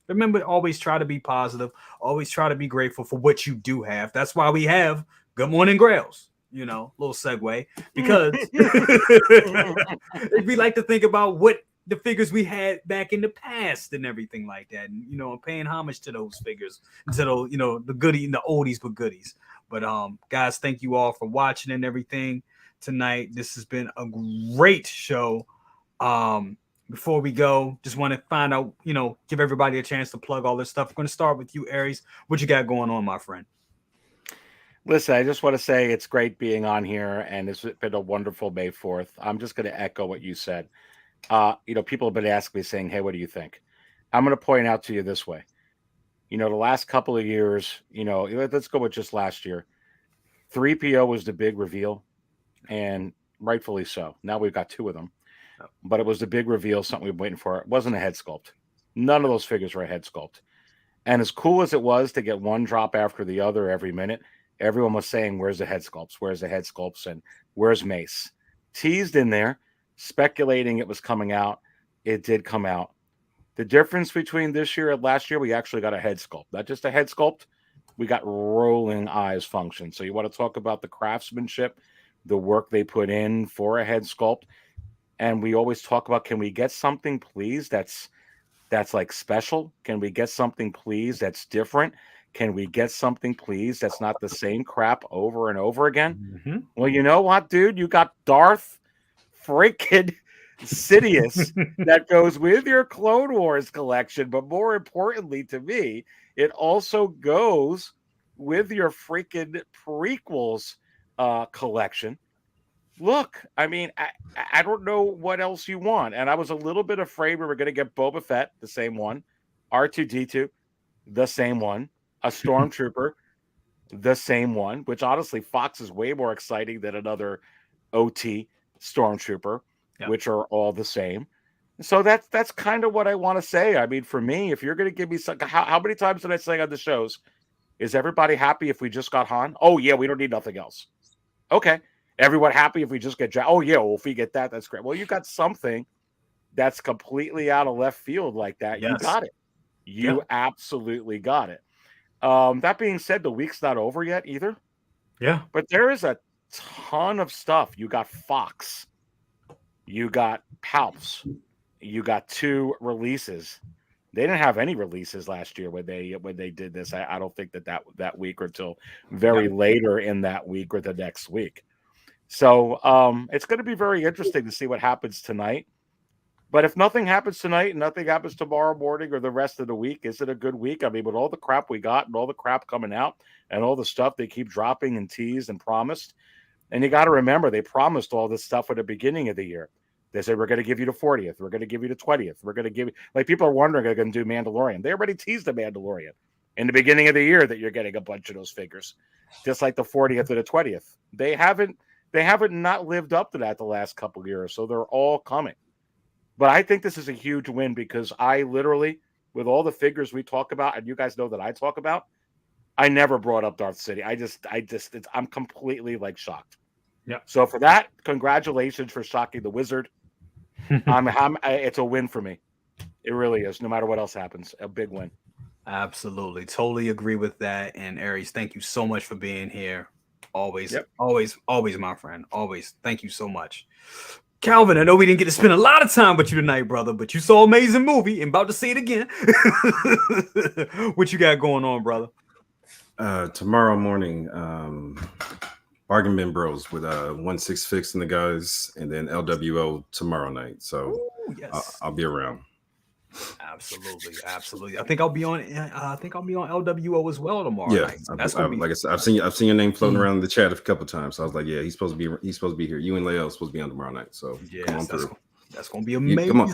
[SPEAKER 1] remember, always try to be positive. Always try to be grateful for what you do have. That's why we have Good Morning Grails. Little segue, because we like to think about what the figures we had back in the past and everything like that, and paying homage to those figures, to those, the goodie, the oldies but goodies. But guys, thank you all for watching and everything tonight. This has been a great show. Before we go, just want to find out, give everybody a chance to plug all this stuff. I'm going to start with you, Aries. What you got going on, my friend?
[SPEAKER 4] Listen, I just want to say it's great being on here, and it's been a wonderful May 4th. I'm just going to echo what you said. People have been asking me, saying, "Hey, what do you think?" I'm going to point out to you this way. The last couple of years, let's go with just last year. 3PO was the big reveal, and rightfully so. Now we've got two of them. but it was the big reveal, something we've been waiting for. It wasn't a head sculpt. None of those figures were a head sculpt. And as cool as it was to get one drop after the other every minute, everyone was saying, where's the head sculpts? Where's the head sculpts? And where's Mace? Teased in there, speculating it was coming out. It did come out. The difference between this year and last year, we actually got a head sculpt. Not just a head sculpt, we got rolling eyes function. So you want to talk about the craftsmanship, the work they put in for a head sculpt. And we always talk about, can we get something, please, that's like special? Can we get something, please, that's different? Can we get something, please, that's not the same crap over and over again?
[SPEAKER 1] Mm-hmm.
[SPEAKER 4] Well, you know what, dude? You got Darth freaking Sidious that goes with your Clone Wars collection, but more importantly to me, it also goes with your freaking prequels collection. Look, I mean, I don't know what else you want. And I was a little bit afraid we were going to get Boba Fett, the same one, R2-D2, the same one, a Stormtrooper, the same one, which honestly, Fox is way more exciting than another OT Stormtrooper, which are all the same. So that's kind of what I want to say. I mean, for me, if you're going to give me some, how many times did I say on the shows, is everybody happy if we just got Han? Oh, yeah, we don't need nothing else. Okay. Everyone happy if we just get oh, yeah, well, if we get that, that's great. Well, you got something that's completely out of left field like that. Yes. You got it. You absolutely got it. That being said, the week's not over yet either.
[SPEAKER 1] Yeah.
[SPEAKER 4] But there is a ton of stuff. You got Fox. You got Palps. You got 2 releases. They didn't have any releases last year when they did this. I don't think that week or until very later in that week or the next week. So it's going to be very interesting to see what happens tonight. But if nothing happens tonight and nothing happens tomorrow morning or the rest of the week, is it a good week? I mean, with all the crap we got and all the crap coming out and all the stuff they keep dropping and teased and promised. And you got to remember, they promised all this stuff at the beginning of the year. They said, we're going to give you the 40th. We're going to give you the 20th. We're going to give you, like, people are wondering, are they going to do Mandalorian? They already teased the Mandalorian in the beginning of the year that you're getting a bunch of those figures, just like the 40th or the 20th. They haven't not lived up to that the last couple of years. So they're all coming. But I think this is a huge win because I literally, with all the figures we talk about, and you guys know that I talk about, I never brought up Darth City. I'm completely like shocked.
[SPEAKER 1] Yeah.
[SPEAKER 4] So for that, congratulations for shocking the wizard. It's a win for me. It really is. No matter what else happens, a big win.
[SPEAKER 1] Absolutely. Totally agree with that. And Aries, thank you so much for being here. Always, always my friend. Always. Thank you so much. Calvin, I know we didn't get to spend a lot of time with you tonight, brother, but you saw an amazing movie and about to see it again. What you got going on, brother?
[SPEAKER 6] Tomorrow morning, Bargain Bin Bros with 1/6 and the guys, and then LWO tomorrow night. So
[SPEAKER 1] yes.
[SPEAKER 6] I'll be around.
[SPEAKER 1] Absolutely. I think I'll be on LWO as well tomorrow night. So that's gonna be,
[SPEAKER 6] like I said, I've seen your name floating around in the chat a couple of times. So I was like, yeah, he's supposed to be here. You and Leo supposed to be on tomorrow night. So come on through.
[SPEAKER 1] That's gonna be amazing.
[SPEAKER 6] Come on,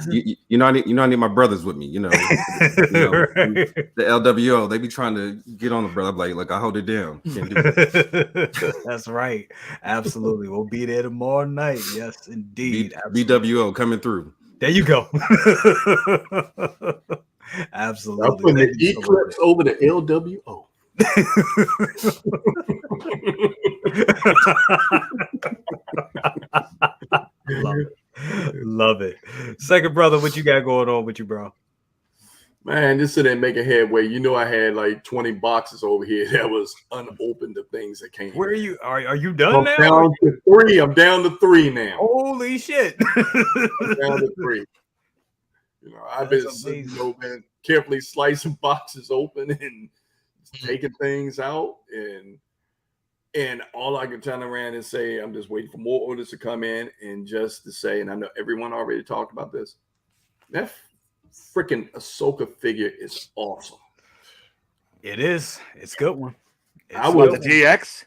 [SPEAKER 6] I need my brothers with me. You know, the LWO. They be trying to get on the brother. I'm like I hold it down. Can't do it.
[SPEAKER 1] That's right. Absolutely, we'll be there tomorrow night. Yes, indeed.
[SPEAKER 6] BWO coming through.
[SPEAKER 1] There you go. Absolutely.
[SPEAKER 3] I'm putting the Eclipse over the LWO.
[SPEAKER 1] Love it. Second brother, what you got going on with you, bro?
[SPEAKER 3] Man, just sit there and make a headway. You know, I had like 20 boxes over here that was unopened of things that came.
[SPEAKER 1] Where are you? Are you done now?
[SPEAKER 3] Down to 3. I'm down to 3 now.
[SPEAKER 1] Holy shit.
[SPEAKER 3] I'm down to 3. You know, I've been carefully slicing boxes open and taking things out, and all I can turn around and say, I'm just waiting for more orders to come in, and just to say, and I know everyone already talked about this, that freaking Ahsoka figure is awesome.
[SPEAKER 1] It is. It's a good one.
[SPEAKER 4] I was the DX.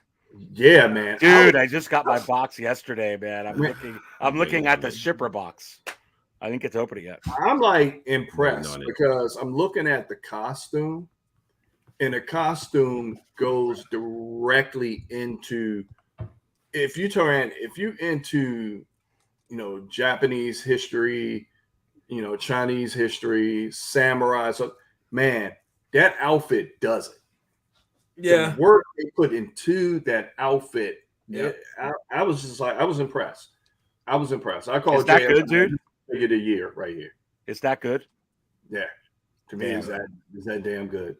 [SPEAKER 3] Yeah, man.
[SPEAKER 4] Dude, I just got my box yesterday, man. I'm looking at the shipper box. I didn't get to open it yet.
[SPEAKER 3] I'm like impressed because I'm looking at the costume, and the costume goes directly into, if you into Japanese history, Chinese history, samurai. So, man, that outfit does it.
[SPEAKER 1] Yeah.
[SPEAKER 3] The work they put into that outfit.
[SPEAKER 1] Yeah.
[SPEAKER 3] I was just like, I was impressed. I call
[SPEAKER 4] Is that good, dude?
[SPEAKER 3] Figure the year right here.
[SPEAKER 4] Is that good?
[SPEAKER 3] Yeah. To me, is that damn good.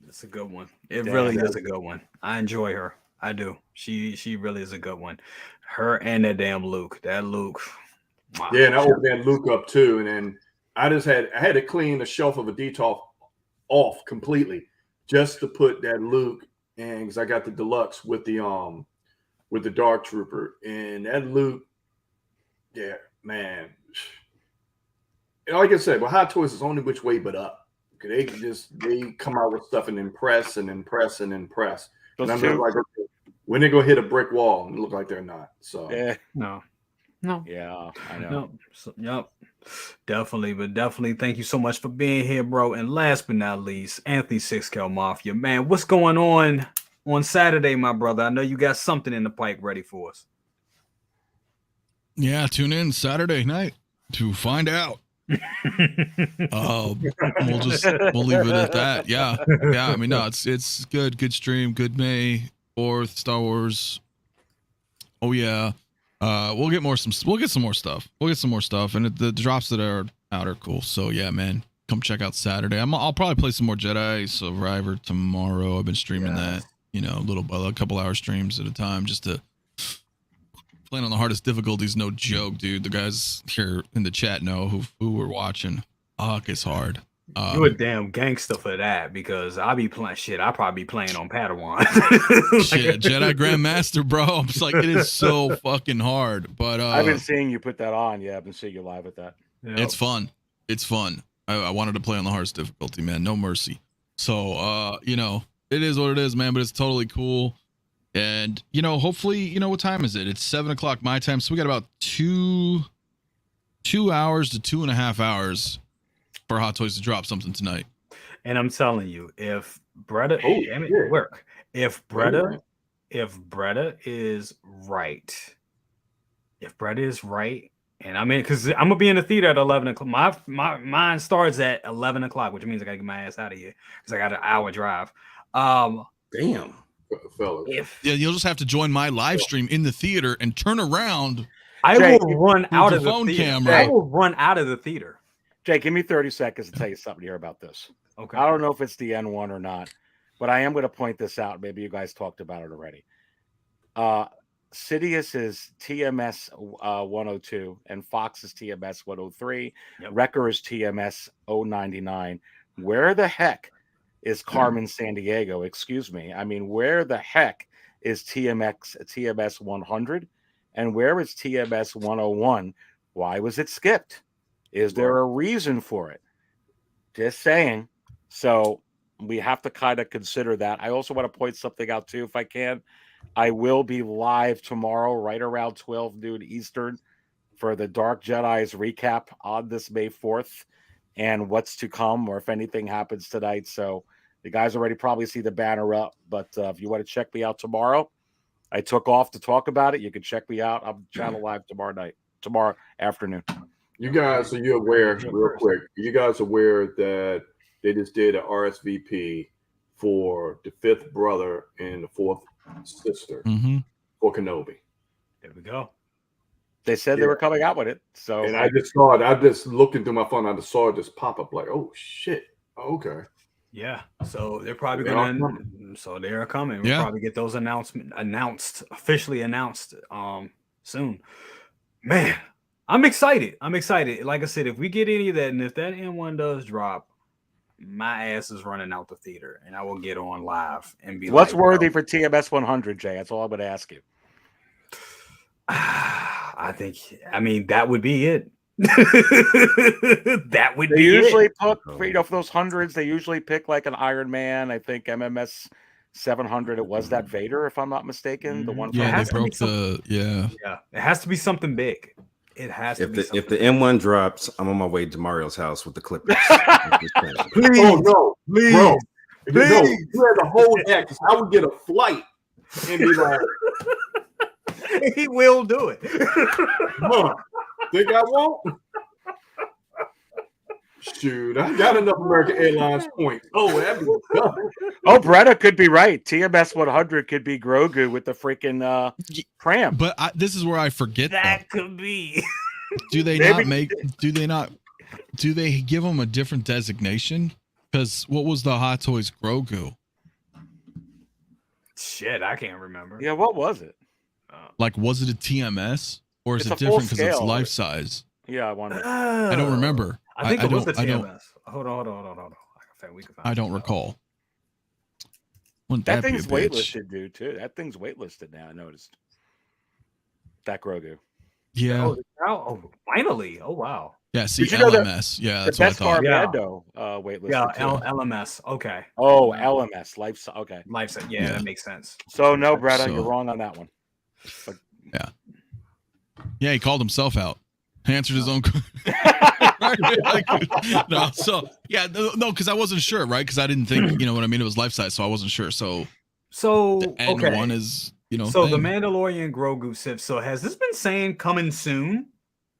[SPEAKER 1] It's a good one. It really is a good one. I enjoy her. I do. She really is a good one. Her and that damn Luke. That Luke. Wow.
[SPEAKER 3] Yeah, and I opened that Luke up too, and then I had to clean the shelf of a Detolf off completely just to put that Luke in, because I got the deluxe with the Dark Trooper, and that Luke. Yeah, man. Like I said, but Hot Toys is only which way but up. They come out with stuff and impress and impress and impress. And I'm like, okay, when they go hit a brick wall, it look like they're not. So
[SPEAKER 1] no.
[SPEAKER 4] Yeah, I know.
[SPEAKER 1] No. So, yep. Definitely, but definitely thank you so much for being here, bro. And last but not least, Anthony Scale Mafia. Man, what's going on Saturday, my brother? I know you got something in the pipe ready for us.
[SPEAKER 2] Yeah, tune in Saturday night to find out. We'll leave it at that. Yeah. I mean, no, it's good stream. Good May 4th, Star Wars. Oh yeah. We'll get some more stuff. And the drops that are out are cool. So yeah, man, come check out Saturday. I'll probably play some more Jedi Survivor tomorrow. I've been streaming that, a couple hour streams at a time, just to playing on the hardest difficulties. No joke, dude. The guys here in the chat know who we're watching. It's hard.
[SPEAKER 1] You a damn gangster for that, because I'll be playing shit. I'll probably be playing on Padawan.
[SPEAKER 2] Shit, Jedi Grandmaster, bro. I'm just like, it is so fucking hard. But
[SPEAKER 4] I've been seeing you put that on. Yeah, I've been seeing you live with that.
[SPEAKER 1] Yep.
[SPEAKER 2] It's fun. I wanted to play on the hardest difficulty, man. No mercy. So it is what it is, man, but it's totally cool. And hopefully, what time is it? It's 7:00 my time, so we got about 2 hours to 2.5 hours for Hot Toys to drop something tonight.
[SPEAKER 1] And I'm telling you, if Bretta, if Bretta is right, and I'm in, because I'm gonna be in the theater at 11 o'clock. Mine starts at 11 o'clock, which means I gotta get my ass out of here because I got an hour drive.
[SPEAKER 6] Damn.
[SPEAKER 3] Fellas.
[SPEAKER 2] You'll just have to join my live stream in the theater and turn around.
[SPEAKER 1] I will run out of the
[SPEAKER 2] phone
[SPEAKER 1] theater.
[SPEAKER 2] camera.
[SPEAKER 1] I will run out of the theater.
[SPEAKER 4] Jake, give me 30 seconds to tell you something here about this.
[SPEAKER 1] Okay.
[SPEAKER 4] I don't know if it's the N1 or not, but I am going to point this out. Maybe you guys talked about it already. Sidious is TMS 102 and Fox is TMS 103.
[SPEAKER 1] Yep.
[SPEAKER 4] Wrecker is TMS 099. Where the heck is Carmen San Diego? Excuse me. I mean, where the heck is TMS 100? And where is TMS 101? Why was it skipped? Is there a reason for it? Just saying. So we have to kind of consider that. I also want to point something out too, if I can. I will be live tomorrow, right around 12 noon Eastern, for the Dark Jedi's recap on this May 4th and what's to come, or if anything happens tonight. So the guys already probably see the banner up, but if you want to check me out tomorrow, I took off to talk about it. You can check me out. I'm channel live tomorrow afternoon.
[SPEAKER 3] You guys, are you aware, real quick, you guys aware that they just did an RSVP for the 5th brother and the 4th sister for Kenobi?
[SPEAKER 1] There we go.
[SPEAKER 4] They said they were coming out with it. So,
[SPEAKER 3] and I just saw it. I just looked into my phone. I just saw it just pop up like, oh shit. Okay.
[SPEAKER 1] Yeah. So they're probably gonna. So they're coming. We'll probably get those officially announced soon. Man, I'm excited. Like I said, if we get any of that, and if that N1 does drop, my ass is running out the theater, and I will get on live and be.
[SPEAKER 4] What's worthy for TMS 100, Jay? That's all I'm going to ask you.
[SPEAKER 1] I mean, that would be it. That would be
[SPEAKER 4] usually
[SPEAKER 1] it.
[SPEAKER 4] Pick, for those hundreds, they usually pick like an Iron Man. I think MMS 700. It was that Vader, if I'm not mistaken. The one.
[SPEAKER 2] Yeah, they broke the. Yeah.
[SPEAKER 1] It has to be something big. It has to be.
[SPEAKER 6] If the M1 drops, I'm on my way to Mario's house with the Clippers.
[SPEAKER 3] Please, oh no, please, bro. No, you had to hold that because I would get a flight and be like,
[SPEAKER 1] He will do it.
[SPEAKER 3] Huh. Think I won't? Shoot, I got enough American Airlines points. Oh, that'd be done.
[SPEAKER 4] Oh, Bretta could be right. TMS 100 could be Grogu with the freaking pram.
[SPEAKER 2] But this is where I forget
[SPEAKER 1] That could be.
[SPEAKER 2] Do they
[SPEAKER 4] Maybe-
[SPEAKER 2] not make? Do they not? Do they give him a different designation? Because what was the Hot Toys Grogu?
[SPEAKER 1] Shit, I can't remember.
[SPEAKER 4] Yeah, what was it?
[SPEAKER 2] Like, was it a TMS or is
[SPEAKER 4] It's
[SPEAKER 2] it
[SPEAKER 4] a full
[SPEAKER 2] different because it's
[SPEAKER 4] scale.
[SPEAKER 2] life size?
[SPEAKER 4] Yeah, I wonder.
[SPEAKER 2] I don't remember.
[SPEAKER 1] I think it was the
[SPEAKER 2] I don't-
[SPEAKER 1] TMS. Hold on. We can find
[SPEAKER 2] I don't
[SPEAKER 1] it.
[SPEAKER 2] recall. Wouldn't
[SPEAKER 4] That
[SPEAKER 2] be a
[SPEAKER 4] thing's
[SPEAKER 2] bitch?
[SPEAKER 4] waitlisted, dude, too. That thing's waitlisted now, I noticed. That Grogu.
[SPEAKER 2] Yeah.
[SPEAKER 1] Oh, finally. Oh, wow.
[SPEAKER 2] Yeah. See,
[SPEAKER 4] Did you know that
[SPEAKER 2] LMS. Yeah,
[SPEAKER 4] The
[SPEAKER 2] that's what I
[SPEAKER 4] best
[SPEAKER 2] thought.
[SPEAKER 4] Armando waitlisted,
[SPEAKER 1] Yeah,
[SPEAKER 4] too.
[SPEAKER 1] LMS. Okay.
[SPEAKER 4] Oh, LMS. Life. Okay.
[SPEAKER 1] Life set. Yeah,
[SPEAKER 2] Yeah.
[SPEAKER 1] that makes sense.
[SPEAKER 4] So, no, Bretta,
[SPEAKER 2] So-
[SPEAKER 4] you're wrong on that one.
[SPEAKER 2] Yeah, he called himself out. He answered his own. No, so yeah, no, because I wasn't sure, right? Because I didn't think, you know what I mean. It was life size, so I wasn't sure. So the N1 is, you know.
[SPEAKER 1] So the
[SPEAKER 2] thing.
[SPEAKER 1] Mandalorian Grogu Sith. So has this been saying coming soon?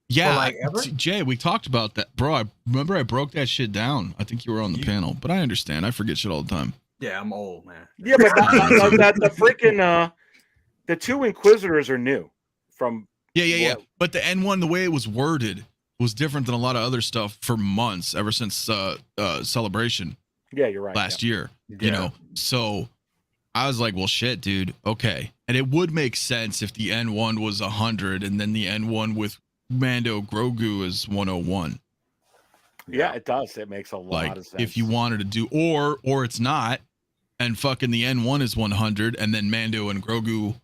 [SPEAKER 2] Yeah,
[SPEAKER 1] like ever?
[SPEAKER 2] Jay, we talked about that, bro. I remember I broke that shit down. I think you were on the panel, but I understand. I forget shit all the time.
[SPEAKER 1] Yeah, I'm old, man.
[SPEAKER 4] Yeah, but the freaking the two Inquisitors are new from.
[SPEAKER 2] Yeah. But the N1, the way it was worded, was different than a lot of other stuff for months ever since Celebration
[SPEAKER 4] Yeah, you're right.
[SPEAKER 2] last year. You know, so I was like, well, shit, dude. Okay, and it would make sense if the N1 was 100, and then the N1 with Mando Grogu is 101.
[SPEAKER 4] Yeah, it does. It makes a lot
[SPEAKER 2] Like
[SPEAKER 4] of sense.
[SPEAKER 2] if you wanted to do, or it's not, and fucking the N1 is 100, and then Mando and Grogu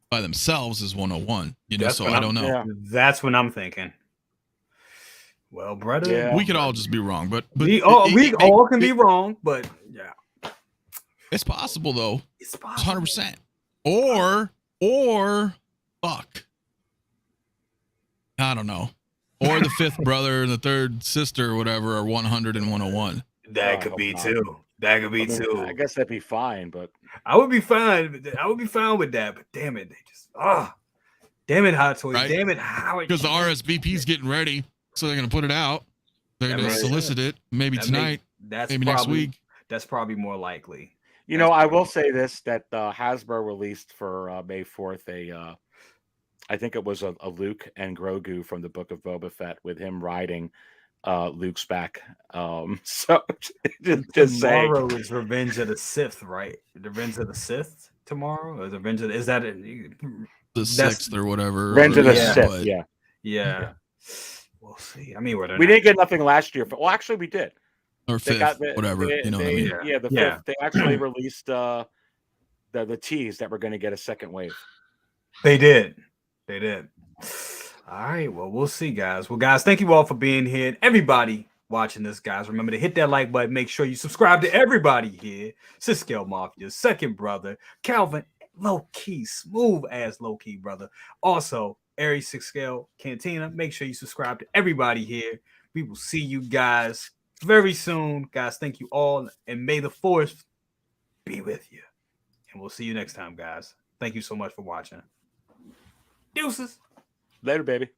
[SPEAKER 2] by themselves is 101. You know,
[SPEAKER 1] That's
[SPEAKER 2] so
[SPEAKER 1] what
[SPEAKER 2] I don't know.
[SPEAKER 4] Yeah.
[SPEAKER 1] That's what I'm thinking. Well, brother,
[SPEAKER 4] Yeah.
[SPEAKER 2] We could all just be wrong, but
[SPEAKER 1] we all can
[SPEAKER 2] it-
[SPEAKER 1] be wrong, but yeah,
[SPEAKER 2] It's possible though.
[SPEAKER 1] it's
[SPEAKER 2] It's
[SPEAKER 1] possible.
[SPEAKER 2] 100%. Or fuck. I don't know. Or the fifth brother and the third sister or whatever are 100 and 101.
[SPEAKER 1] That
[SPEAKER 4] I
[SPEAKER 1] could
[SPEAKER 4] hope
[SPEAKER 1] be
[SPEAKER 4] not.
[SPEAKER 1] too. That could be
[SPEAKER 4] I mean,
[SPEAKER 1] too.
[SPEAKER 4] I guess that'd be fine, but
[SPEAKER 1] I would be fine. I would be fine with that. But damn it, they just damn it, Hot Toys.
[SPEAKER 2] Right?
[SPEAKER 1] Damn it, how it
[SPEAKER 2] Because the RSVP's getting ready, so they're gonna put it out. They're gonna
[SPEAKER 1] That makes
[SPEAKER 2] solicit it maybe
[SPEAKER 1] That
[SPEAKER 2] tonight,
[SPEAKER 1] That's
[SPEAKER 2] maybe
[SPEAKER 1] probably,
[SPEAKER 2] next week.
[SPEAKER 1] That's probably more likely.
[SPEAKER 4] you know, I will say this: that Hasbro released for May 4th I think it was a Luke and Grogu from the Book of Boba Fett with him riding Luke's back. So just saying.
[SPEAKER 1] Tomorrow is Revenge of the Sith, right? Revenge of the Sith tomorrow? Or Revenge of, is that it?
[SPEAKER 2] The
[SPEAKER 1] That's-
[SPEAKER 2] 6th or whatever.
[SPEAKER 4] Revenge of the
[SPEAKER 1] Yeah,
[SPEAKER 4] Sith.
[SPEAKER 2] but-
[SPEAKER 4] Yeah,
[SPEAKER 1] Yeah. We'll see. I mean,
[SPEAKER 4] we didn't get nothing last year. Well, actually, we did.
[SPEAKER 2] Or
[SPEAKER 4] They
[SPEAKER 2] 5th,
[SPEAKER 4] got
[SPEAKER 2] whatever. You know what I mean?
[SPEAKER 4] Yeah, the
[SPEAKER 1] Yeah.
[SPEAKER 4] 5th. They actually released the tease that we're going to get a second wave.
[SPEAKER 1] They did. They did. All right. Well, we'll see, guys. Well, guys, thank you all for being here. And everybody watching this, guys, remember to hit that like button. Make sure you subscribe to everybody here. Scale Mafia, second brother, Calvin, low key, smooth ass low key brother. Also, Aries 6 Scale Cantina. Make sure you subscribe to everybody here. We will see you guys very soon. Guys, thank you all. And may the force be with you. And we'll see you next time, guys. Thank you so much for watching. Deuces.
[SPEAKER 4] Later, baby.